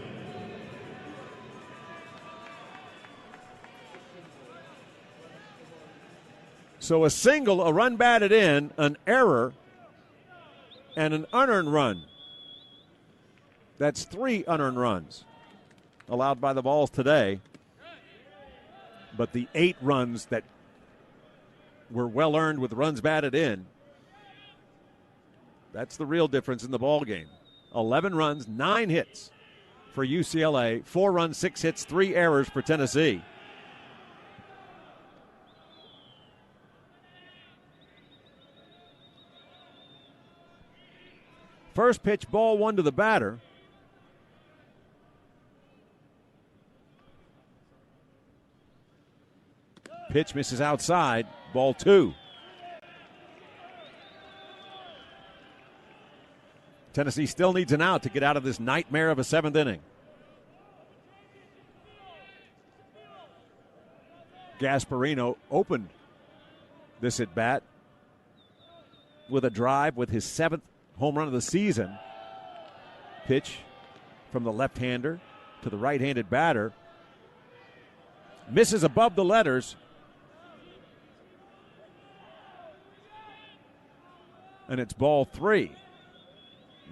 So a single, a run batted in, an error, and an unearned run. That's 3 unearned runs allowed by the Vols today. But the 8 runs that were well earned with runs batted in, that's the real difference in the ball game. 11 runs, 9 hits for UCLA, 4 runs, 6 hits, 3 errors for Tennessee. First pitch, ball 1 to the batter. Pitch misses outside, ball 2. Tennessee still needs an out to get out of this nightmare of a 7th inning. Gasparino opened this at bat with a drive with his 7th home run of the season. Pitch from the left-hander to the right-handed batter. Misses above the letters. And it's ball 3.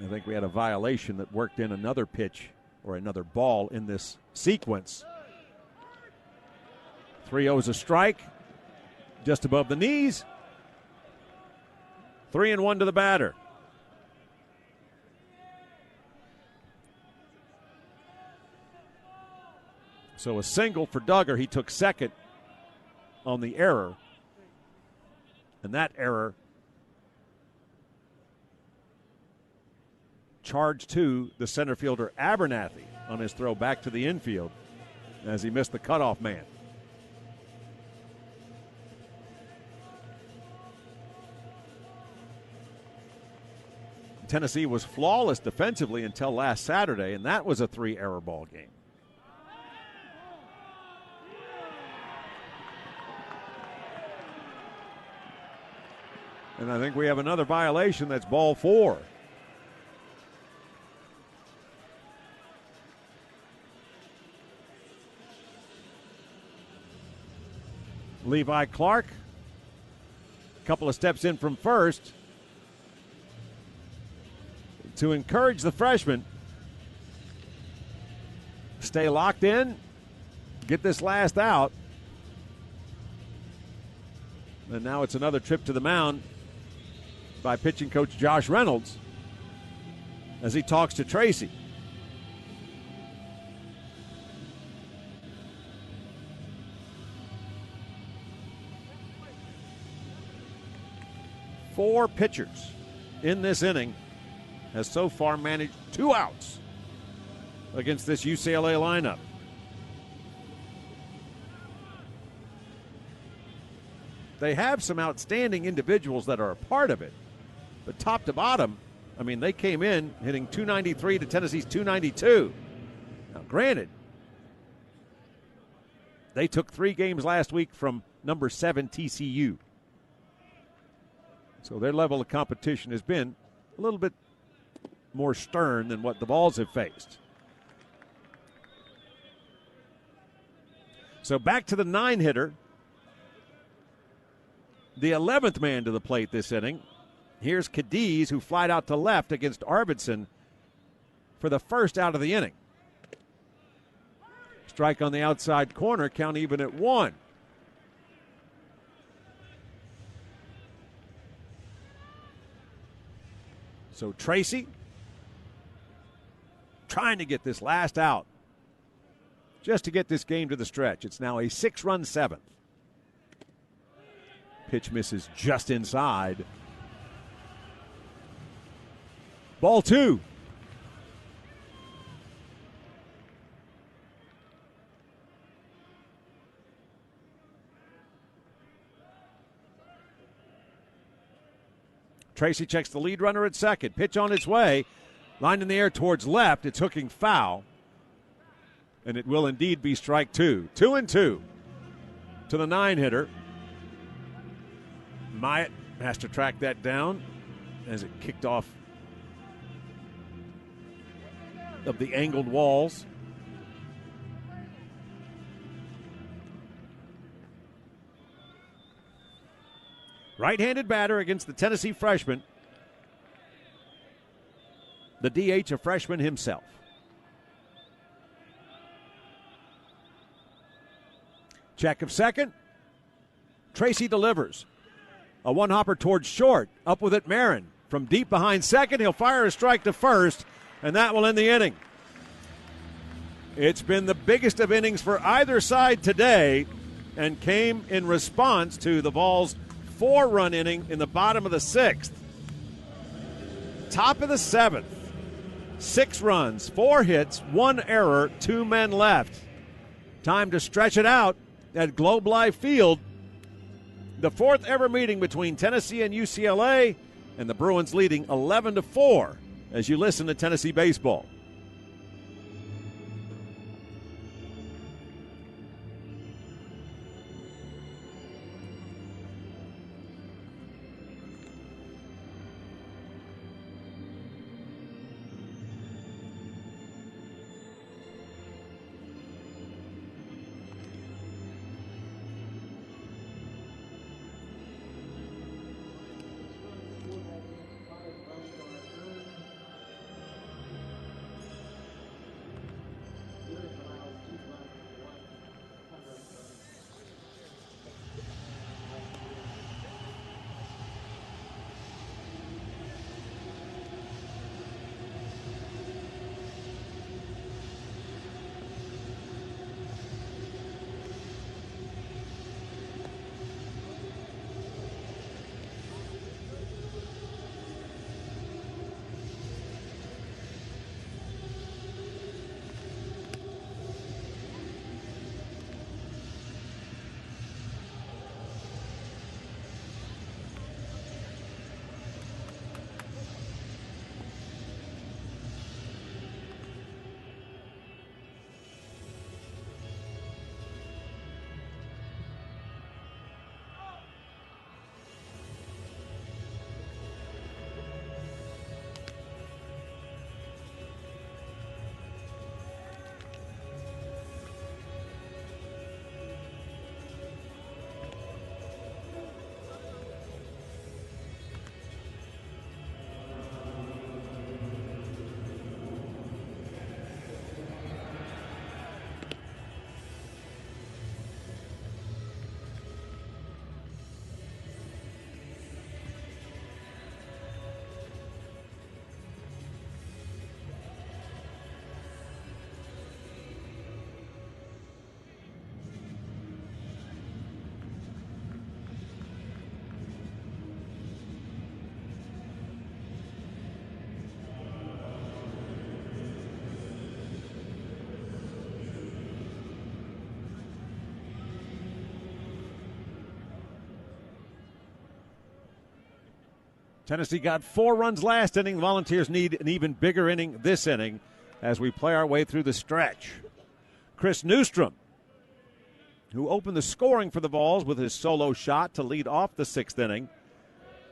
I think we had a violation that worked in another pitch or another ball in this sequence. 3-0 is a strike, just above the knees. 3-1 to the batter. So a single for Duggar. He took second on the error. And that error charged to the center fielder Abernathy on his throw back to the infield as he missed the cutoff man. Tennessee was flawless defensively until last Saturday, and that was a 3-error ball game. And I think we have another violation. That's ball 4. Levi Clark, a couple of steps in from first to encourage the freshman. Stay locked in, get this last out. And now it's another trip to the mound by pitching coach Josh Reynolds as he talks to Tracy. Four pitchers in this inning has so far managed 2 outs against this UCLA lineup. They have some outstanding individuals that are a part of it. But top to bottom, I mean, they came in hitting .293 to Tennessee's .292. Now, granted, they took 3 games last week from number 7 TCU. So their level of competition has been a little bit more stern than what the Vols have faced. So back to the 9-hitter. The 11th man to the plate this inning. Here's Cadiz, who flied out to left against Arvidsson for the first out of the inning. Strike on the outside corner, count even at 1. So Tracy trying to get this last out just to get this game to the stretch. It's now a 6-run 7th. Pitch misses just inside. Ball 2. Tracy checks the lead runner at second. Pitch on its way. Line in the air towards left. It's hooking foul. And it will indeed be strike two. 2-2 to the 9-hitter. Myatt has to track that down as it kicked off of the angled walls. Right-handed batter against the Tennessee freshman. The DH, a freshman himself. Check of second. Tracy delivers. A one-hopper towards short. Up with it, Marin. From deep behind second, he'll fire a strike to first, and that will end the inning. It's been the biggest of innings for either side today and came in response to the Vols' 4-run inning in the bottom of the 6th. Top of the 7th. 6 runs, 4 hits, 1 error, 2 men left. Time to stretch it out at Globe Life Field. The 4th ever meeting between Tennessee and UCLA, and the Bruins leading 11-4 as you listen to Tennessee baseball. Tennessee got 4 runs last inning. The Volunteers need an even bigger inning this inning as we play our way through the stretch. Chris Newstrom, who opened the scoring for the Vols with his solo shot to lead off the 6th inning,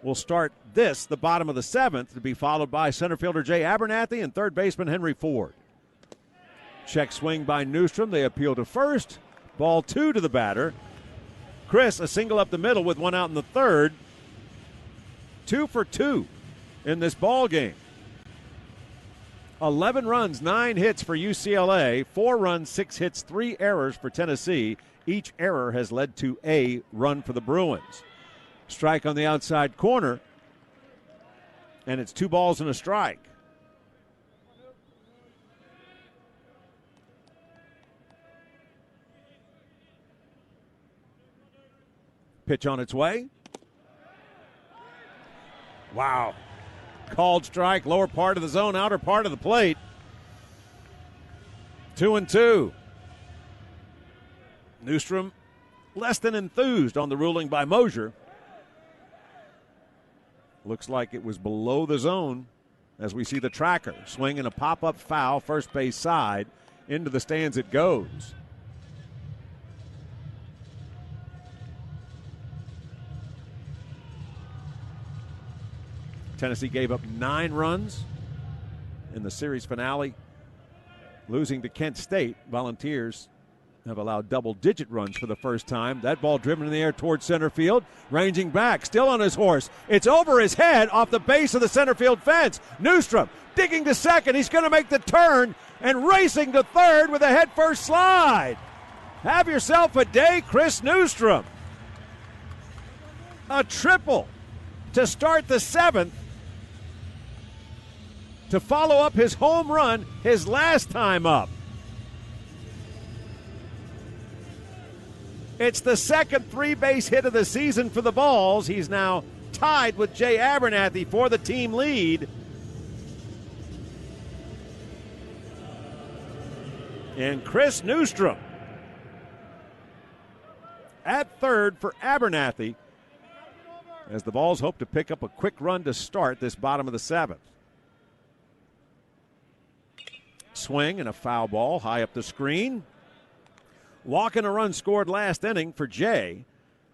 will start the bottom of the 7th, to be followed by center fielder Jay Abernathy and third baseman Henry Ford. Check swing by Newstrom. They appeal to first. Ball 2 to the batter. Chris, a single up the middle with 1 out in the 3rd. 2 for 2 in this ball game. 11 runs, 9 hits for UCLA. 4 runs, 6 hits, 3 errors for Tennessee. Each error has led to a run for the Bruins. Strike on the outside corner, and it's 2 balls and a strike. Pitch on its way. Wow. Called strike, lower part of the zone, outer part of the plate. 2-2. Newstrom less than enthused on the ruling by Mosier. Looks like it was below the zone as we see the tracker. Swing and a pop-up foul, first base side. Into the stands it goes. Tennessee gave up 9 runs in the series finale, losing to Kent State. Volunteers have allowed double-digit runs for the first time. That ball driven in the air towards center field, ranging back, still on his horse. It's over his head off the base of the center field fence. Newstrom digging to second. He's going to make the turn and racing to third with a head-first slide. Have yourself a day, Chris Newstrom. A triple to start the 7th, to follow up his home run his last time up. It's the second 3-base hit of the season for the Vols. He's now tied with Jay Abernathy for the team lead. And Chris Newstrom at third for Abernathy, as the Vols hope to pick up a quick run to start this bottom of the 7th. Swing and a foul ball high up the screen. Walk and a run scored last inning for Jay.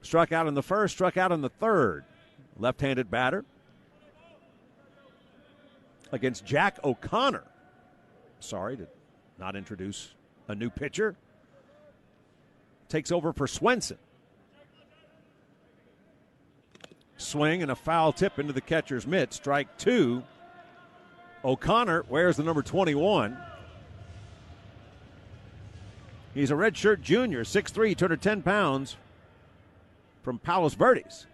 Struck out in the first, struck out in the third. Left-handed batter against Jack O'Connor. Sorry to not introduce a new pitcher. Takes over for Swenson. Swing and a foul tip into the catcher's mitt. Strike 2. O'Connor wears the number 21. He's a redshirt junior, 6'3", 210 pounds, from Palos Verdes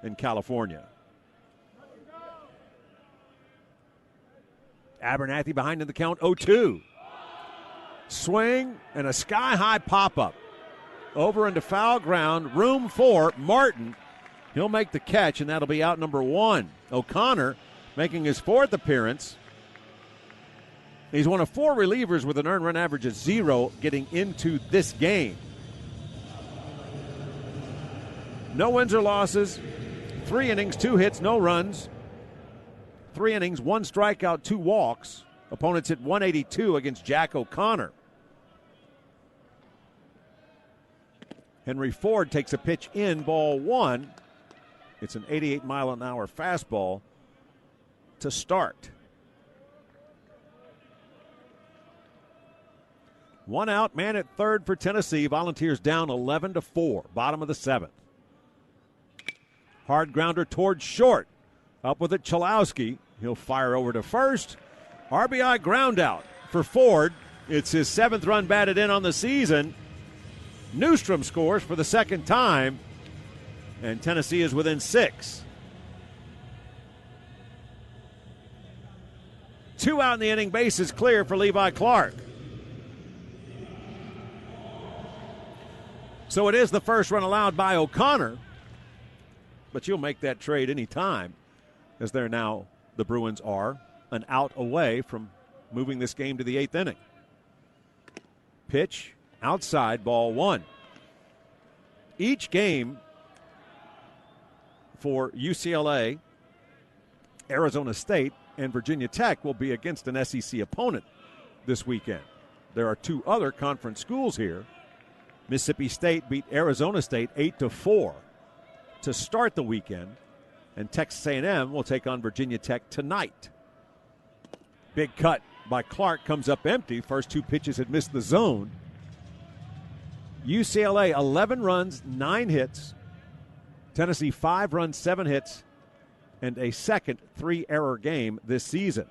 in California. Abernathy behind in the count, 0-2. Swing and a sky-high pop-up. Over into foul ground, room for Martin. He'll make the catch, and that'll be out number 1. O'Connor making his 4th appearance. He's one of 4 relievers with an earned run average of 0 getting into this game. No wins or losses. 3 innings, 2 hits, no runs. 3 innings, 1 strikeout, 2 walks. Opponents hit 182 against Jack O'Connor. Henry Ford takes a pitch in, ball 1. It's an 88-mile-an-hour fastball to start. 1 out, man at third for Tennessee. Volunteers down 11-4, bottom of the 7th. Hard grounder towards short. Up with it, Chalowski. He'll fire over to first. RBI ground out for Ford. It's his 7th run batted in on the season. Newstrom scores for the 2nd time, and Tennessee is within 6. 2 out in the inning, bases clear for Levi Clark. So it is the first run allowed by O'Connor, but you'll make that trade any time, as they're now, the Bruins are, an out away from moving this game to the 8th inning. Pitch, outside, ball 1. Each game for UCLA, Arizona State, and Virginia Tech will be against an SEC opponent this weekend. There are 2 other conference schools here. Mississippi State beat Arizona State 8-4 to start the weekend, and Texas A&M will take on Virginia Tech tonight. Big cut by Clark comes up empty. First 2 pitches had missed the zone. UCLA 11 runs, 9 hits. Tennessee 5 runs, 7 hits, and a second 3-error game this season.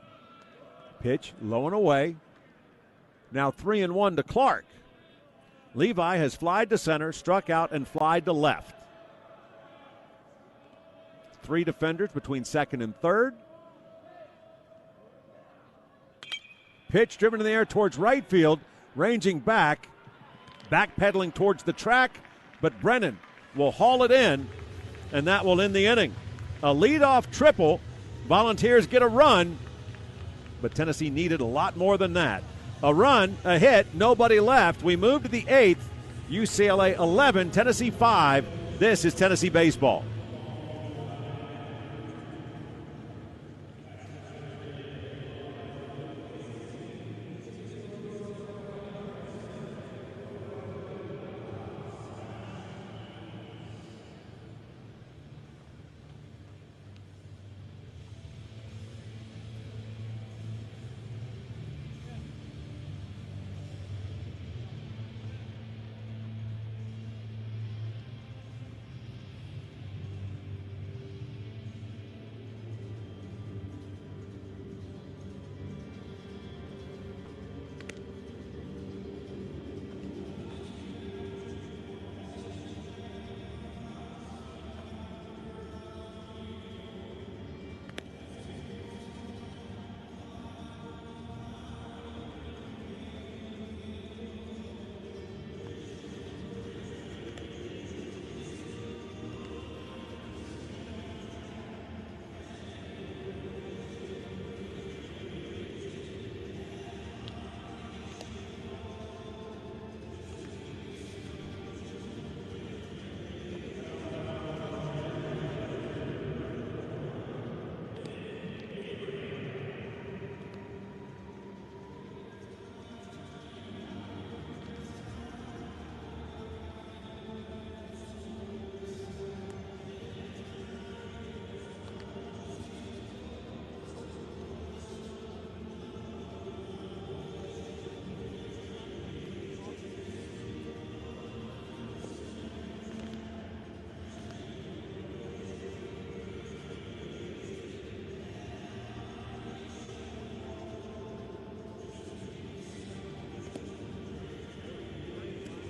Pitch low and away. Now 3-1 to Clark. Levi has flied to center, struck out, and flied to left. 3 defenders between second and third. Pitch driven in the air towards right field, ranging back, backpedaling towards the track, but Brennan will haul it in, and that will end the inning. A leadoff triple. Volunteers get a run, but Tennessee needed a lot more than that. A run, a hit, nobody left. We move to the 8th. UCLA 11, Tennessee 5. This is Tennessee baseball.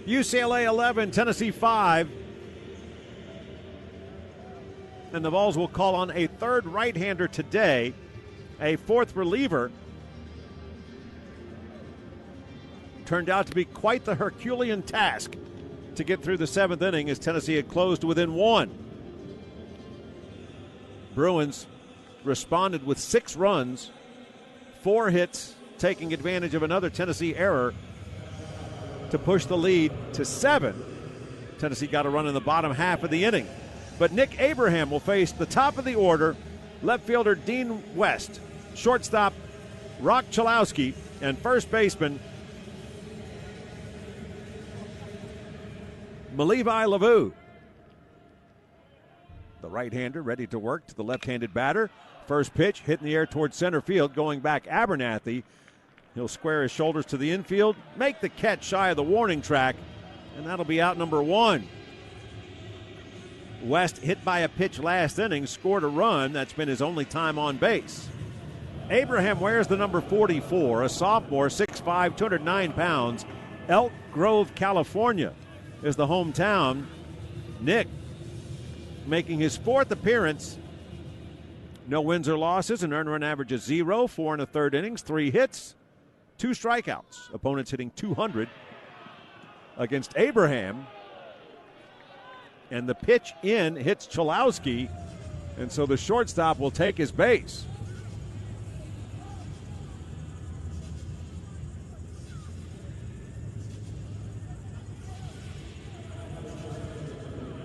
UCLA 11, Tennessee 5. And the Vols will call on a third right-hander today, a fourth reliever. Turned out to be quite the Herculean task to get through the seventh inning as Tennessee had closed within one. Bruins responded with 6 runs, 4 hits, taking advantage of another Tennessee error to push the lead to 7. Tennessee got a run in the bottom half of the inning. But Nick Abraham will face the top of the order, left fielder Dean West, shortstop Rock Chalowski, and first baseman Levi Lavu. The right-hander ready to work to the left-handed batter. First pitch hit in the air towards center field, going back Abernathy. He'll square his shoulders to the infield, make the catch shy of the warning track, and that'll be out number 1. West, hit by a pitch last inning, scored a run. That's been his only time on base. Abraham wears the number 44, a sophomore, 6'5", 209 pounds. Elk Grove, California is the hometown. Nick making his 4th appearance. No wins or losses, an earned run average of 0, 4 1/3 innings, 3 hits, 2 strikeouts. Opponents hitting .200 against Abraham. And the pitch in hits Chalowski, and so the shortstop will take his base.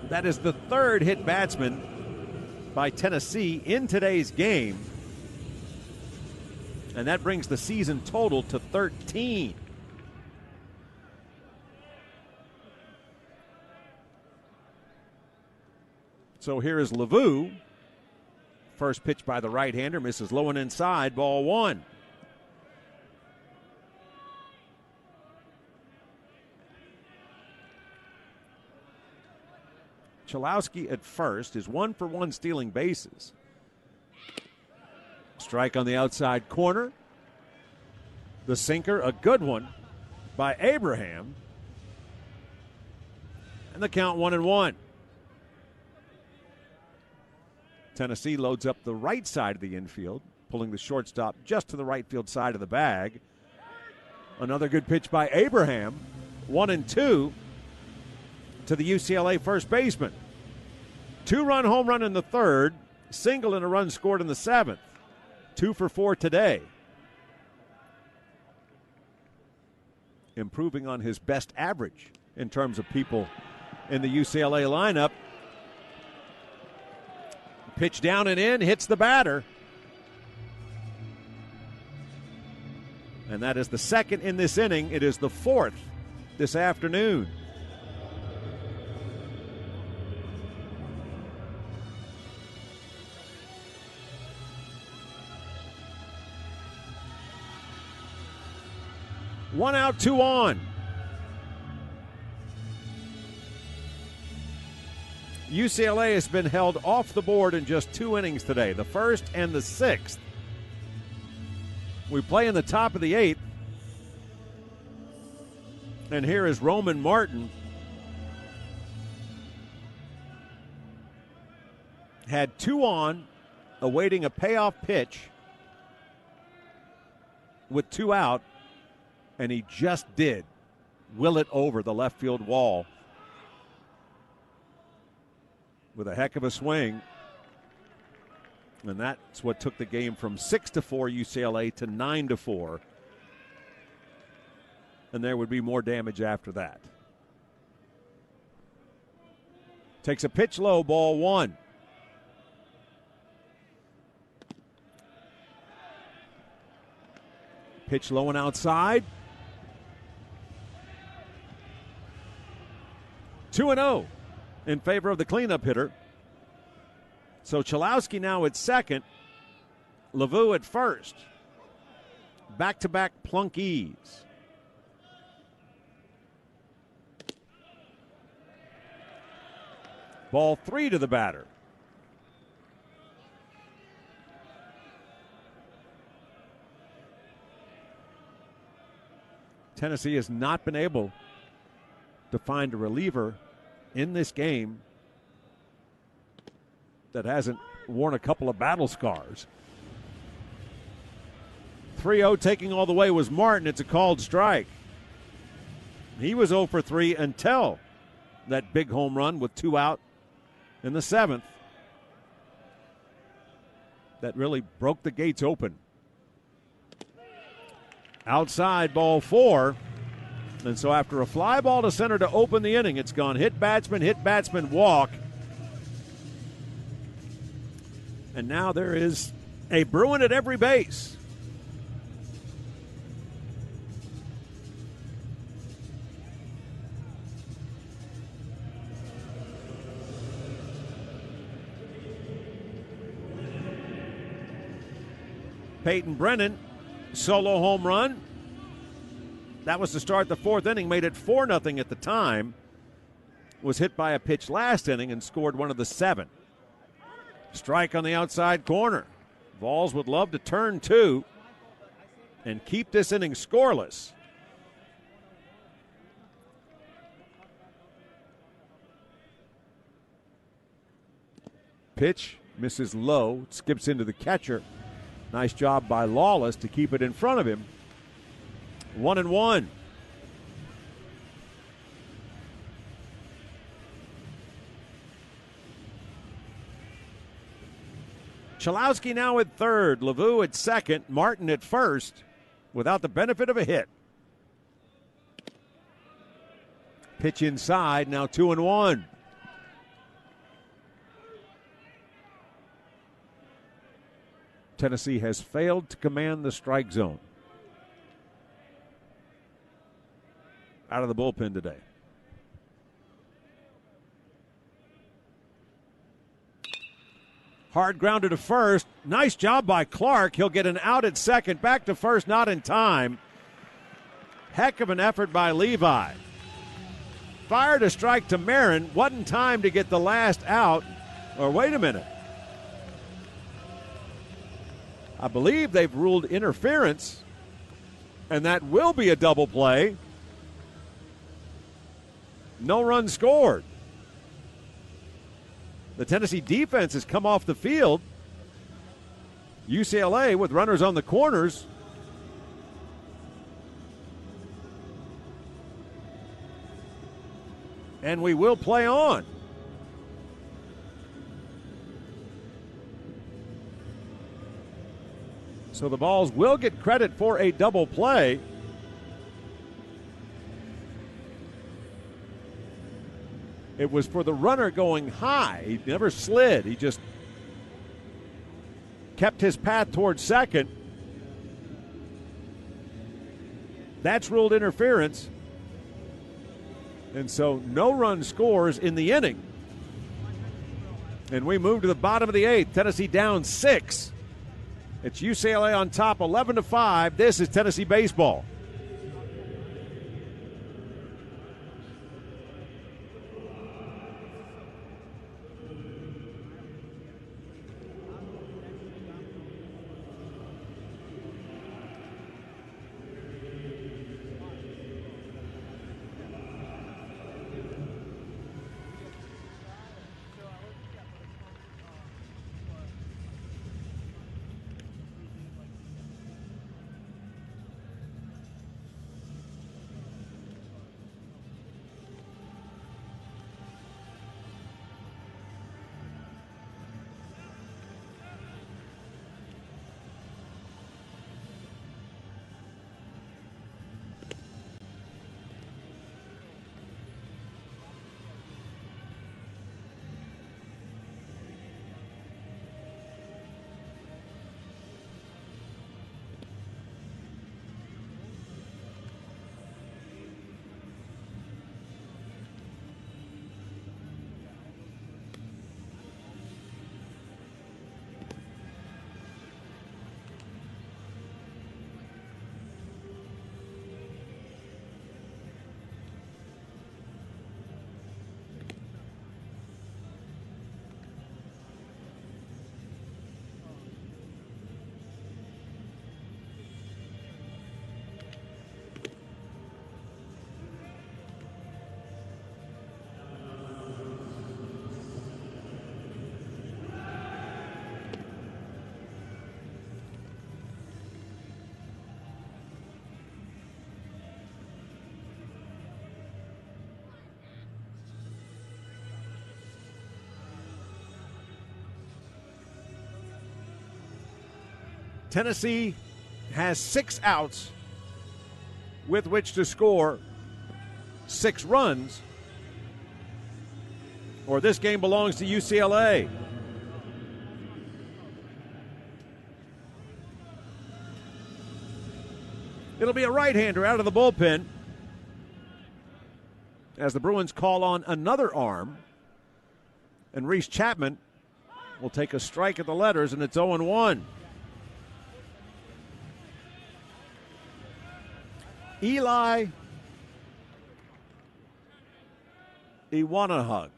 That is the 3rd hit batsman by Tennessee in today's game. And that brings the season total to 13. So here is Lavu. First pitch by the right-hander, misses low and inside, ball 1. Chalowski at first is 1 for 1 stealing bases. Strike on the outside corner. The sinker, a good one by Abraham. And the count 1-1. Tennessee loads up the right side of the infield, pulling the shortstop just to the right field side of the bag. Another good pitch by Abraham. 1-2 to the UCLA first baseman. 2-run home run in the 3rd, single and a run scored in the 7th. 2 for 4 today. Improving on his best average in terms of people in the UCLA lineup. Pitch down and in, hits the batter. And that is the 2nd in this inning. It is the 4th this afternoon. One out, 2 on. UCLA has been held off the board in just 2 innings today, the 1st and the 6th. We play in the top of the 8th. And here is Roman Martin. Had 2 on, awaiting a payoff pitch with 2 out, and he just did will it over the left field wall with a heck of a swing. And that's what took the game from 6-4 UCLA to 9-4. And there would be more damage after that. Takes a pitch low, ball 1. Pitch low and outside. 2-0 in favor of the cleanup hitter. So Chalowski now at second. Lavu at first. Back-to-back plunkies. Ball 3 to the batter. Tennessee has not been able to find a reliever in this game that hasn't worn a couple of battle scars. 3-0 taking all the way was Martin. It's a called strike. He was 0 for 3 until that big home run with 2 out in the 7th. That really broke the gates open. Outside, ball 4. And so after a fly ball to center to open the inning, it's gone hit, batsman, walk. And now there is a Bruin at every base. Peyton Brennan, solo home run. That was to start the 4th inning, made it 4-0 at the time. Was hit by a pitch last inning and scored one of the 7. Strike on the outside corner. Vols would love to turn 2 and keep this inning scoreless. Pitch misses low, skips into the catcher. Nice job by Lawless to keep it in front of him. 1-1. Chalowski now at third. Lavu at second. Martin at first without the benefit of a hit. Pitch inside. Now 2-1. Tennessee has failed to command the strike zone. Out of the bullpen today. Hard grounded to first. Nice job by Clark. He'll get an out at second. Back to first, not in time. Heck of an effort by Levi. Fired a strike to Marin. Wasn't time to get the last out. Or wait a minute. I believe they've ruled interference, and that will be a double play. No run scored. The Tennessee defense has come off the field. UCLA with runners on the corners. And we will play on. So the Vols will get credit for a double play. It was for the runner going high. He never slid. He just kept his path towards second. That's ruled interference. And so no run scores in the inning. And we move to the bottom of the 8th. Tennessee down 6. It's UCLA on top 11-5. This is Tennessee baseball. Tennessee has 6 outs with which to score 6 runs, or this game belongs to UCLA. It'll be a right-hander out of the bullpen as the Bruins call on another arm. And Reese Chapman will take a strike at the letters, and it's 0-1. Eli Iwanahug.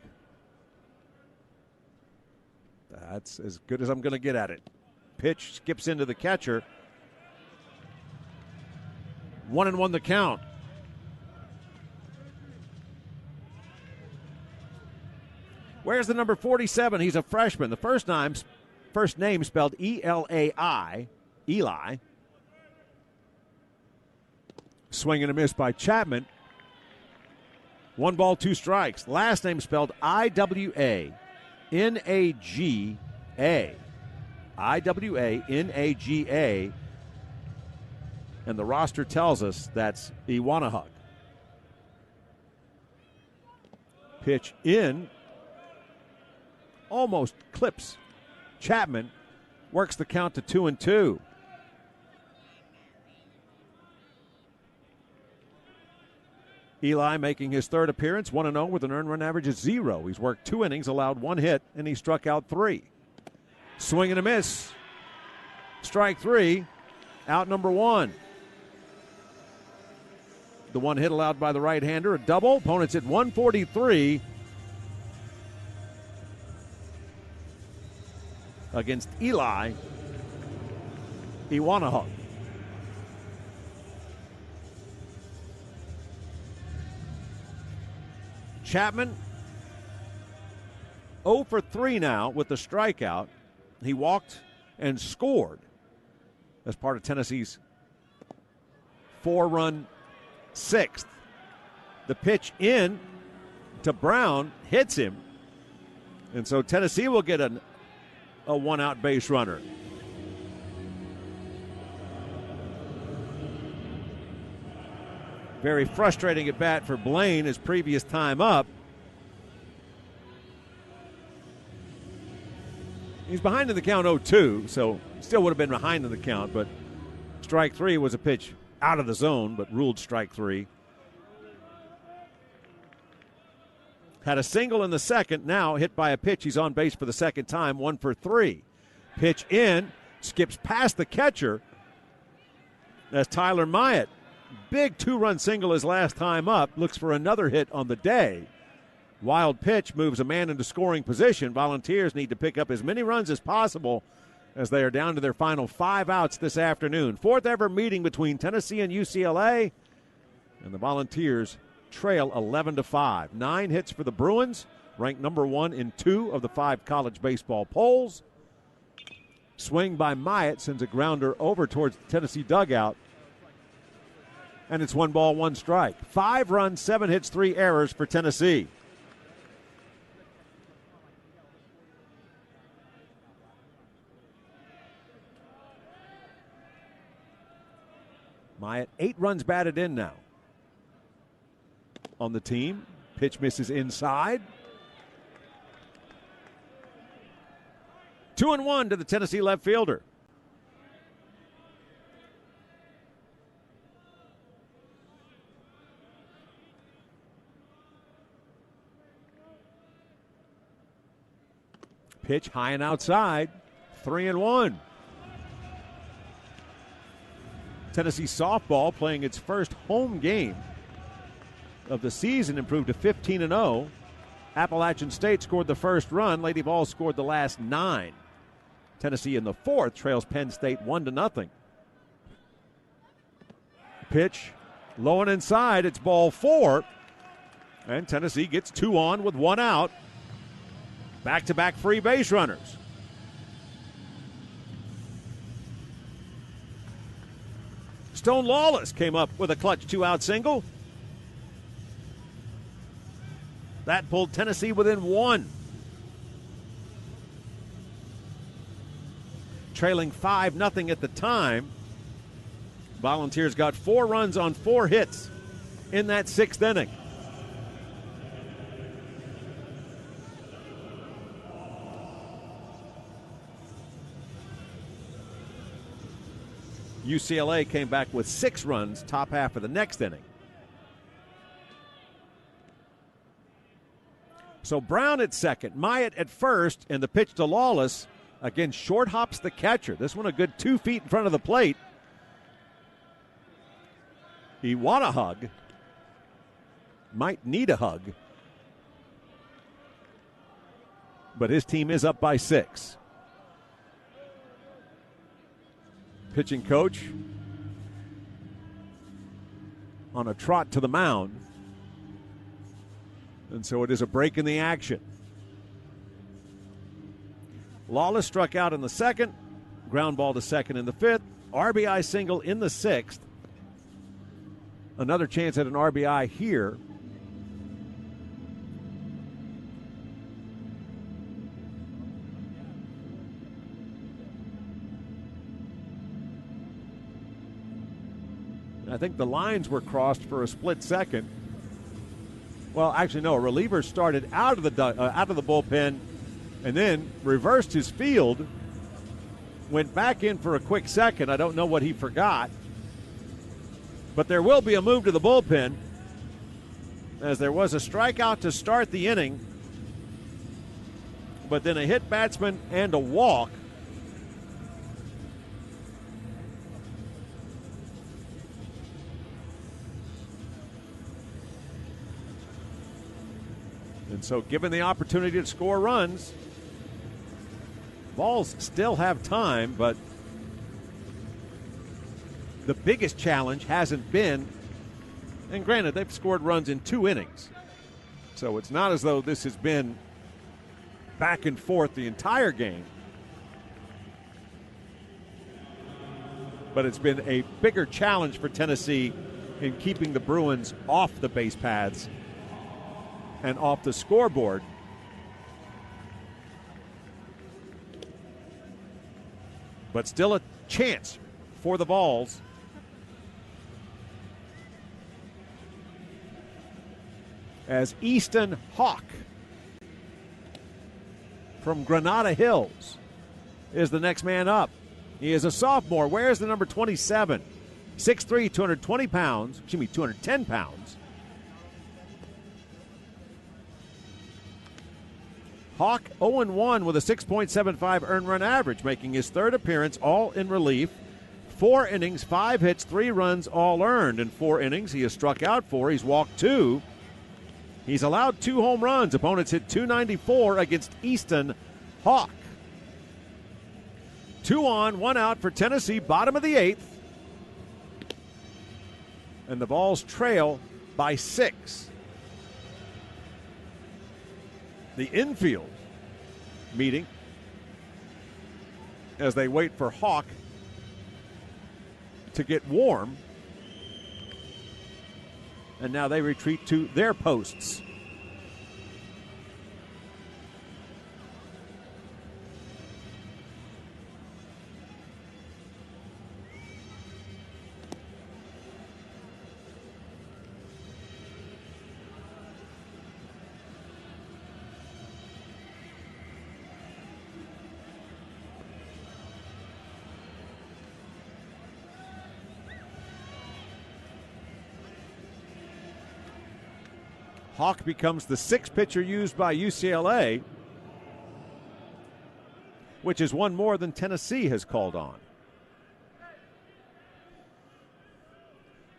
That's as good as I'm going to get at it. Pitch skips into the catcher. 1-1 the count. Where's the number 47? He's a freshman. The first name spelled E-L-A-I, Eli. Swing and a miss by Chapman. 1 ball, 2 strikes. Last name spelled I-W-A-N-A-G-A. I-W-A-N-A-G-A. And the roster tells us that's Iwanahug. Pitch in. Almost clips Chapman. Works the count to 2-2. Eli making his third appearance, 1-0 with an earned run average of 0. He's worked 2 innings, allowed 1 hit, and he struck out 3. Swing and a miss. Strike 3. Out number 1. The 1 hit allowed by the right-hander, a double. Opponents at 143 against Eli Iwanahug. Chapman 0 for 3 now with the strikeout. He walked and scored as part of Tennessee's 4-run 6th. The pitch in to Brown hits him, and so Tennessee will get a 1-out base runner. Very frustrating at bat for Blaine, his previous time up. He's behind in the count 0-2, so still would have been behind in the count, but strike 3 was a pitch out of the zone, but ruled strike 3. Had a single in the second, now hit by a pitch. He's on base for the second time, 1 for 3. Pitch in, skips past the catcher. That's Tyler Myatt. Big 2-run single his last time up. Looks for another hit on the day. Wild pitch moves a man into scoring position. Volunteers need to pick up as many runs as possible as they are down to their final 5 outs this afternoon. 4th ever meeting between Tennessee and UCLA. And the Volunteers trail 11-5. 9 hits for the Bruins, ranked number 1 in 2 of the 5 college baseball polls. Swing by Myatt sends a grounder over towards the Tennessee dugout. And it's 1 ball, 1 strike. 5 runs, 7 hits, 3 errors for Tennessee. Myatt, 8 runs batted in now on the team. Pitch misses inside. 2-1 to the Tennessee left fielder. Pitch high and outside. 3-1. Tennessee softball playing its first home game of the season, improved to 15-0. Appalachian State scored the first run. Lady Vols scored the last 9. Tennessee in the 4th trails Penn State 1-0. Pitch low and inside. It's ball 4. And Tennessee gets 2 on with 1 out. Back-to-back free base runners. Stone Lawless came up with a clutch 2-out single. That pulled Tennessee within 1. trailing 5-0 at the time. Volunteers got 4 runs on 4 hits in that 6th inning. UCLA came back with 6 runs top half of the next inning. So Brown at second, Myatt at first, and the pitch to Lawless. Again, short hops the catcher. This one a good 2 feet in front of the plate. He want a hug. Might need a hug. But his team is up by 6. Pitching coach on a trot to the mound. And so it is a break in the action. Lawless struck out in the 2nd. Ground ball to second in the 5th. RBI single in the 6th. Another chance at an RBI here. I think the lines were crossed for a split second. Well, actually, no. A reliever started out of the bullpen, and then reversed his field. Went back in for a quick second. I don't know what he forgot, but there will be a move to the bullpen, as there was a strikeout to start the inning, but then a hit batsman and a walk. And so given the opportunity to score runs, Vols still have time, but the biggest challenge hasn't been, and granted, they've scored runs in 2 innings, so it's not as though this has been back and forth the entire game, but it's been a bigger challenge for Tennessee in keeping the Bruins off the base paths and off the scoreboard. But still a chance for the Vols. As Easton Hawk from Granada Hills is the next man up. He is a sophomore. Where's the number 27? 6'3", 220 pounds. 210 pounds. Hawk 0-1 with a 6.75 earned run average, making his 3rd appearance all in relief. 4 innings, 5 hits, 3 runs, all earned. In 4 innings, he has struck out 4. He's walked 2. He's allowed 2 home runs. Opponents hit .294 against Easton Hawk. 2 on, 1 out for Tennessee, bottom of the 8th. And the Vols trail by 6. The infield meeting as they wait for Hawk to get warm. And now they retreat to their posts. Hawk becomes the 6th pitcher used by UCLA, which is one more than Tennessee has called on.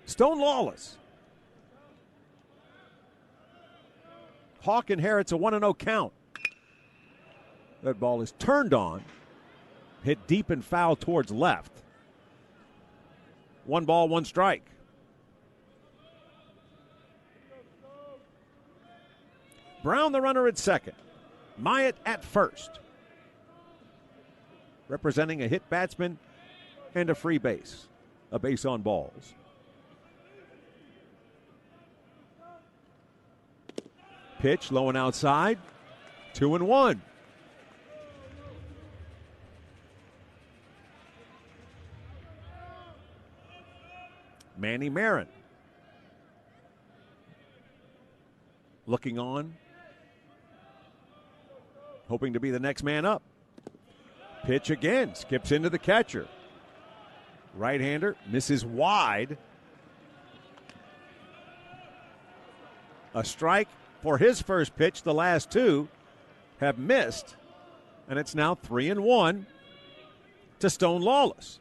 Stone Lawless. Hawk inherits a 1-0 count. That ball is turned on, hit deep and foul towards left. 1 ball, 1 strike. Brown the runner at second. Myatt at first. Representing a hit batsman and a free base. A base on balls. Pitch low and outside. 2-1. Manny Marin looking on, hoping to be the next man up. Pitch again, skips into the catcher. Right-hander misses wide. A strike for his first pitch. The last two have missed, and it's now 3-1 to Stone Lawless.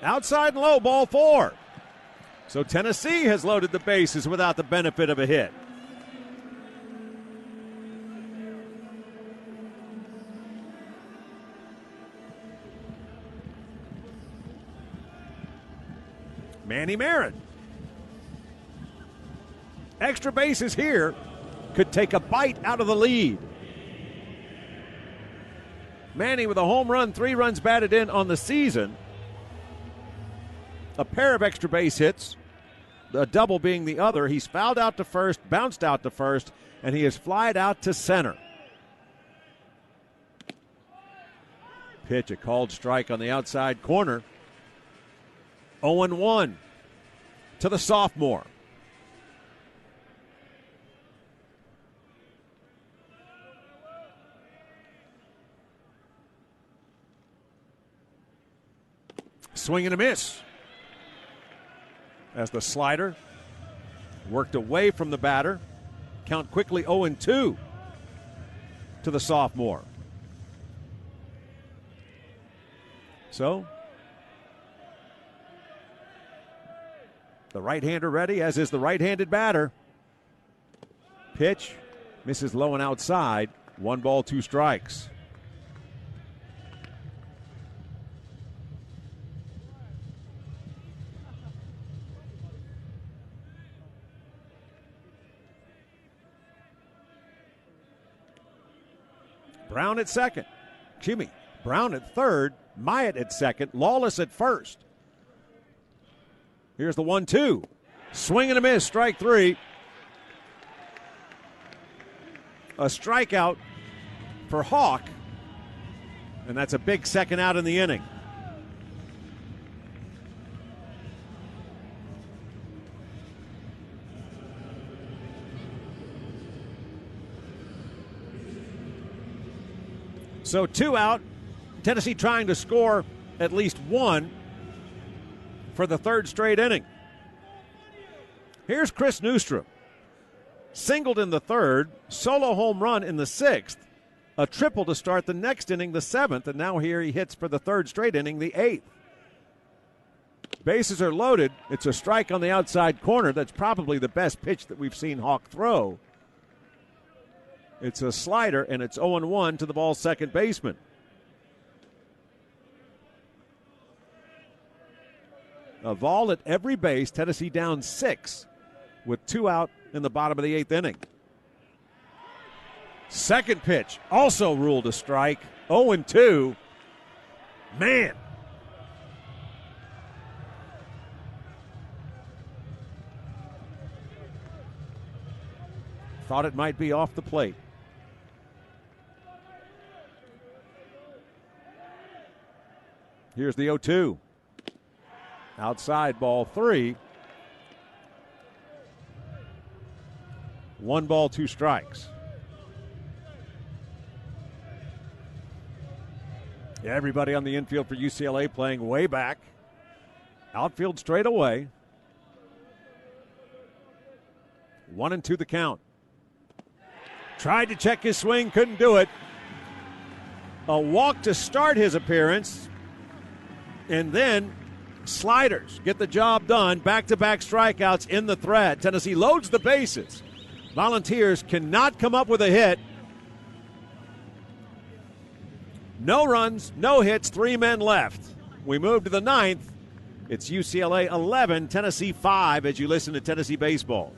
Outside and low, ball 4. So Tennessee has loaded the bases without the benefit of a hit. Manny Marin. Extra bases here could take a bite out of the lead. Manny with a home run, 3 runs batted in on the season. A pair of extra base hits, a double being the other. He's fouled out to first, bounced out to first, and he has flied out to center. Pitch, a called strike on the outside corner. 0-1 to the sophomore. Swing and a miss. As the slider worked away from the batter. Count quickly 0-2 to the sophomore. So, the right-hander ready, as is the right-handed batter. Pitch misses low and outside. 1 ball, 2 strikes. Brown at second. Brown at third. Myatt at second. Lawless at first. Here's the 1-2. Swing and a miss. Strike 3. A strikeout for Hawk. And that's a big second out in the inning. So 2 out. Tennessee trying to score at least 1 for the 3rd straight inning. Here's Chris Newstrom. Singled in the 3rd, solo home run in the 6th, a triple to start the next inning, the 7th, and now here he hits for the 3rd straight inning, the 8th. Bases are loaded. It's a strike on the outside corner. That's probably the best pitch that we've seen Hawk throw. It's a slider, and it's 0-1 to the Vols' second baseman. A Vol at every base. Tennessee down 6 with 2 out in the bottom of the 8th inning. Second pitch, also ruled a strike. 0-2. Man. Thought it might be off the plate. Here's the 0-2. Outside, ball 3. 1 ball, 2 strikes. Yeah, everybody on the infield for UCLA playing way back. Outfield straight away. 1-2 the count. Tried to check his swing, couldn't do it. A walk to start his appearance. And then sliders get the job done. Back-to-back strikeouts in the threat. Tennessee loads the bases. Volunteers cannot come up with a hit. No runs, no hits, 3 men left. We move to the 9th. It's UCLA 11, Tennessee 5 as you listen to Tennessee baseball.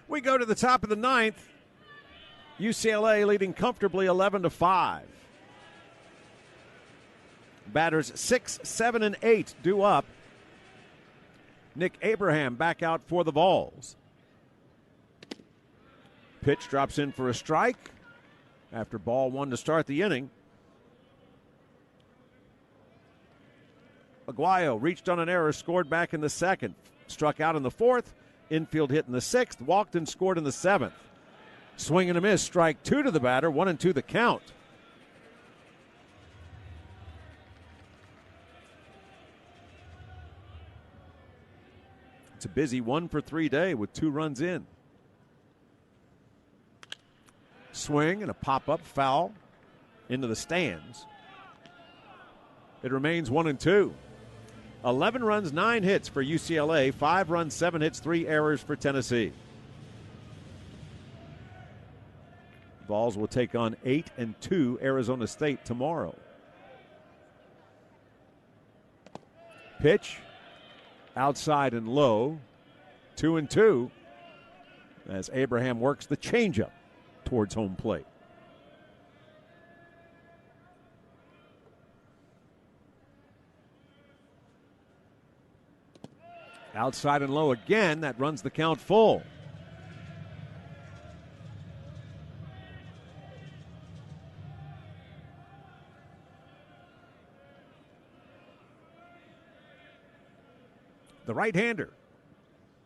We go to the top of the ninth. UCLA leading comfortably 11-5. Batters 6, 7, and 8 due up. Nick Abraham back out for the Vols. Pitch drops in for a strike after ball one to start the inning. Aguayo reached on an error, scored back in the second. Struck out in the fourth. Infield hit in the sixth. Walked and scored in the seventh. Swing and a miss. Strike two to the batter. 1-2 the count. It's a busy 1-for-3 day with 2 runs in. Swing and a pop-up foul into the stands. It remains 1-2. 11 runs, 9 hits for UCLA. 5 runs, 7 hits, 3 errors for Tennessee. Vols will take on 8-2 Arizona State tomorrow. Pitch. Outside and low. 2-2 as Abraham works the changeup towards home plate. Outside and low again. That runs the count full. The right-hander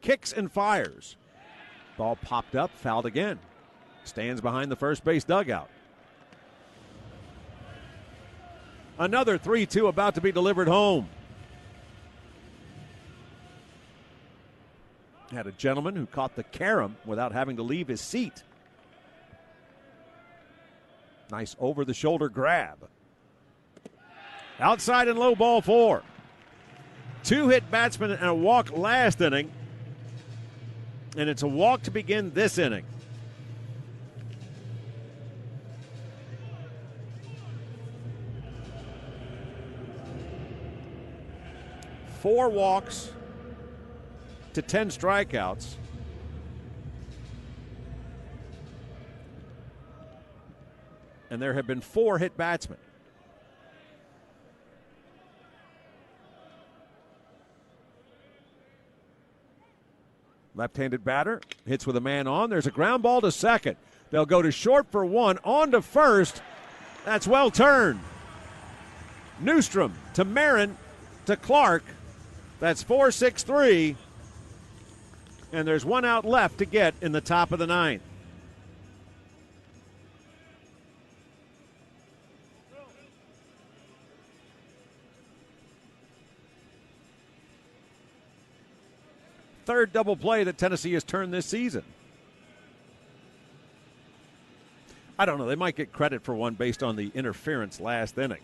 kicks and fires. Ball popped up, fouled again. Stands behind the first base dugout. Another 3-2 about to be delivered home. Had a gentleman who caught the carom without having to leave his seat. Nice over-the-shoulder grab. Outside and low, ball 4. 2 hit batsmen and a walk last inning. And it's a walk to begin this inning. Four walks to 10 strikeouts. And there have been 4 hit batsmen. Left-handed batter hits with a man on. There's a ground ball to second. They'll go to short for 1. On to first. That's well turned. Newstrom to Marin to Clark. That's 4-6-3. And there's 1 out left to get in the top of the 9th. Third double play that Tennessee has turned this season. I don't know. They might get credit for one based on the interference last inning.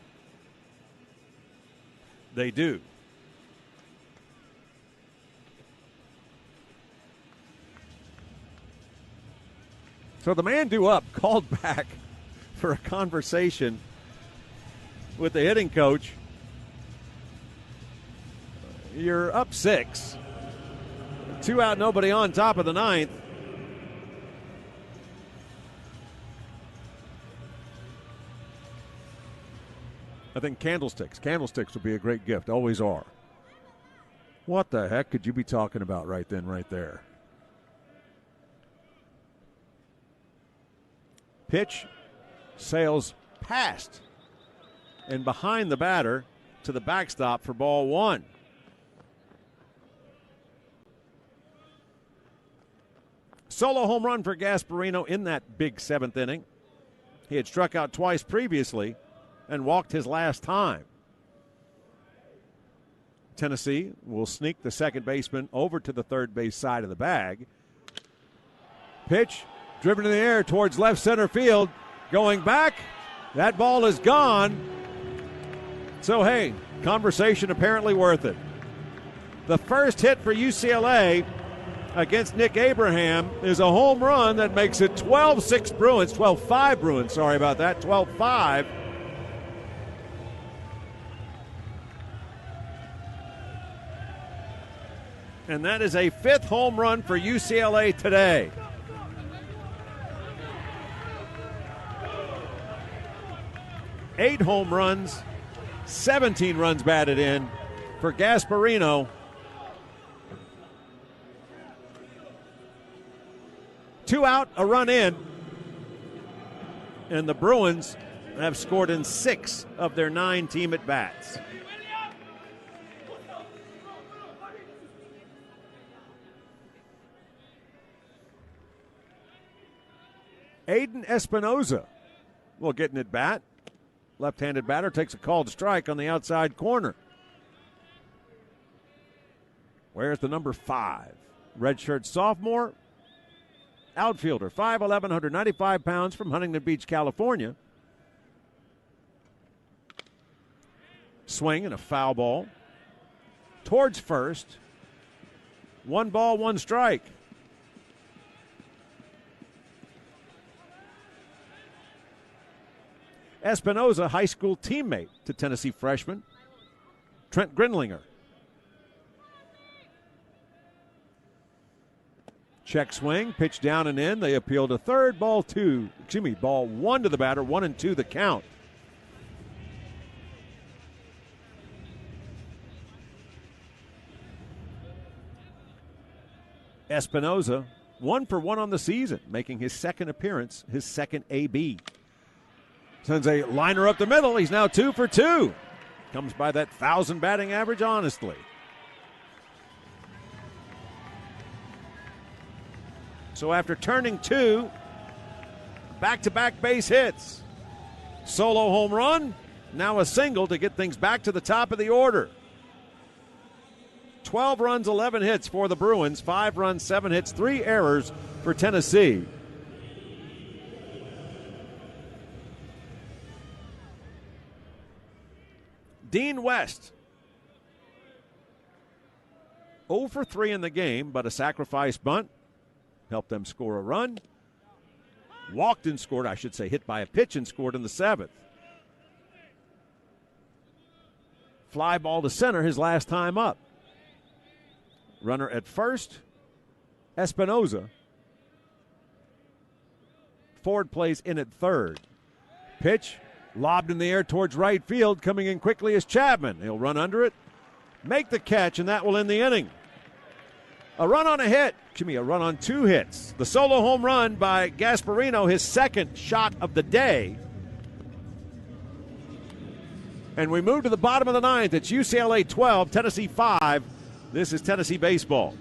They do. So the man due up called back for a conversation with the hitting coach. You're up 6. 2 out, nobody on, top of the 9th. I think candlesticks. Candlesticks would be a great gift. Always are. What the heck could you be talking about right then, right there? Pitch sails past and behind the batter to the backstop for ball 1. Solo home run for Gasparino in that big 7th inning. He had struck out twice previously and walked his last time. Tennessee will sneak the second baseman over to the third base side of the bag. Pitch driven in the air towards left center field. Going back. That ball is gone. So, hey, conversation apparently worth it. The first hit for UCLA against Nick Abraham is a home run that makes it 12-6 Bruins, 12-5 Bruins, sorry about that, 12-5. And that is a 5th home run for UCLA today. Eight home runs, 17 runs batted in for Gasparino. 2 out, a run in. And the Bruins have scored in 6 of their 9 team at-bats. Aiden Espinoza will get an at-bat. Left-handed batter takes a called strike on the outside corner. Where's the number 5? Redshirt sophomore, outfielder, 5'11", 195 pounds from Huntington Beach, California. Swing and a foul ball. Towards first. 1 ball, 1 strike. Espinoza, high school teammate to Tennessee freshman Trent Grinlinger. Check swing, pitch down and in. They appeal to third. Ball 1 to the batter, 1-2 the count. Espinoza, 1 for 1 on the season, making his second appearance, his second AB. Sends a liner up the middle. He's now 2 for 2. Comes by that 1,000 batting average honestly. So after turning 2, back-to-back base hits. Solo home run, now a single to get things back to the top of the order. 12 runs, 11 hits for the Bruins. 5 runs, 7 hits, 3 errors for Tennessee. Dean West, 0 for 3 in the game, but a sacrifice bunt helped them score a run. Walked and scored, hit by a pitch and scored in the 7th. Fly ball to center his last time up. Runner at first, Espinoza. Ford plays in at third. Pitch lobbed in the air towards right field. Coming in quickly is Chapman. He'll run under it, make the catch, and that will end the inning. A run on 2 hits. The solo home run by Gasparino, his second shot of the day. And we move to the bottom of the 9th. It's UCLA 12, Tennessee 5. This is Tennessee baseball.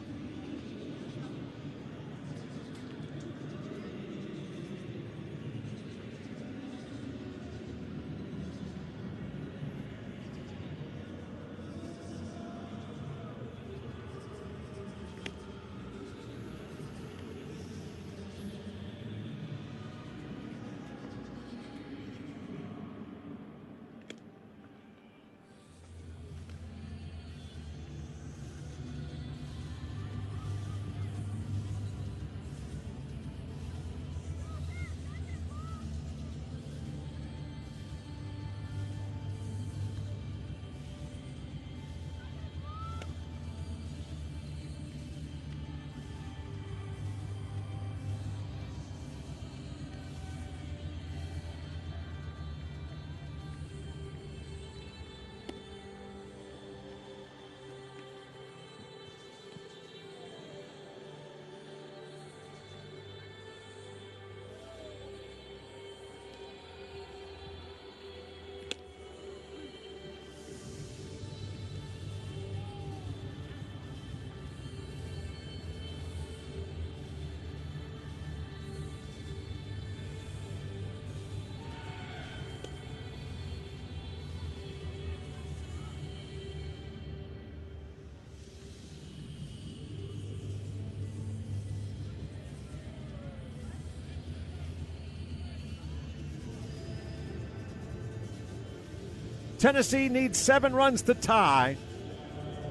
Tennessee needs 7 runs to tie,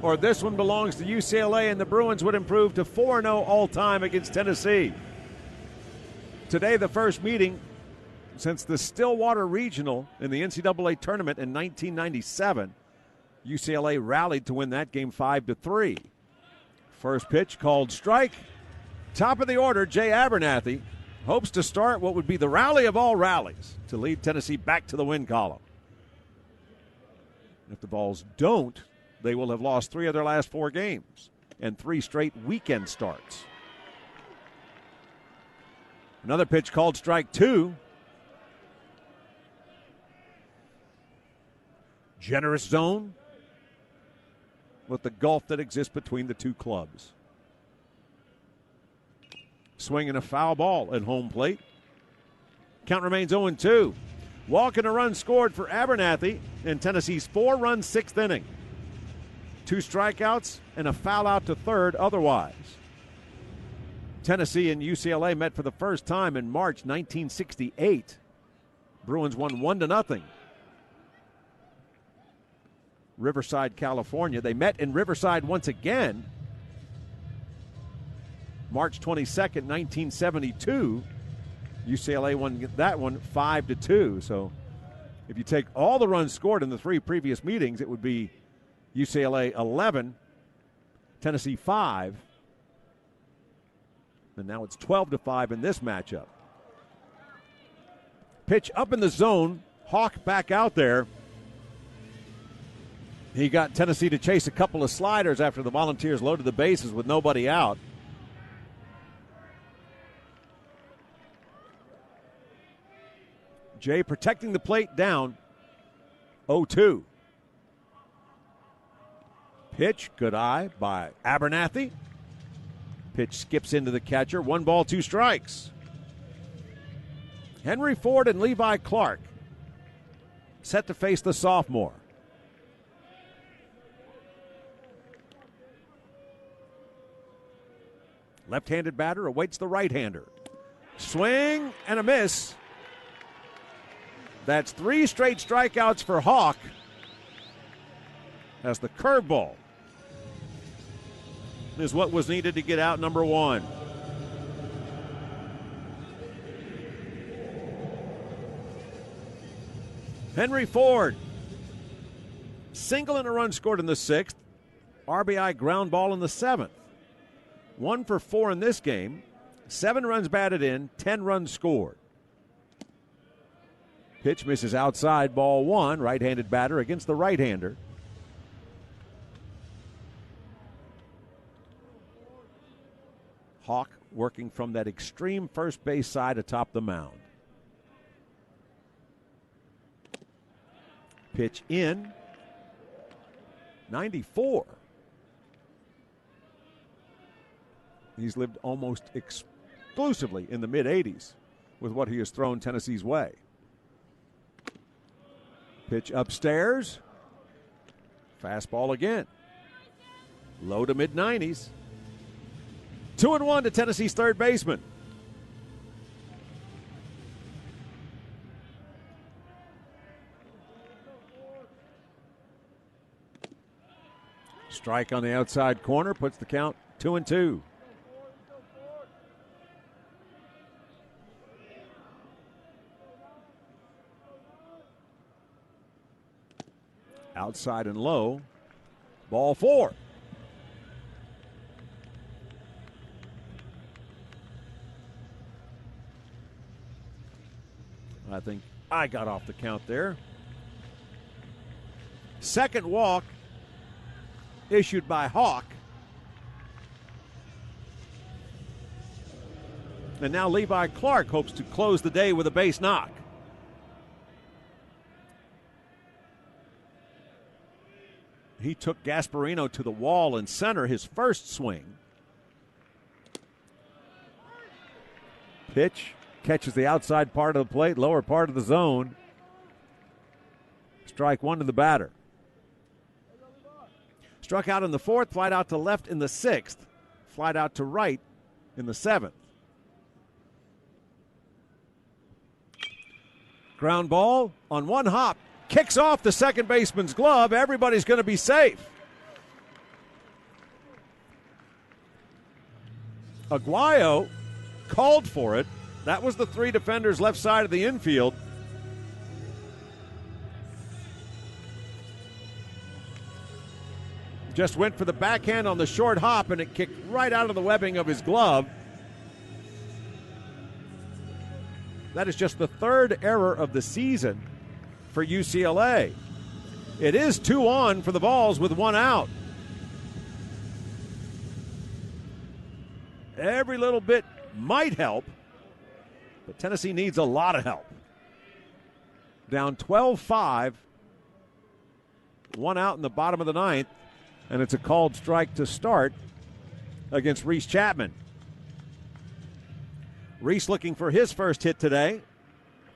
or this one belongs to UCLA, and the Bruins would improve to 4-0 all-time against Tennessee. Today, the first meeting since the Stillwater Regional in the NCAA tournament in 1997. UCLA rallied to win that game 5-3. First pitch called strike. Top of the order, Jay Abernathy hopes to start what would be the rally of all rallies to lead Tennessee back to the win column. If the Vols don't, they will have lost 3 of their last 4 games and 3 straight weekend starts. Another pitch called strike 2. Generous zone with the gulf that exists between the two clubs. Swinging a foul ball at home plate. Count remains 0-2. Walk and a run scored for Abernathy in Tennessee's 4-run 6th inning. 2 strikeouts and a foul out to third otherwise. Tennessee and UCLA met for the first time in March 1968. Bruins won 1-0. Riverside, California. They met in Riverside once again. March 22nd, 1972. UCLA won that one 5-2. So if you take all the runs scored in the 3 previous meetings, it would be UCLA 11, Tennessee 5. And now it's 12-5 in this matchup. Pitch up in the zone. Hawk back out there. He got Tennessee to chase a couple of sliders after the Volunteers loaded the bases with nobody out. Jay protecting the plate down. 0-2. Pitch, good eye by Abernathy. Pitch skips into the catcher. 1 ball, 2 strikes. Henry Ford and Levi Clark set to face the sophomore. Left-handed batter awaits the right-hander. Swing and a miss. That's 3 straight strikeouts for Hawk. As the curveball is what was needed to get out number 1. Henry Ford, single and a run scored in the 6th. RBI ground ball in the 7th. 1 for 4 in this game. 7 runs batted in, 10 runs scored. Pitch misses outside, ball 1. Right-handed batter against the right-hander. Hawk working from that extreme first base side atop the mound. Pitch in. 94. He's lived almost exclusively in the mid-80s with what he has thrown Tennessee's way. Pitch upstairs. Fastball again. Low to mid-90s. 2-1 to Tennessee's third baseman. Strike on the outside corner puts the count 2-2. Outside and low. Ball 4. I think I got off the count there. Second walk issued by Hawk. And now Levi Clark hopes to close the day with a base knock. He took Gasparino to the wall in center his first swing. Pitch catches the outside part of the plate, lower part of the zone. Strike 1 to the batter. Struck out in the 4th, flied out to left in the 6th, flied out to right in the 7th. Ground ball on 1 hop. Kicks off the second baseman's glove. Everybody's going to be safe. Aguayo called for it. That was the 3 defenders left side of the infield. Just went for the backhand on the short hop, and it kicked right out of the webbing of his glove. That is just the third error of the season for UCLA. It is 2 on for the Vols with 1 out. Every little bit might help, but Tennessee needs a lot of help. Down 12-5, 1 out in the bottom of the ninth, and it's a called strike to start against Reese Chapman. Reese looking for his first hit today.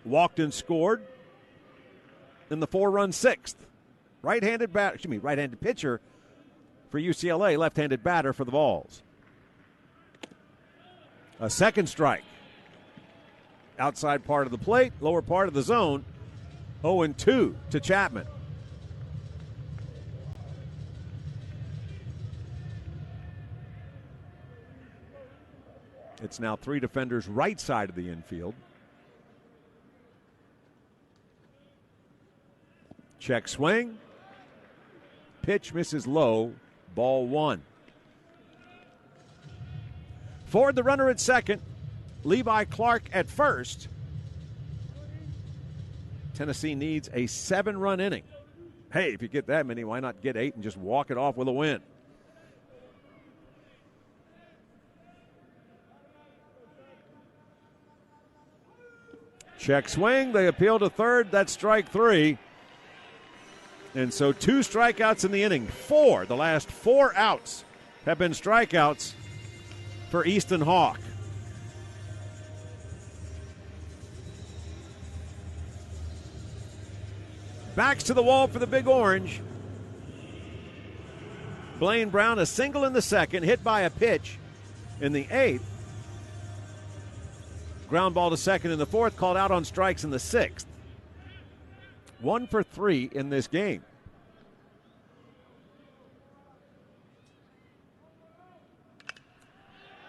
Walked and scored in the 4-run sixth. Right-handed pitcher for UCLA, left-handed batter for the Vols. A second strike. Outside part of the plate, lower part of the zone. 0-2 to Chapman. It's now 3 defenders right side of the infield. Check swing. Pitch misses low. Ball 1. Ford, the runner at second. Levi Clark at first. Tennessee needs a 7-run inning. Hey, if you get that many, why not get 8 and just walk it off with a win? Check swing. They appeal to third. That's strike 3. And so 2 strikeouts in the inning. 4. The last 4 outs have been strikeouts for Easton Hawk. Backs to the wall for the Big Orange. Blaine Brown, a single in the second, hit by a pitch in the 8th. Ground ball to second in the 4th, called out on strikes in the 6th. 1 for 3 in this game.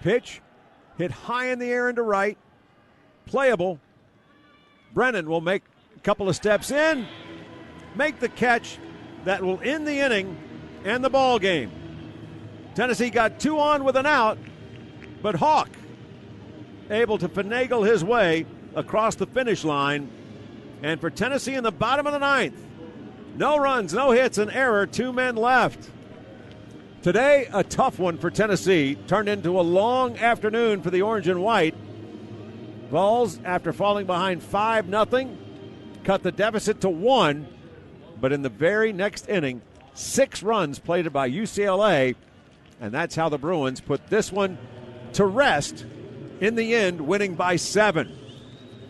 Pitch hit high in the air into right. Playable. Brennan will make a couple of steps in, make the catch that will end the inning and the ball game. Tennessee got 2 on with an out, but Hawk able to finagle his way across the finish line. And for Tennessee in the bottom of the ninth, no runs, no hits, an error, 2 men left. Today, a tough one for Tennessee, turned into a long afternoon for the orange and white. Vols, after falling behind 5-0, cut the deficit to 1, but in the very next inning, 6 runs plated by UCLA, and that's how the Bruins put this one to rest in the end, winning by 7.